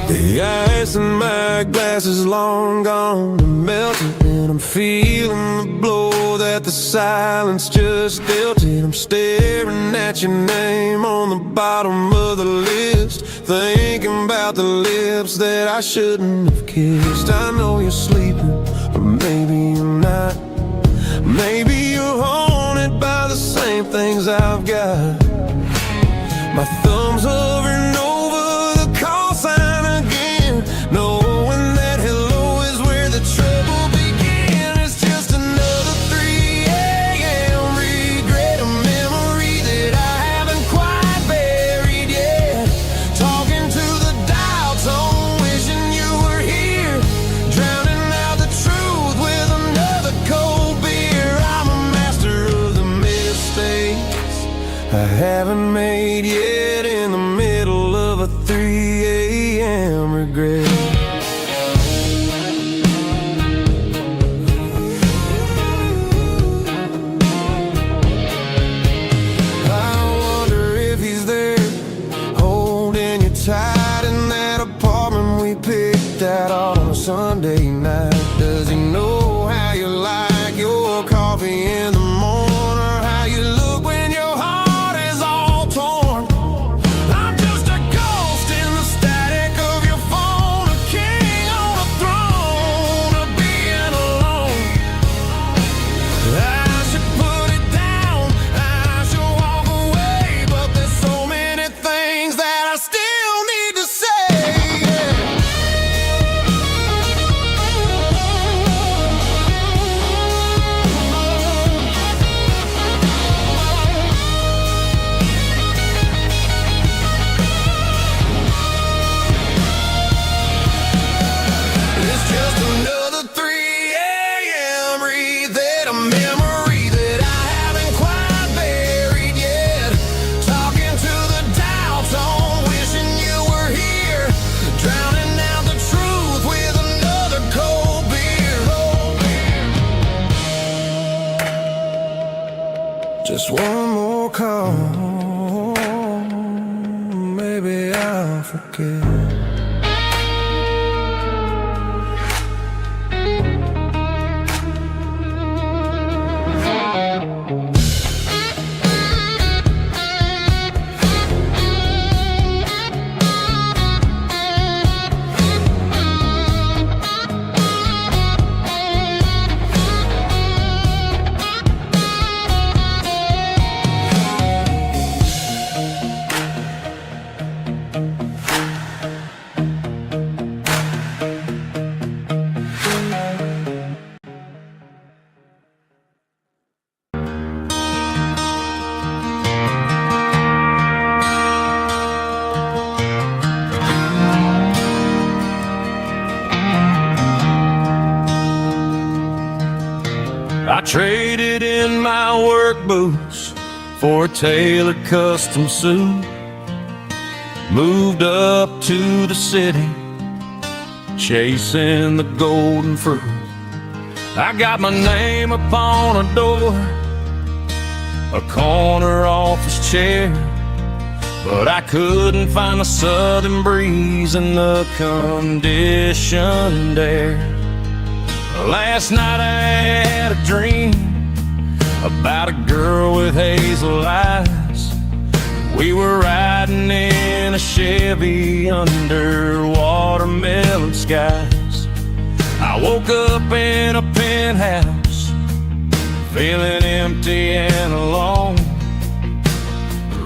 Speaker 3: The ice in my glass is long gone and melted, and I'm feeling the blow that the silence just dealt it. I'm staring at your name on the bottom of the list, thinking about the lips that I shouldn't have kissed. I know you're sleeping, or maybe you're not. Maybe you're haunted by the same things I've got. My thumb's hovering over the call sign again, knowing that hello is where the trouble began. It's just another 3 a.m. regret, a memory that I haven't quite buried yet. Talking to the dial tone, wishing you were here. haven't made yet, in the middle of a 3 a.m. regret. Tight in that apartment we picked out on a Sunday night. Does he know how you like your coffee in the morning, or how you look when your heart is all torn? I'm just a ghost in the static of your phone, a king on a throne of being alone. I should put it down, I should walk away, but there's so many things that I still to say. It's just another 3 a.m. read a memory that I haven't quite buried yet. Talking to the dial tone, wishing you were here, drowning out the truth with another cold beer. Just one more call, maybe I'll forget. I traded in my work boots for a tailored custom suit. Moved up to the city, chasing the golden fruit. I got my name upon a door, a corner office chair, but I couldn't find the southern breeze in the conditioned air. Last night I had a dream about a girl with hazel eyes. We were riding in a Chevy under watermelon skies. I woke up in a penthouse, feeling empty and alone.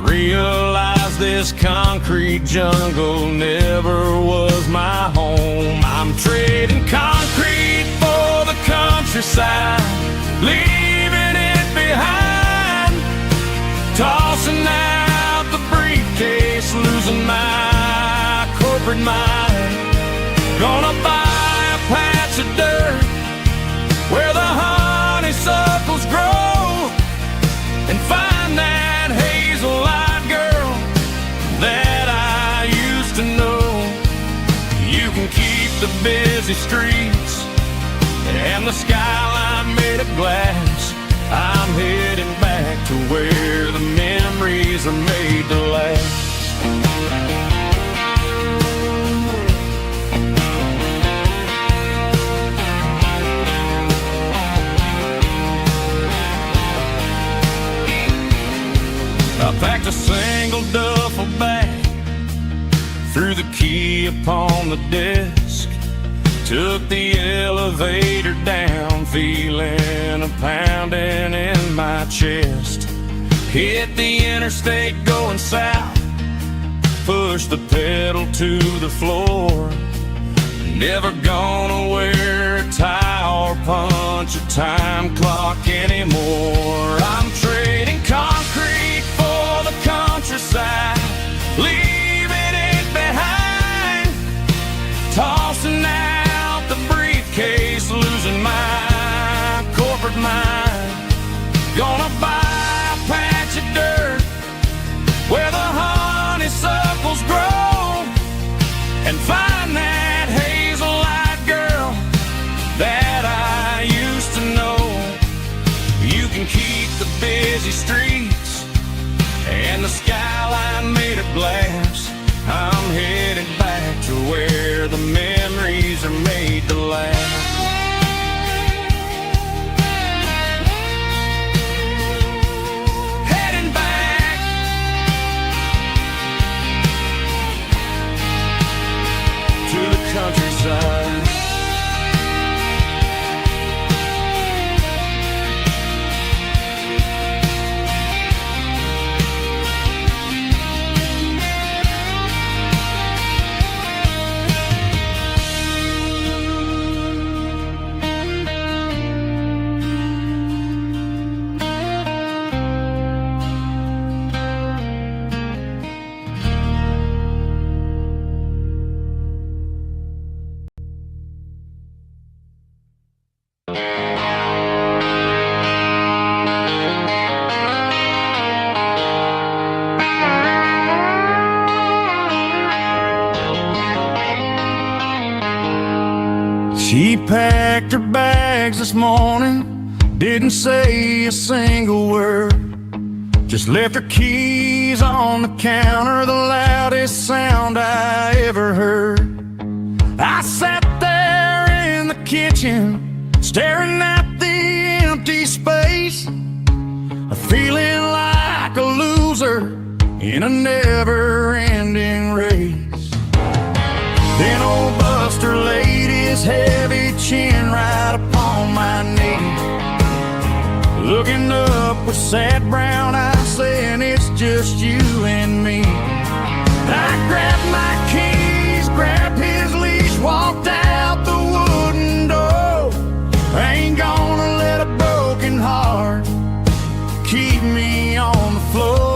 Speaker 3: Realized this concrete jungle never was my home. I'm trading concrete for the countryside, leaving it behind. Tossing out the briefcase, losing my corporate mind. Gonna buy a patch of dirt where the honeysuckles grow, and find that hazel-eyed girl that I used to know. You can keep the busy streets and the skyline made of glass. I'm heading back to where the memories are made to last. I packed a single duffel bag, threw the key upon the desk, took the elevator down, feeling a pounding in my chest. Hit the interstate going south, pushed the pedal to the floor. Never gonna wear a tie or punch a time clock anymore. I'm trading concrete for the countryside, leaving it behind. Tossing out the briefcase, losing my corporate mind. Gonna buy a patch of dirt
Speaker 1: busy streets and the skyline made of glass. I'm headed back to where the memories are made to last. Heading back to the countryside. She packed her bags this morning, didn't say a single word, just left her keys on the counter, the loudest sound I ever heard. I sat there in the kitchen, staring at the empty space, feeling like a loser in a never-ending race. Then old Buster laid his heavy chin right upon my knee, looking up with sad brown eyes, saying it's just you and me. I grabbed my keys, grabbed his leash, walked out the wooden door. I ain't gonna let a broken heart keep me on the floor.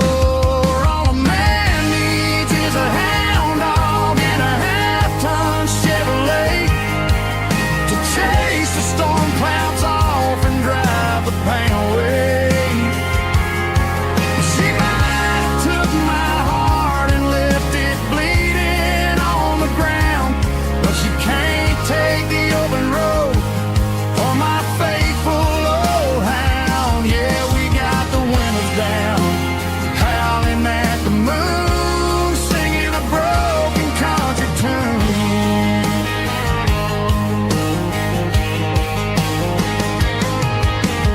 Speaker 1: All a man needs is a hound dog and a half-ton Chevrolet to chase the storm clouds off and drive the pain away. She might have took my heart and left it bleeding on the ground, but she can't take the open road for my faithful old hound. Yeah, we got the windows down, howling at the moon, singing a broken country tune.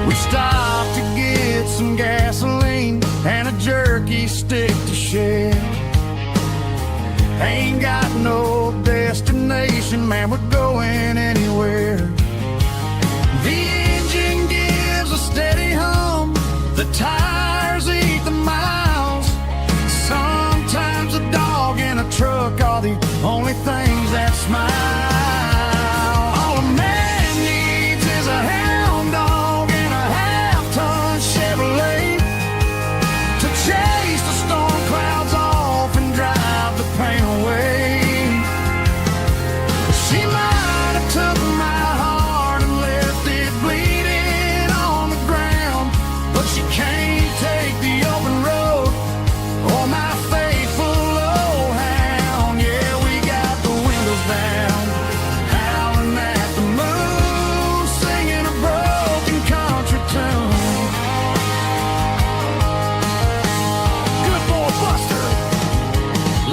Speaker 1: We stopped to get some gasoline and a jerky stick to share. Ain't got no destination, man, we're going anywhere. The engine gives a steady hum, the tires eat the miles. Sometimes a dog and a truck are the only things that smile. All a man needs is a hound dog and a half-ton Chevrolet to chase the storm clouds off and drive the pain away. She might have took my heart and left it bleeding on the ground, but she can't take the open road or my faithful old hound. Yeah, we got the windows down, howling at the moon, singing a broken country tune. Good boy Buster,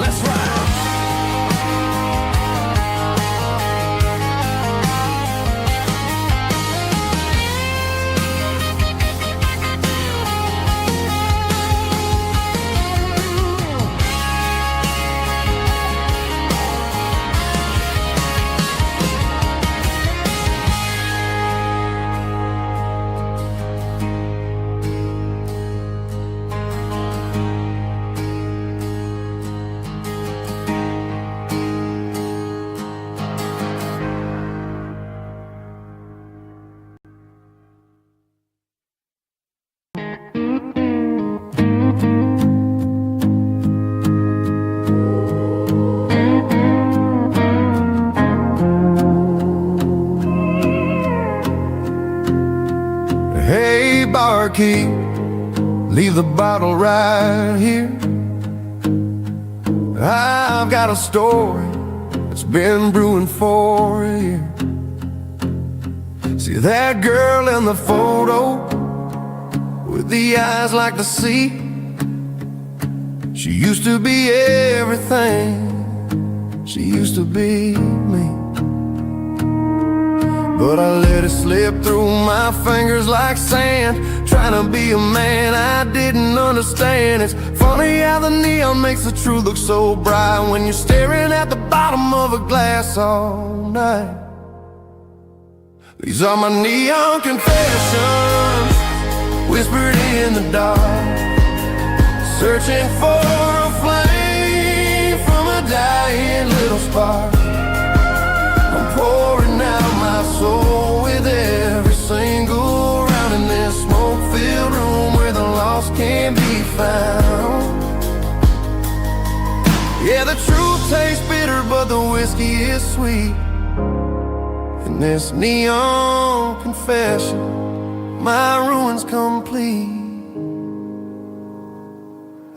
Speaker 1: let's ride. Hey, barkeep, leave the bottle right here. I've got a story that's been brewing for a year. See that girl in the photo? with the eyes like the sea. She used to be everything, she used to be me. But I let it slip through my fingers like sand, trying to be a man I didn't understand. It's funny how the neon makes the truth look so bright when you're staring at the bottom of a glass all night. These are my neon confessions, whispered in the dark, searching for a flame from a dying little spark. I'm pouring out my soul with every single round in this smoke-filled room where the lost can't be found. Yeah, the truth tastes bitter, but the whiskey is sweet. In this neon confession, my ruin's complete.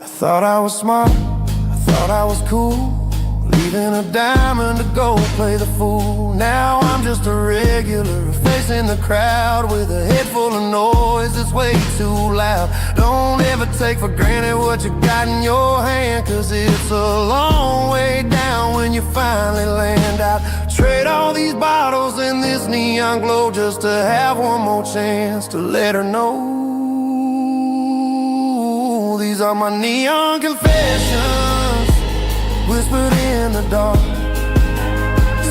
Speaker 1: I thought I was smart, I thought I was cool, leaving a diamond to go play the fool. Now I'm just a regular, facing the crowd with a head full of noise that's way too loud. Don't ever take for granted what you got in your hand, cause it's a long way down when you finally land out. Trade all these bottles and this neon glow just to have one more chance to let her know. These are my neon confessions, whispered in the dark,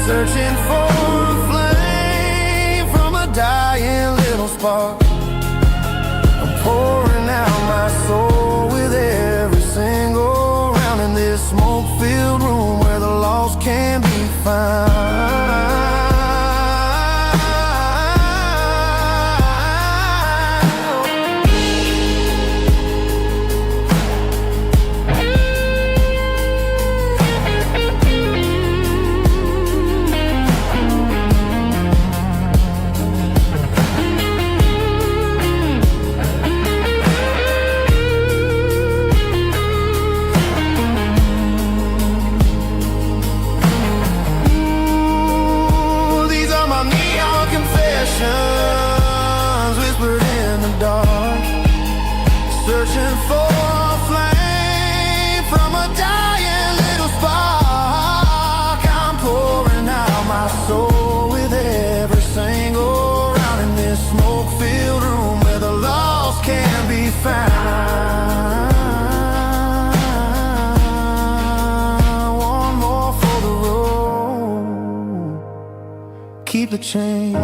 Speaker 1: searching for a flame from a dying little spark. I'm pouring out my soul with every single round in this smoke-filled room where the lost can be found. Whispered in the dark, searching for a flame from a dying little spark. I'm pouring out my soul with every single round in this smoke-filled room where the lost can be found. One more for the road, keep the change.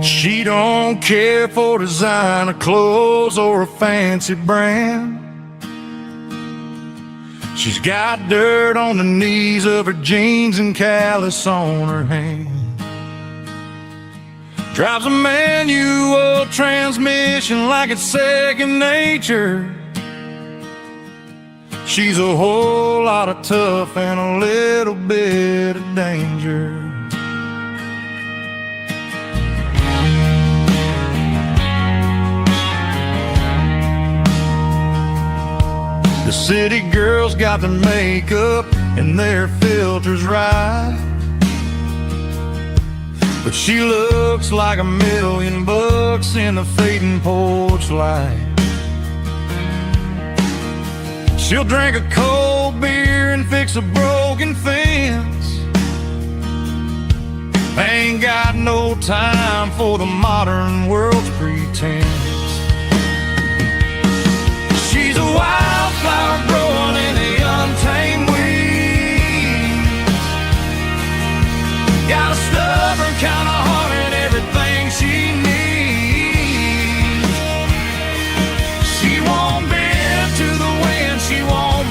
Speaker 1: She don't care for designer clothes or a fancy brand. She's got dirt on the knees of her jeans and callus on her hand. Drives a manual transmission like it's second nature. She's a whole lot of tough and a little bit of danger. The city girls got their makeup and their filters right, but she looks like $1,000,000 in the fading porch light. She'll drink a cold beer and fix a broken fence. Ain't got no time for the modern world's pretense. She's a wildflower growing in the untamed weeds. Got a stubborn kind of heart and everything she needs. She won't bend to the wind, she won't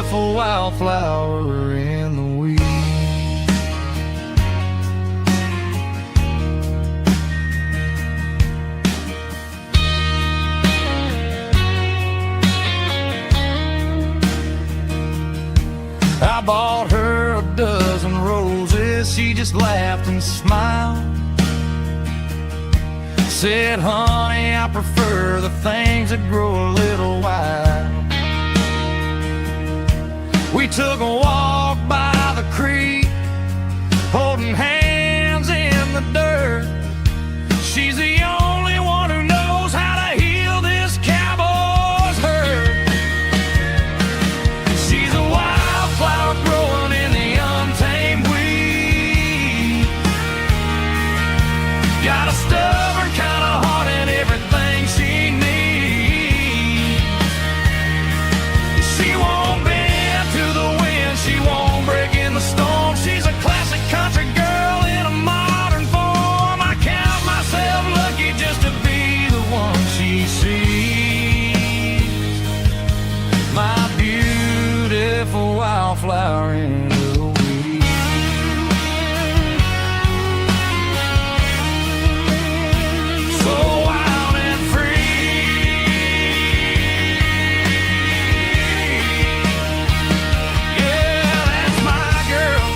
Speaker 1: beautiful wildflower in the weeds. I bought her a dozen roses, she just laughed and smiled. Said, honey, I prefer the things that grow a little wild. We took a walk by the creek, holding hands in the dirt. She's the only one who knows how to heal this cowboy's hurt. She's a wildflower growing in the untamed weed. Got a stubborn kind of heart and everything she needs. She won't bend to the wind, she won't break in the storm. She's a classic country girl in a modern form. I count myself lucky just to be the one she sees. My beautiful wildflower in the weeds. So wild and free. Yeah, that's my girl.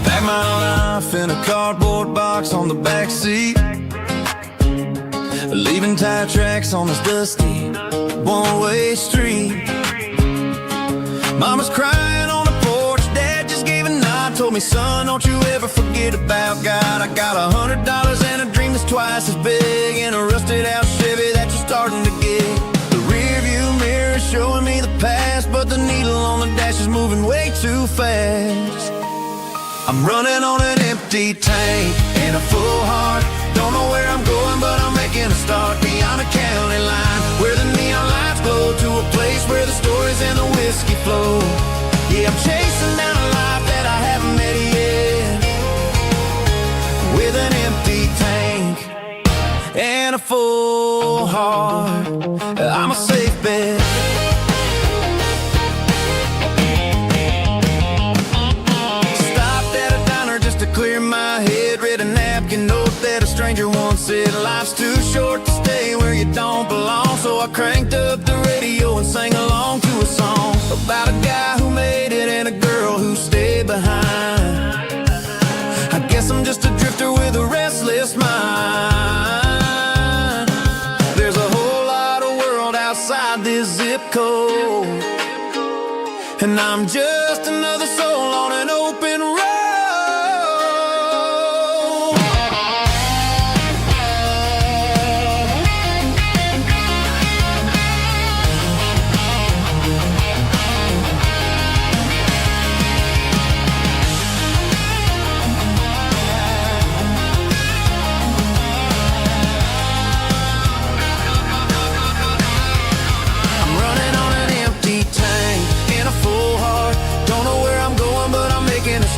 Speaker 2: Pack my life in a cardboard box on the back seat, leaving tire tracks on this dusty one-way street. Mama's crying on the porch, Dad just gave a nod, told me, son, don't you ever forget about God. I got $100 and a dream that's twice as big, in a rusted out Chevy that you're starting to get. The rear view mirror is showing me the past, but the needle on the dash is moving way too fast. I'm running on an empty tank and a full heart. Don't know where I'm going, but I'm making a start beyond a county line, where the neon lights glow, to a place where the stories and the whiskey flow. Yeah, I'm chasing down a life that I haven't met yet, with an empty tank and a full heart. I'm a safe bet. To clear my head, read a napkin note that a stranger once said, life's too short to stay where you don't belong. So I cranked up the radio and sang along to a song about a guy who made it and a girl who stayed behind. I guess I'm just a drifter with a restless mind. There's a whole lot of world outside this zip code, and I'm just another soul on an open road.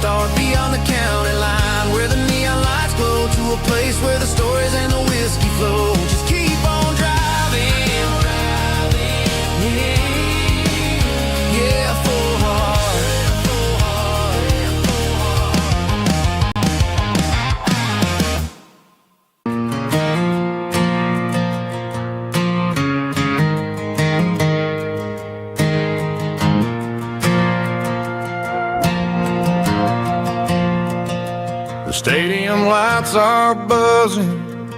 Speaker 2: Start beyond the county line, where the neon lights glow, to a place where the stories and the whiskey flow. Just keep on driving, yeah, full heart.
Speaker 1: The stadium lights are buzzing,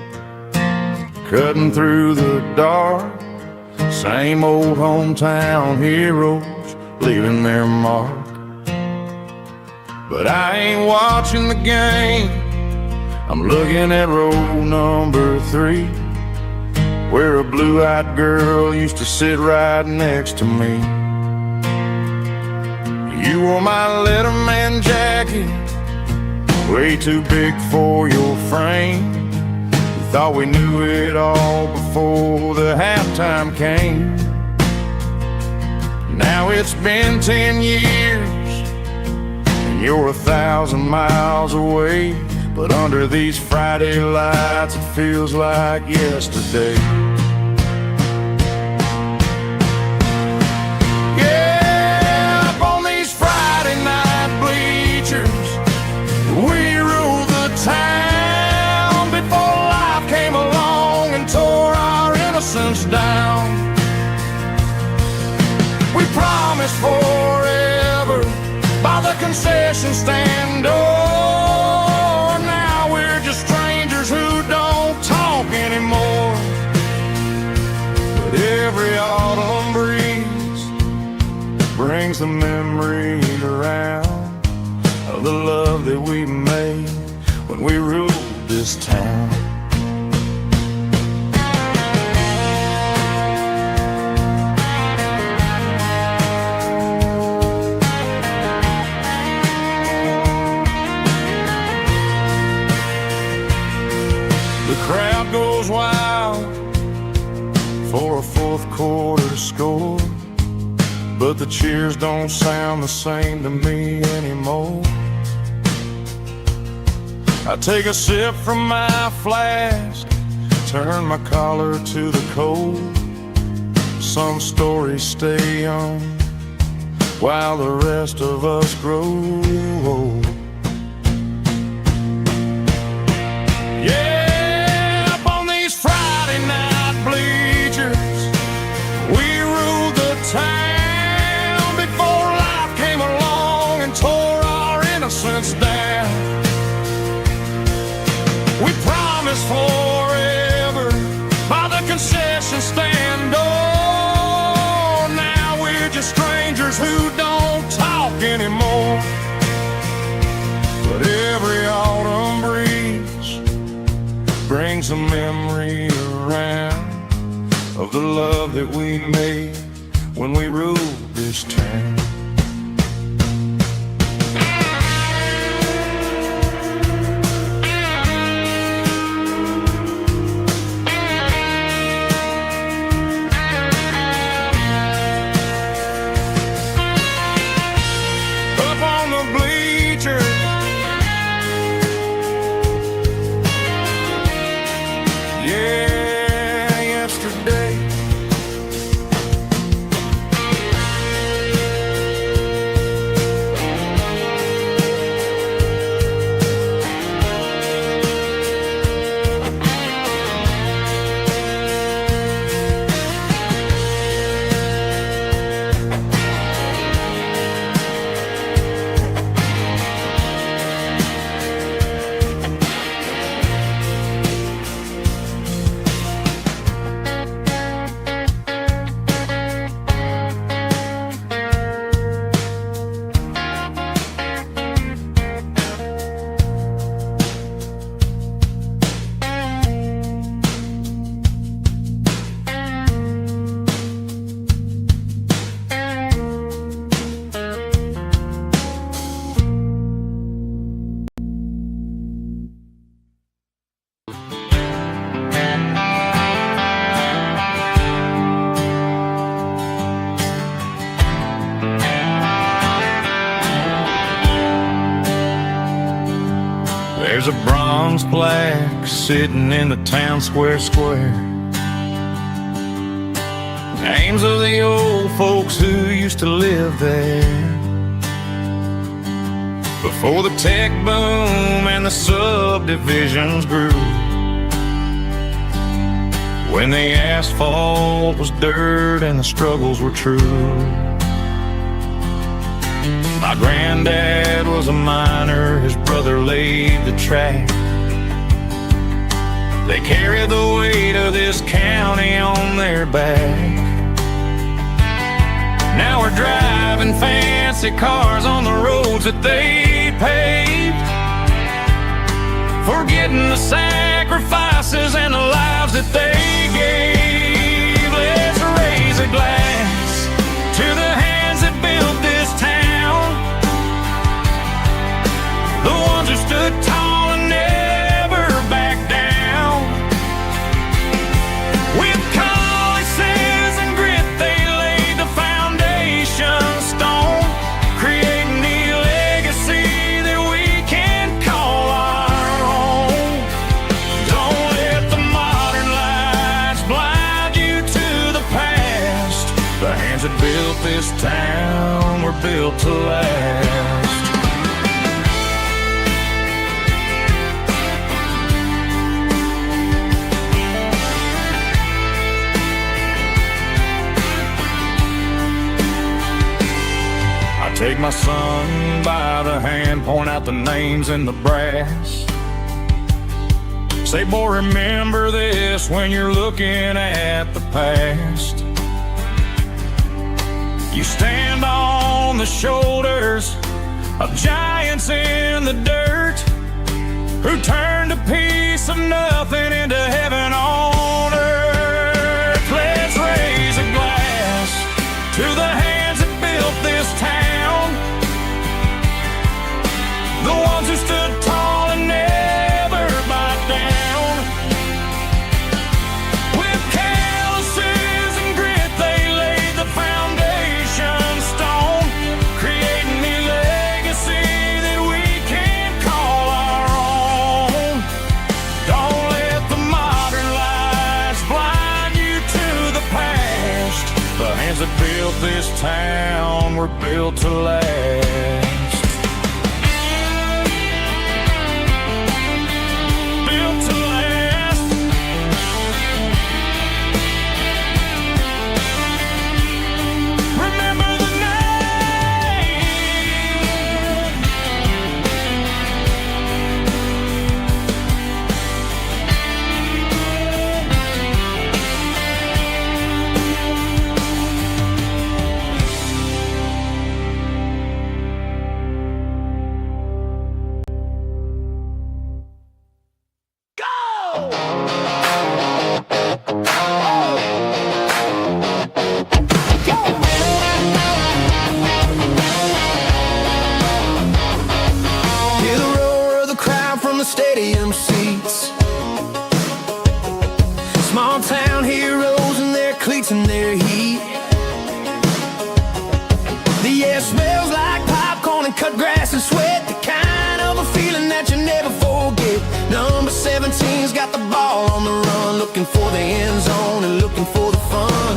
Speaker 1: cutting through the dark. Same old hometown heroes leaving their mark. But I ain't watching the game, I'm looking at row number 3, where a blue-eyed girl used to sit right next to me. You wore my Letterman jacket, way too big for your frame. We thought we knew it all before the halftime came. Now it's been 10 years, and you're 1,000 miles away. But under these Friday lights, it feels like yesterday. Yeah, up on these Friday night bleachers, we ruled the town before life came along and tore our innocence down. We promised forever by the concession stand door. Now we're just strangers who don't talk anymore. But every autumn breeze brings the memory around of the love that we made when we ruled this town. The crowd goes wild for a fourth quarter score, but the cheers don't sound the same to me anymore. I take a sip from my flask, turn my collar to the cold. Some stories stay young while the rest of us grow old. Town before life came along and tore our innocence down. We promised forever by the concession stand door. Now we're just strangers who don't talk anymore. But every autumn breeze brings a memory around of the love that we made when we ruled this town. Up on the bleachers, yeah, yesterday. There's a bronze plaque sitting in the town square. Names of the old folks who used to live there before the tech boom and the subdivisions grew, when the asphalt was dirt and the struggles were true. My granddad was a miner, his brother laid the track. They carry the weight of this county on their back. Now we're driving fancy cars on the roads that they paved, forgetting the sacrifices and the lives that they gave. Let's raise a glass to the hands that built this town, the ones who stood tall and never backed down. With calluses and grit they laid the foundation stone, creating the legacy that we can call our own. Don't let the modern lights blind you to the past. The hands that built this town were built to last. Take my son by the hand, point out the names in the brass. Say, boy, remember this when you're looking at the past. You stand on the shoulders of giants in the dirt, who turned a piece of nothing into heaven on earth. Let's raise a glass to the hands that built this town, the ones who stood tall and never backed down. With calluses and grit they laid the foundation stone, creating the legacy that we can call our own. Don't let the modern lights blind you to the past. The hands that built this town were built to last.
Speaker 2: Stadium seats, small town heroes in their cleats and their heat. The air smells like popcorn and cut grass and sweat, the kind of a feeling that you never forget. Number 17's got the ball on the run, looking for the end zone and looking for the fun.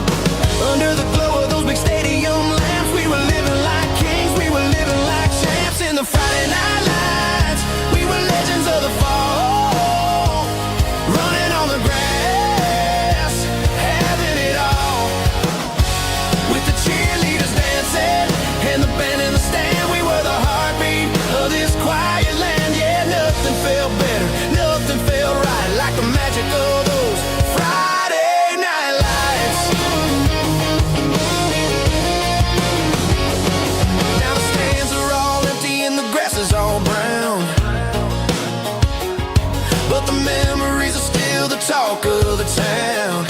Speaker 2: Under the glow of those big stadium lamps, we were living like kings, we were living like champs in the Friday night lights. We were legends of the fall, running on the grass, having it all. With the cheerleaders dancing and the band in the stand, we were the heartbeat of this quiet land. Yeah, nothing felt better, nothing felt right like the magic of those Friday night lights. Now the stands are all empty and the grass is all brown, but the memories are still the talk of the town.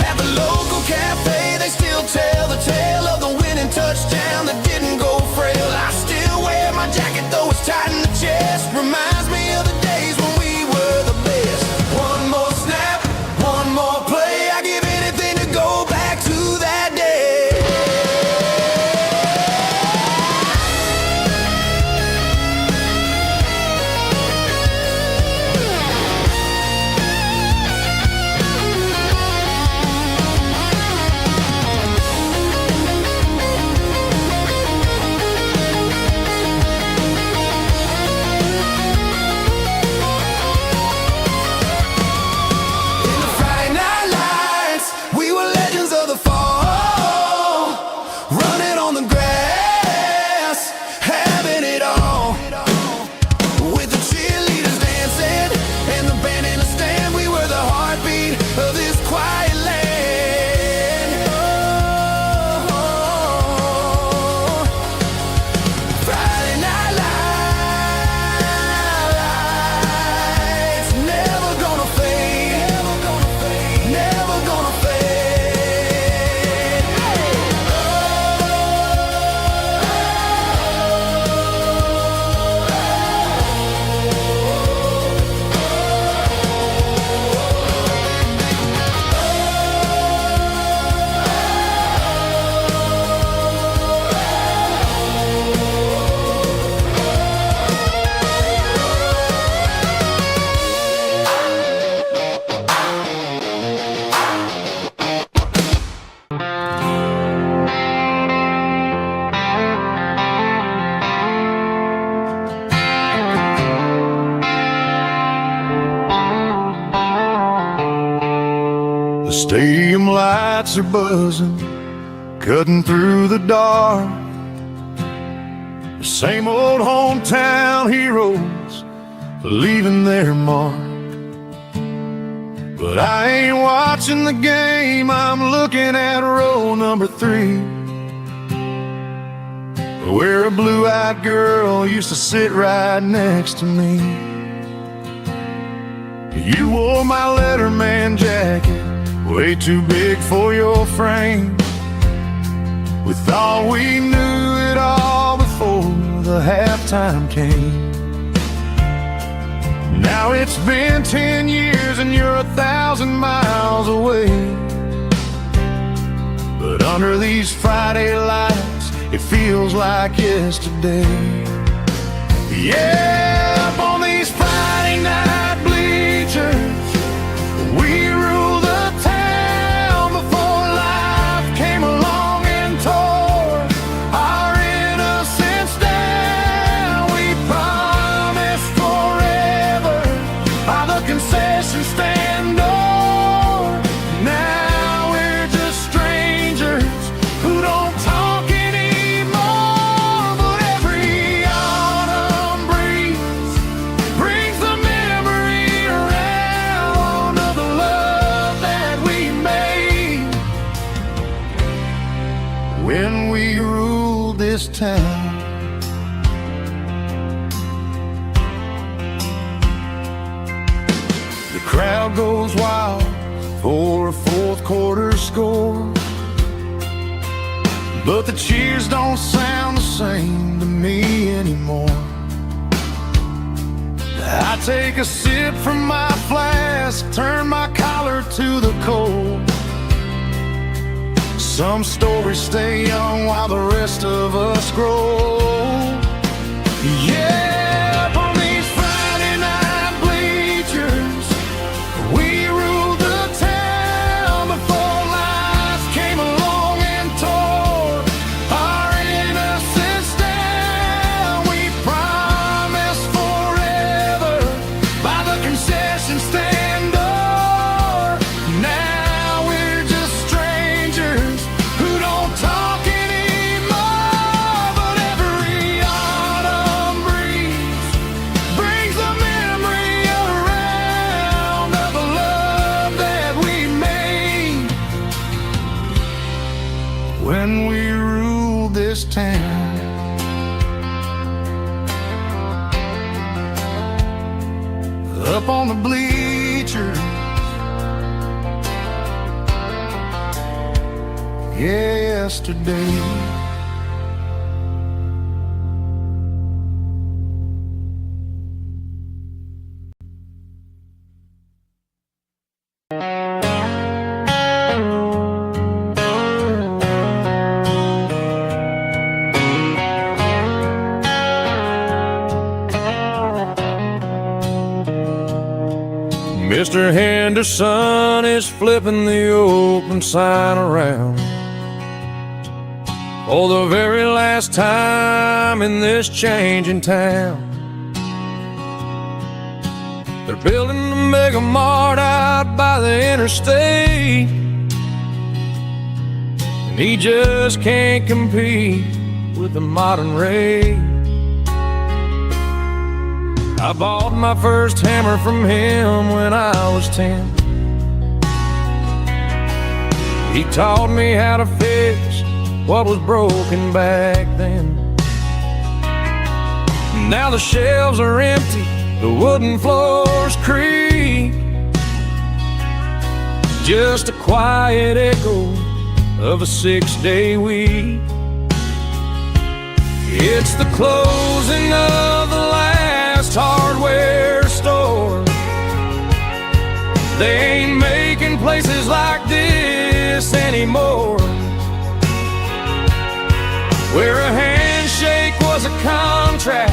Speaker 2: At the local cafe, they still tell the tale of the winning touchdown that didn't go frail. I still wear my jacket, though it's tight in the chest. Reminds me of the days when we were the
Speaker 1: Stadium lights are buzzing, cutting through the dark. The same old hometown heroes leaving their mark. But I ain't watching the game, I'm looking at row number 3, where a blue-eyed girl used to sit right next to me. You wore my Letterman jacket, way too big for your frame. We thought we knew it all before the halftime came. Now it's been 10 years and you're 1,000 miles away. But under these Friday lights, it feels like yesterday. Yeah, up on these Friday night bleachers, we rule the town before life came along and tore our innocence down. We promised forever by the concession stand door. Now we're just strangers who don't talk anymore. But every autumn breeze brings the memory around of the love that we made when we ruled this town. The crowd goes wild for a fourth quarter score, but the cheers don't sound the same to me anymore. I take a sip from my flask, turn my collar to the cold. Some stories stay young while the rest of us grow. Yeah, up on these Friday night bleachers, we ruled the town before life came along and tore our innocence down. We promised forever by the concession stand door. Now we're just strangers who don't talk anymore. But every autumn breeze brings the memory around of the love that we made when we ruled this town. Up on the bleachers, yesterday.
Speaker 3: Mr. Henderson is flipping the open sign around for the very last time in this changing town. They're building the mega mart out by the interstate, and he just can't compete with the modern rate. I bought my first hammer from him when I was 10. He taught me how to fix what was broken back then. Now the shelves are empty, the wooden floors creak, just a quiet echo of a 6-day week. It's the closing of the last hardware store. They ain't making places like this anymore, where a handshake was a contract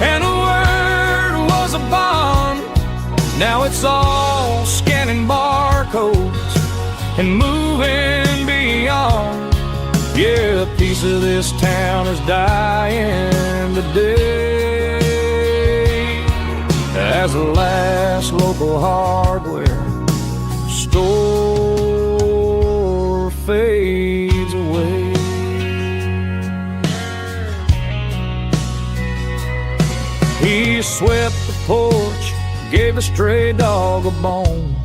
Speaker 3: and a word was a bond. Now it's all scanning barcodes and moving beyond. Yeah, a piece of this town is dying today as the last local hardware store
Speaker 4: fades away. He swept the porch, gave the stray dog a bone.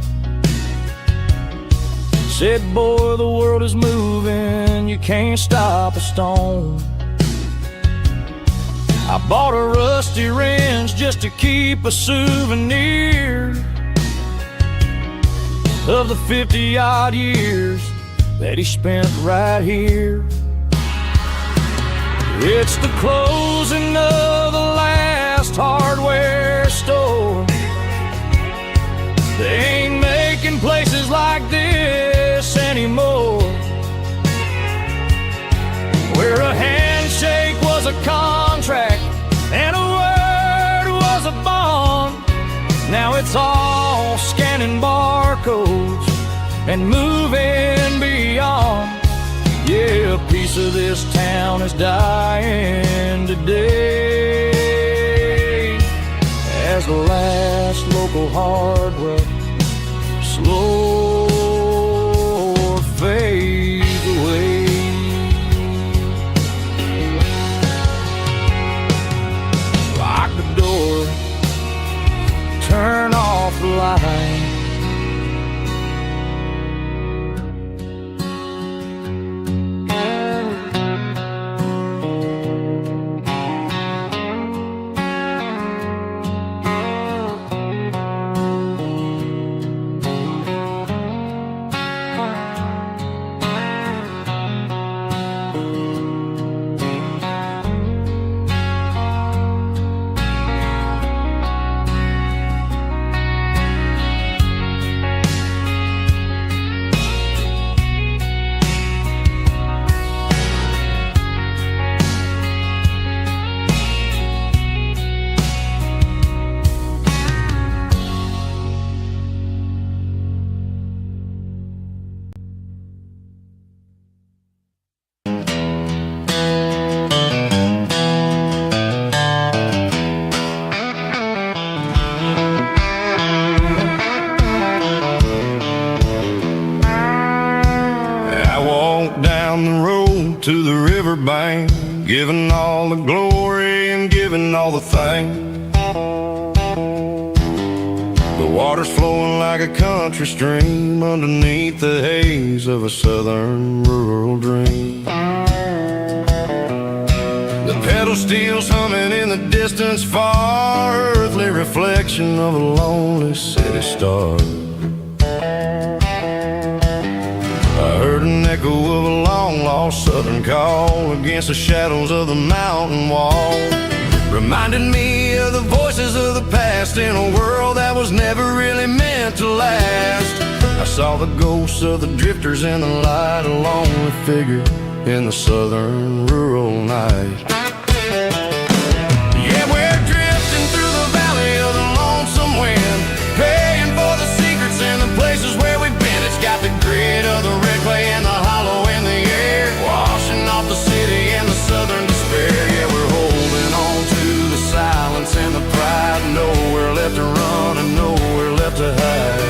Speaker 4: Said, boy, the world is moving, you can't stop a stone. I bought a rusty wrench just to keep a souvenir of the 50-odd years that he spent right here. It's the closing of the last hardware store. They ain't making places like this anymore, where a handshake was a contract and a word was a bond. Now it's all scanning barcodes and moving beyond. Yeah, a piece of this town is dying today as the last local hardware slow fades away. Lock the door, turn off the light.
Speaker 1: To the riverbank, giving all the glory and giving all the thanks. The water's flowing like a country stream underneath the haze of a southern rural dream. The pedal steel's humming in the distance far, earthly reflection of a lonely city star. I heard an echo of a long-lost southern call against the shadows of the mountain wall, reminding me of the voices of the past in a world that was never really meant to last. I saw the ghosts of the drifters in the light, a lonely figure in the southern rural night. Yeah, we're drifting through the valley of the lonesome wind, paying for the secrets and the places where we've been. It's got the grit of the red clay and the hollow in the air, washing off the city and the southern despair. Yeah, we're holding on to the silence and the pride, nowhere left to run and nowhere left to hide.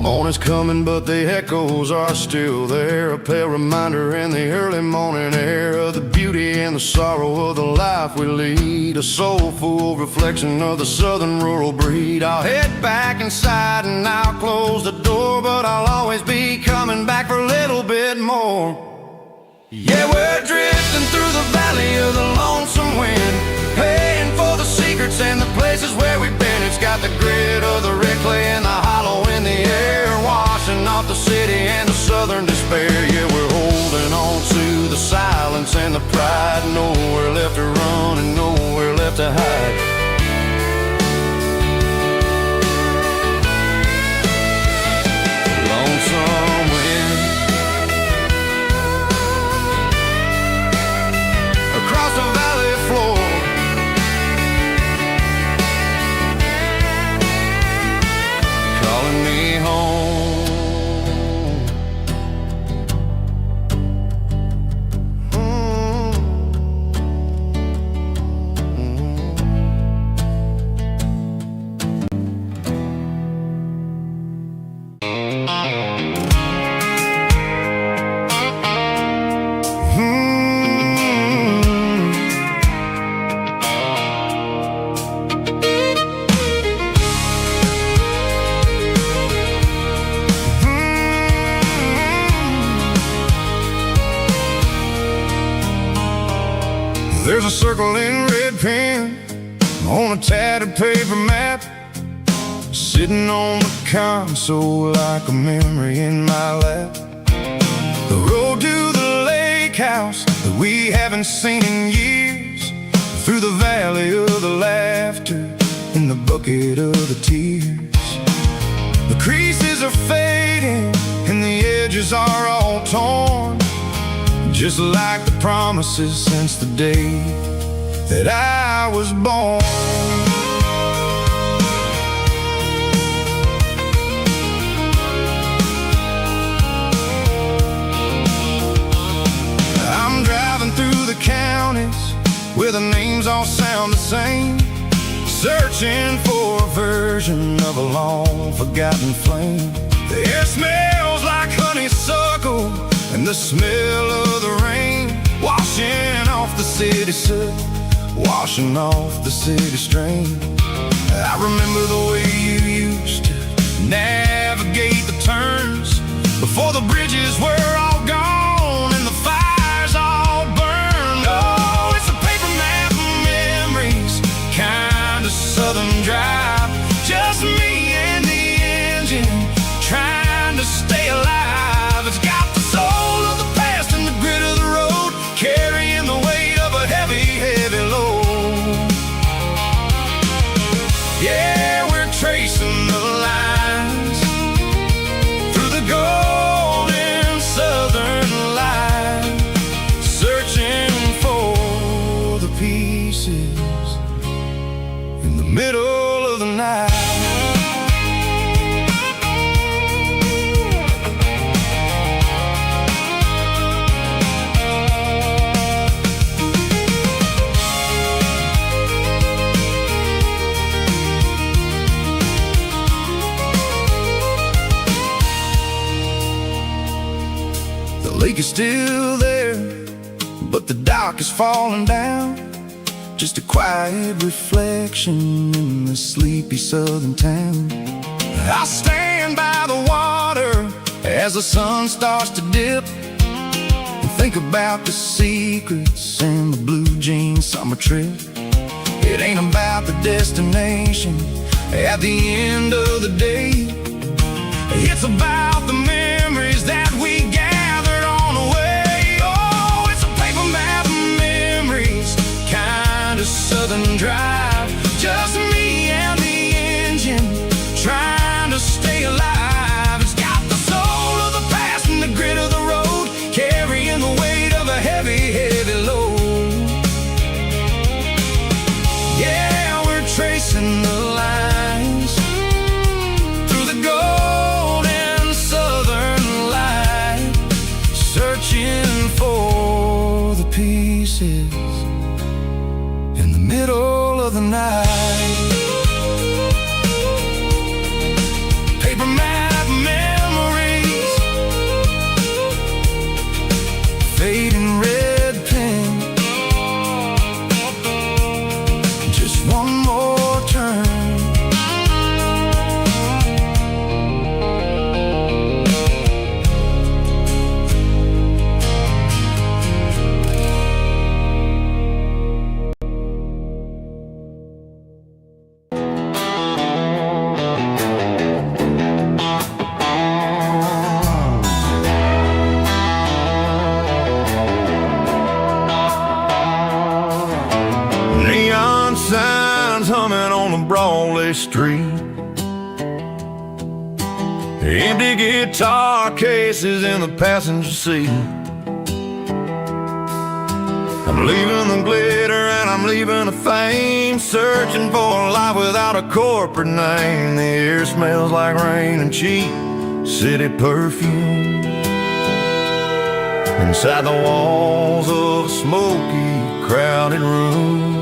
Speaker 1: Morning's coming, but the echoes are still there, a pale reminder in the early morning air of the beauty and the sorrow of the life we lead, a soulful reflection of the southern rural breed. I'll head back inside and I'll close the door, but I'll always be coming back for a little bit more. Yeah, we're drifting through the valley of the lonesome wind, paying for the secrets and the places where we've been. It's got the grit of the red clay and the hollow in the air, washing off the city and the southern despair. Yeah, we're holding on to the silence and the pride, nowhere left to run and nowhere left to hide. Lonesome wind across the valley floor, There's a circle in red pen on a tattered paper map, sitting on the console like a memory in my lap. The road to the lake house that we haven't seen in years, through the valley of the laughter, in the bucket of the tears. The creases are fading and the edges are all torn, just like the promises since the day that I was born. I'm driving through the counties where the names all sound the same, searching for a version of a long forgotten flame. The air smells like honeysuckle and the smell of the rain, washing off the city soot, washing off the city strain. I remember the way you used to navigate the turns, before the bridges were all gone and the fires all burned. Oh, it's a paper map of memories, kind of southern drive, just me and the engine, trying to stay alive. It's got the soul of the past and the grit of the road, carrying the weight of a heavy, heavy load. Yeah, we're tracing the lines through the golden southern light, searching for the pieces in the middle of the night. The lake is still there, but the dock is falling down, just a quiet reflection in the sleepy southern town. I stand by the water as the sun starts to dip, and think about the secrets and the blue jean summer trip. It ain't about the destination at the end of the day, it's about the memories that we gathered on the way. Oh, it's a paper map of memories, kind of southern drive, just me and the engine, trying to stay alive. It's got the soul of the past and the grit of the road, carrying the weight of a heavy, heavy load. Yeah, we're tracing the lines through the golden southern light, searching for the pieces in the middle of the night. Paper map memories, fading red pen, just one more turn.
Speaker 3: Neon signs humming on the Broadway street, empty guitar cases in the passenger seat. I'm leaving the glitter and I'm leaving the fame, searching for a life without a corporate name. The air smells like rain and cheap city perfume, inside the walls of a smoky, crowded room.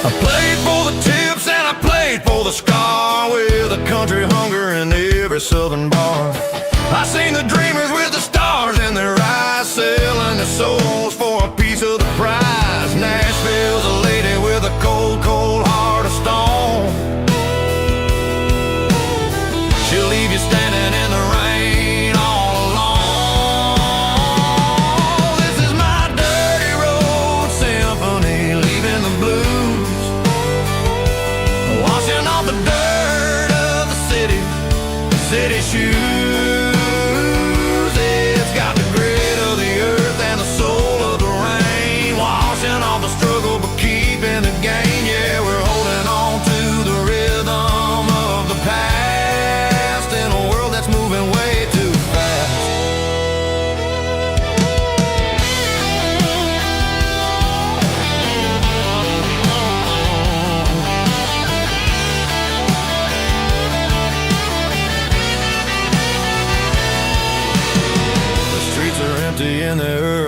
Speaker 3: I played for the tips and I played for the scar, with a country hunger in every southern bar. I seen the dreamers with the stars in their eyes, selling their souls for a piece of the prize. Nashville's a lady with a cold, cold heart of stone. She'll leave you standing in the rain all alone. This is my dirty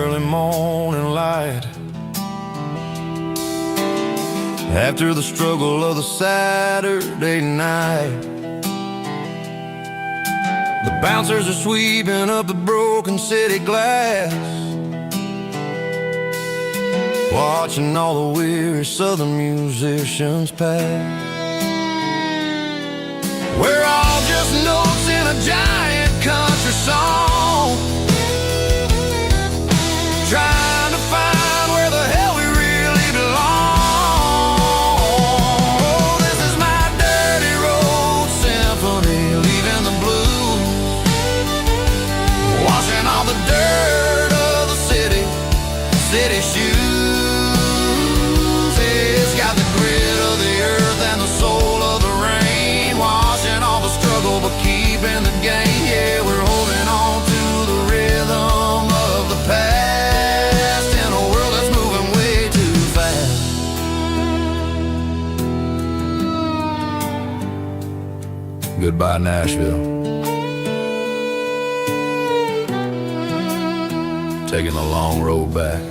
Speaker 1: early morning light. After the struggle of the Saturday night, the bouncers are sweeping up the broken city glass, watching all the weary southern musicians pass. We're all just notes in a giant country song, trying to find where the hell we really belong. Oh, this is my dirty road symphony, leaving the blues, washing all the dirt of the city shoes. It's got the grit of the earth and the soul of the rain, washing all the struggle but keeping the gain. Yeah, we're holding on to the rhythm of the past in a world that's moving way too fast. Goodbye, Nashville. Taking the long road back.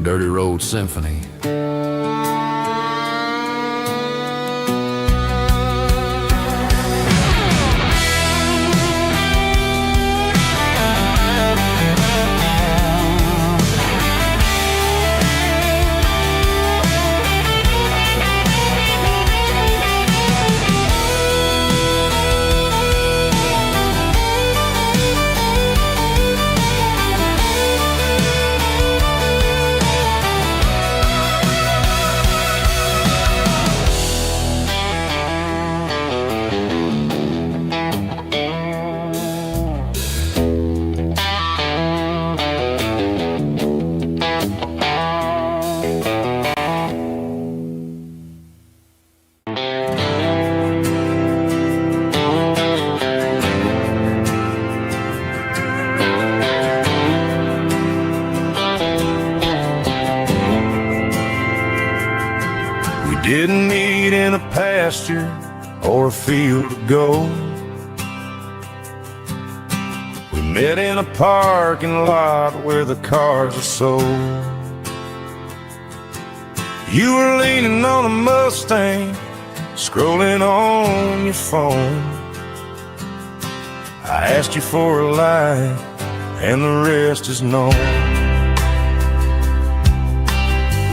Speaker 1: Dirty Road Symphony. Didn't meet in a pasture or a field of gold. We met in a parking lot where the cars are sold. You were leaning on a Mustang, scrolling on your phone. I asked you for a light, and the rest is known.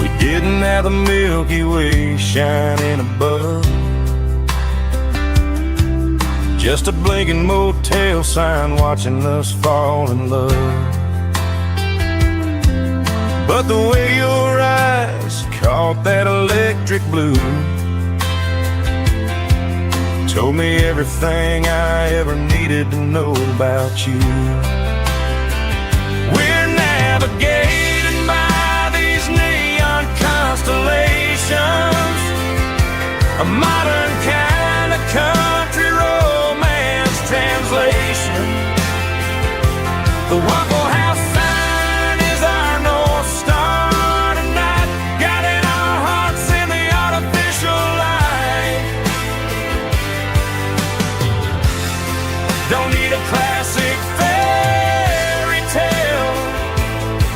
Speaker 1: We didn't have the Milky Way shining above, just a blinking motel sign watching us fall in love. But the way your eyes caught that electric blue told me everything I ever needed to know about you. We're navigating by these neon constellations, a modern kind of country romance translation. The Waffle House sign is our North Star tonight, guiding our hearts in the artificial light. Don't need a classic fairy tale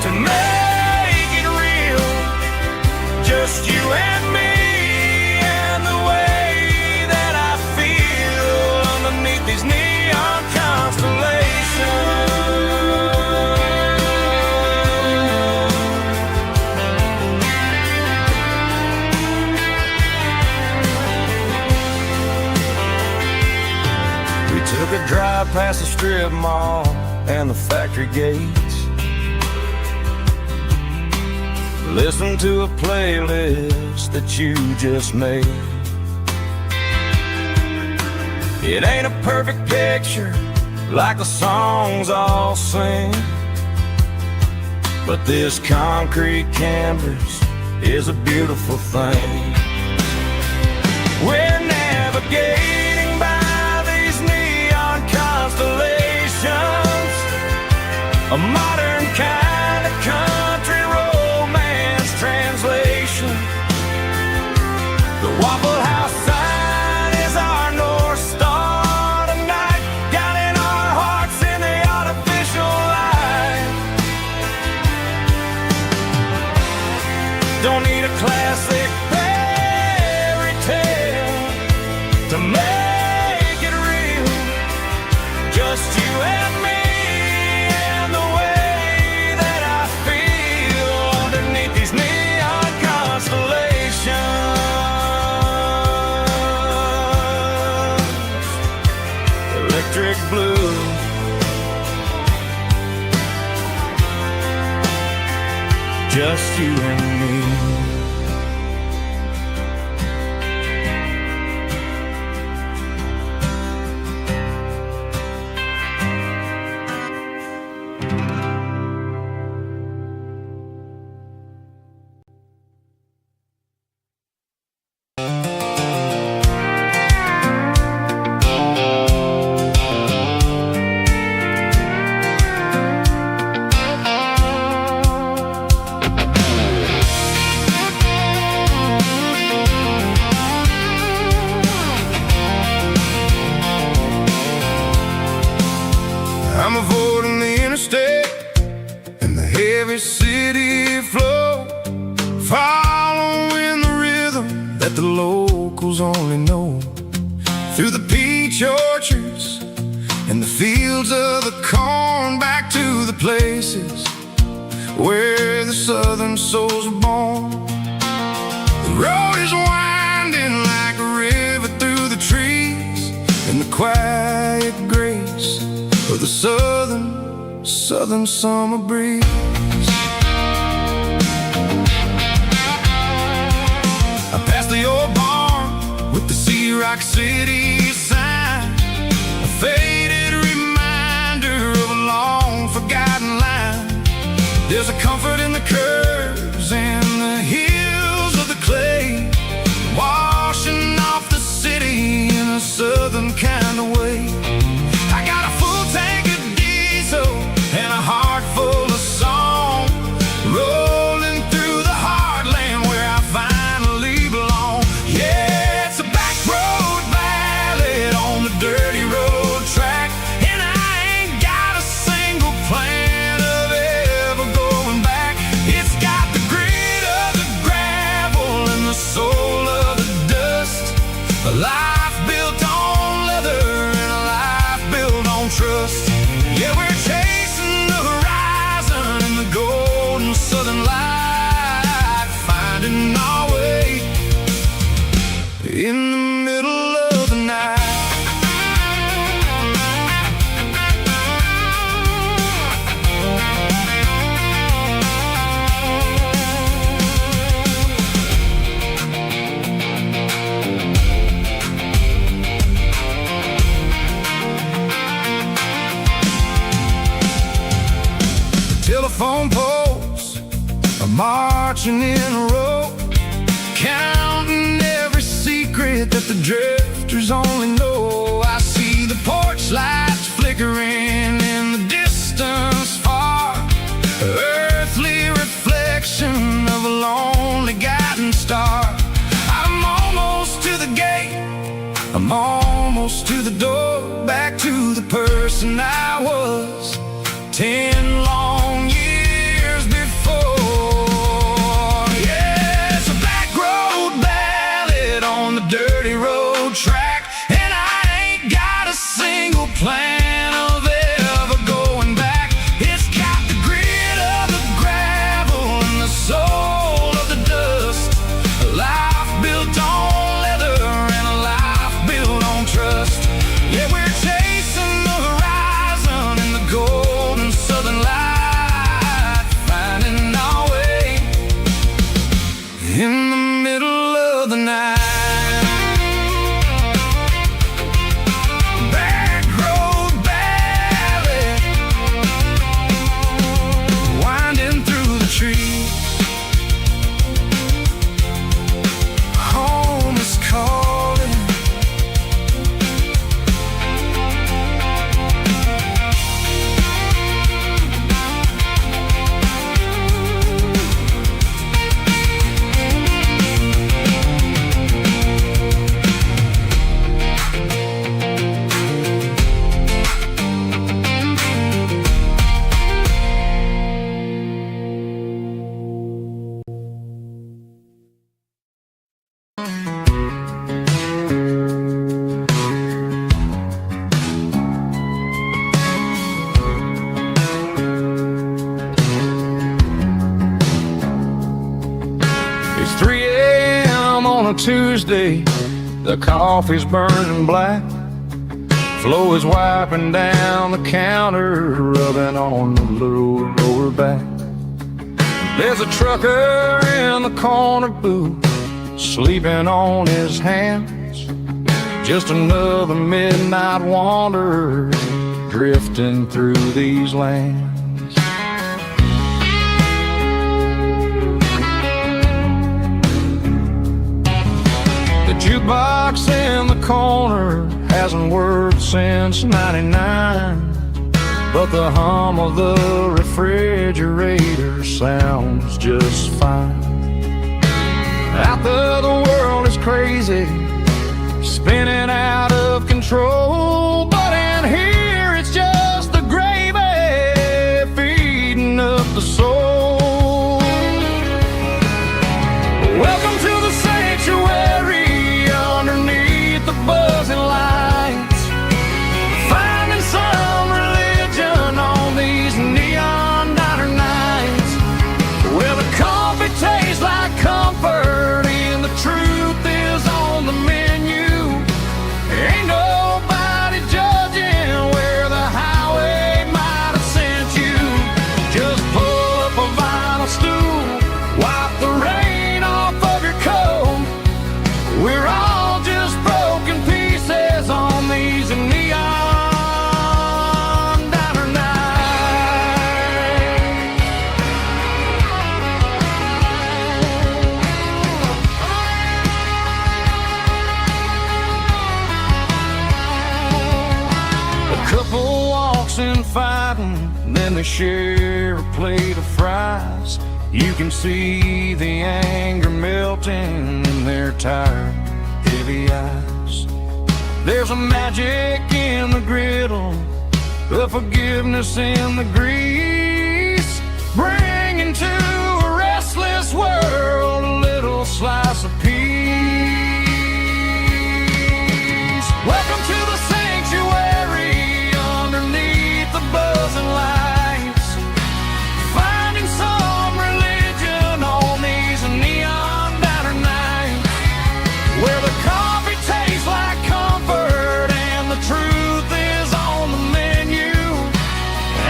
Speaker 1: to make it real, just you and me and the way that I feel underneath these neon constellations. We took a drive past the strip mall and the factory gates, listened to a playlist that you just made. It ain't a perfect picture like the songs all sing, but this concrete canvas is a beautiful thing. We're navigating by these neon constellations, a modern kind of country romance translation. The Waffle House sign is our North Star tonight, guiding our
Speaker 4: just you and me.
Speaker 1: I'm avoiding the interstate and the heavy city flow, following the rhythm that the locals only know. Through the peach orchards and the fields of the corn, back to the places where the southern souls are born. The road is winding like a river through the trees, and the quiet grace of the southern summer breeze. I passed the old barn with the Sea Rock City sign, a faded reminder of a long forgotten line. There's a comfort in the curves and the hills of the clay, washing off the city in a southern kind of way. I got a full tank of diesel and a heart full of song, rolling through the heartland where I finally belong. Yeah, it's a back road ballad on the dirty road track, and I ain't got a single plan of ever going back. It's got the grit of the gravel and the soul of the dust, a life built on leather and a life built on trust. Yeah, we're chasing the horizon in the golden southern light, finding our way in the middle of the night. Telephone poles are marching in a row, counting every secret that the drifters only know. I see the porch lights flickering in the distance far, earthly reflection of a lonely guiding star. I'm almost to the gate, I'm almost to the door, back to the person I was 10 long years before. Yeah, it's a back road ballad on the dirty road track, and I ain't got a single plan of ever going back. It's got the grit of the gravel and the soul of the dust, a life built on leather and a life built on trust. Yeah, we're chasing the horizon in the golden southern light, finding our way in the middle of the night. Back road ballad, winding through the trees. Home is calling.
Speaker 4: It's 3 a.m. on a Tuesday, the coffee's burning black, Flo is wiping down the counter, rubbing on the little lower back. There's a trucker in the corner booth, sleeping on his hands. Just another midnight wanderer, drifting through these lands. The jukebox in the corner hasn't worked since '99, but the hum of the refrigerator sounds just fine. Out there the world is crazy, spinning out of control, but in here it's just the gravy feeding up the soul. Welcome to the sanctuary underneath the buzzing lights, finding some religion on these neon diner nights, where the coffee tastes like comfort and the truth is on the menu. Ain't nobody judging where the highway might have sent you. Just pull up a vinyl stool, wipe the rain off of your coat. We're all just broken pieces on these neon diner nights. A couple walks in fighting, then they share a plate of fries. You can see the anger melting in their tired, heavy eyes. There's a magic in the griddle, a forgiveness in the grease, bringing to a restless world a little slice of peace. Welcome to the sanctuary underneath the buzzing lights, finding some religion on these neon diner nights, where the coffee tastes like comfort and the truth is on the menu.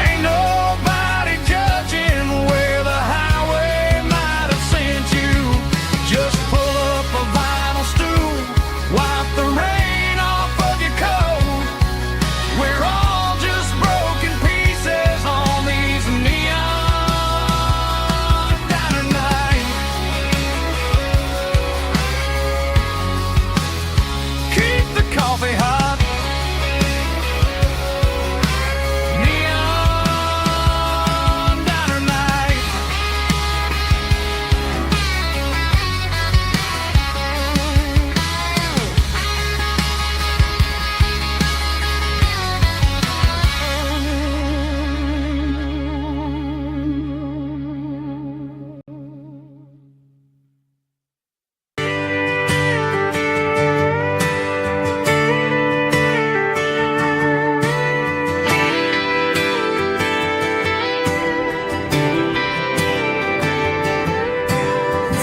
Speaker 4: Ain't nobody judging where the highway might have sent you. Just pull up a vinyl stool, wipe the rain off of your coat. We're all just broken pieces on these neon diner nights. Keep the coffee hot. Neon diner nights.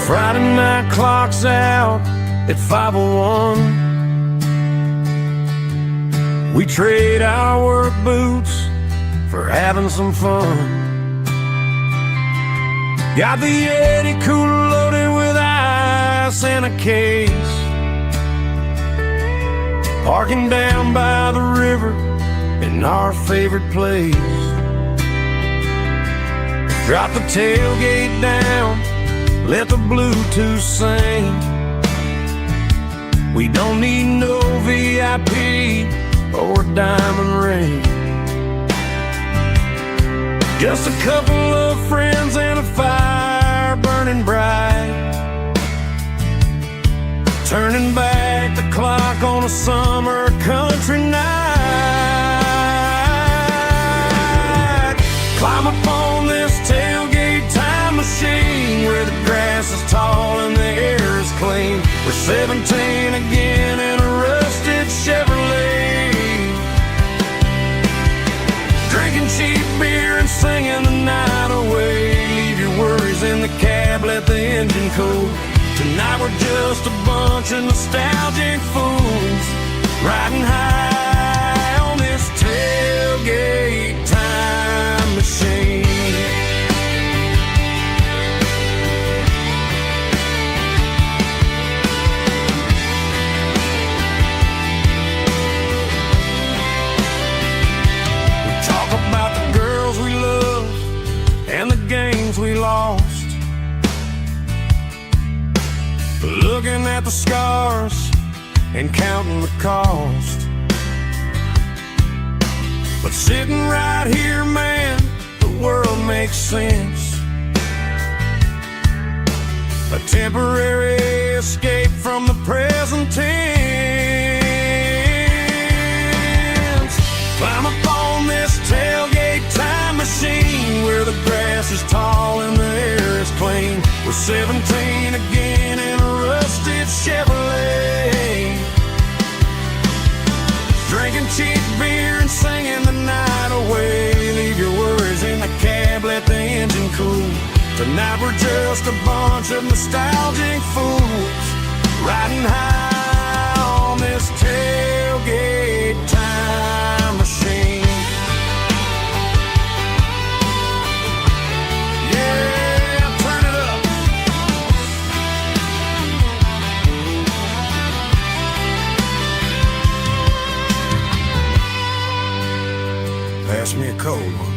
Speaker 4: Friday night clock's out at 5:01. We trade our work boots for having some fun. Got the Yeti cooler loaded with ice and a case, parking down by the river in our favorite place. Drop the tailgate down, let the Bluetooth sing. We don't need no VIP or diamond ring. Just a couple of friends and a fire burning bright, turning back the clock on a summer country night. Climb up on this tailgate time machine, where the grass is tall and the air is clean. We're 17 again in a rusted Chevrolet, drinking cheap beer and singing the night away. Leave your worries in the cab, let the engine cool. Tonight we're just a bunch of nostalgic fools, riding high on this tailgate time machine.
Speaker 3: at the scars and counting the cost. But sitting right here, man, the world makes sense. A temporary escape from the present tense. Climb up on this tailgate time machine where the grass is tall and the air is clean. We're 17 again in a rusted Chevrolet, drinking cheap beer and singing the night away. Leave your worries in the cab, let the engine cool. Tonight we're just a bunch of nostalgic fools, riding high on this tailgate time machine. Yeah, turn it up. Pass me a cold one.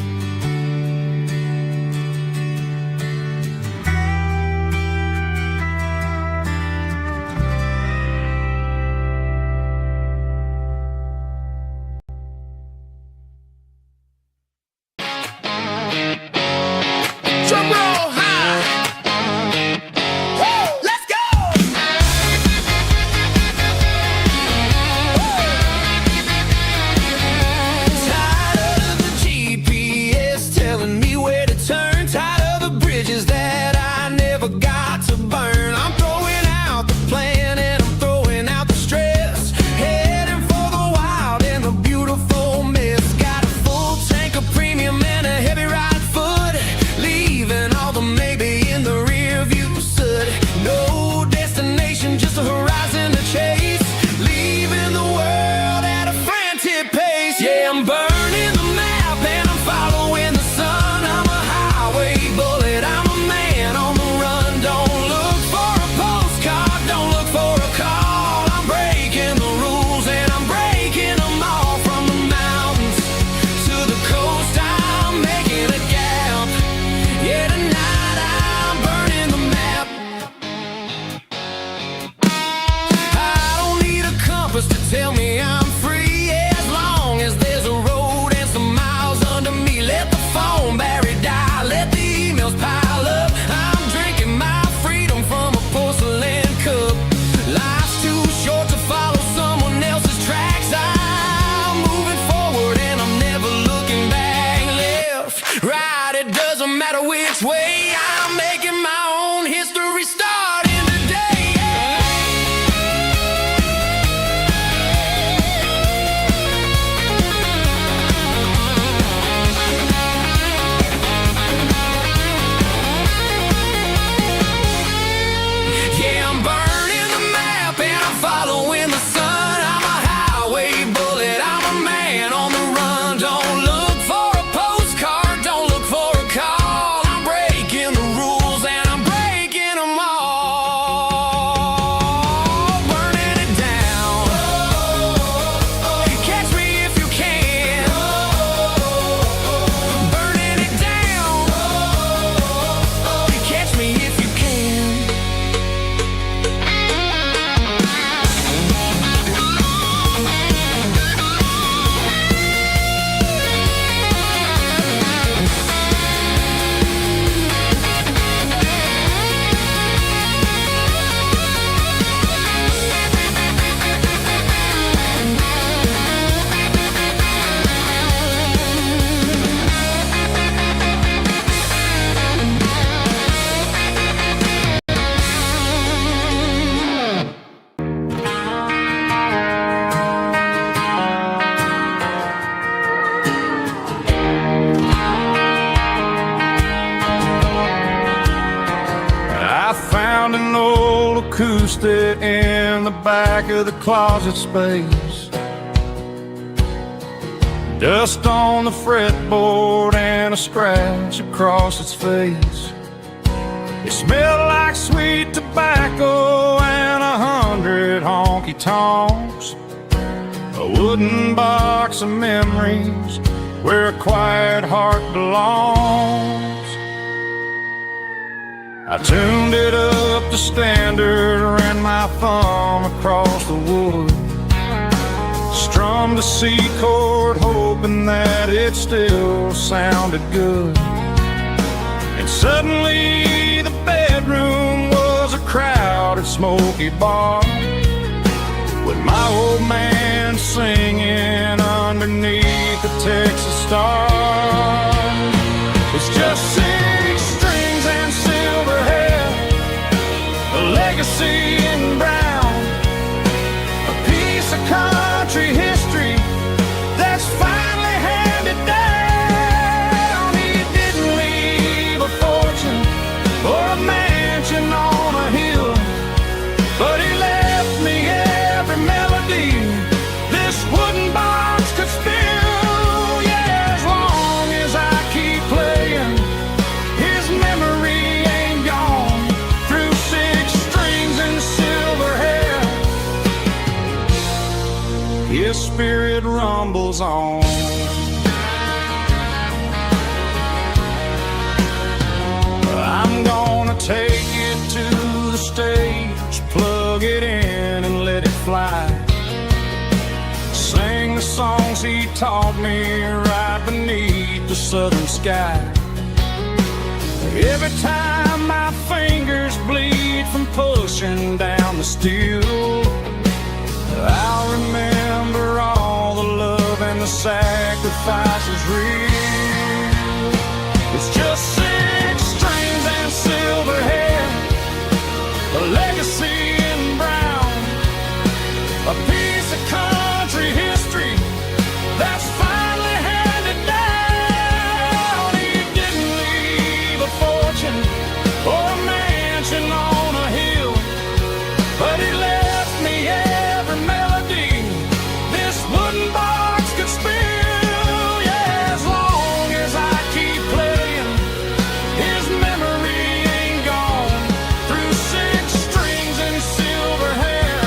Speaker 1: acoustic in the back of the closet space. Dust on the fretboard and a scratch across its face. It smelled like sweet tobacco and 100 honky-tonks. A wooden box of memories where a quiet heart belongs. I tuned it up to the standard, ran my thumb across the wood, strummed a C chord, hoping that it still sounded good. And suddenly the bedroom was a crowded, smoky bar, with my old man singing underneath the Texas star. It's just 6 strings and silver hair, a legacy in brown, a piece of country history that's finally handed down. He didn't leave a fortune or a mansion on a hill, but he left me every melody this wooden box could spill. Yeah, as long as I keep playing, his memory ain't gone. Through 6 strings and silver hair, his spirit rumbles on. I'm gonna take it to the stage, plug it in and let it fly. Sing the songs he taught me right beneath the southern sky. Every time my fingers bleed from pushing down the steel, I'll remember all the love and the sacrifices real. It's just 6 strings and silver hair, a legacy in brown, a piece of country history that's finally handed down. He didn't leave a fortune or a mansion on a hill, but he left me every melody this wooden box could spill. Yeah, as long as I keep playing, his memory ain't gone. Through 6 strings and silver hair,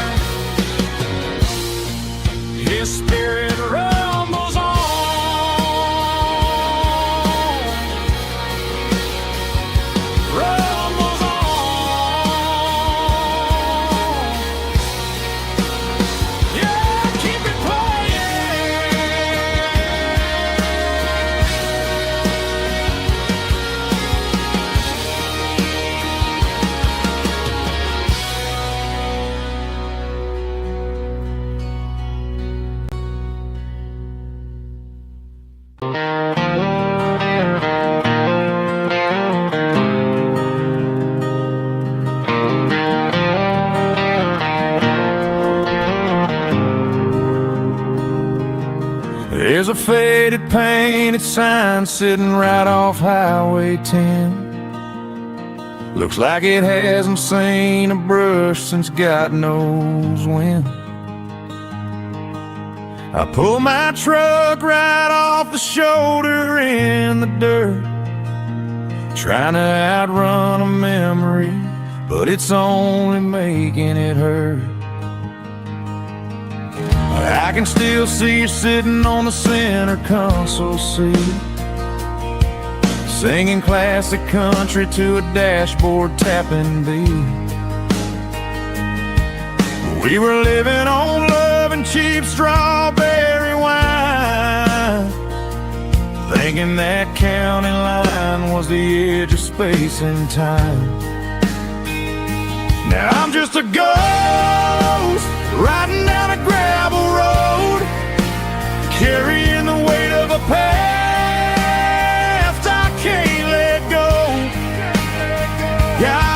Speaker 1: his spirit rumbles on. Rumbles on. Yeah, keep it playing. There's a faded painted sign sitting right off Highway 10. Looks like it hasn't seen a brush since God knows when. I pull my truck right off the shoulder in the dirt, trying to outrun a memory, but it's only making it hurt. I can still see you sitting on the center console seat, singing classic country to a dashboard tapping beat. We were living on love and cheap strawberry wine, thinking that county line was the edge of space and time. Now I'm just a ghost riding down a gravel road, carrying the weight of a past I can't let go. Yeah,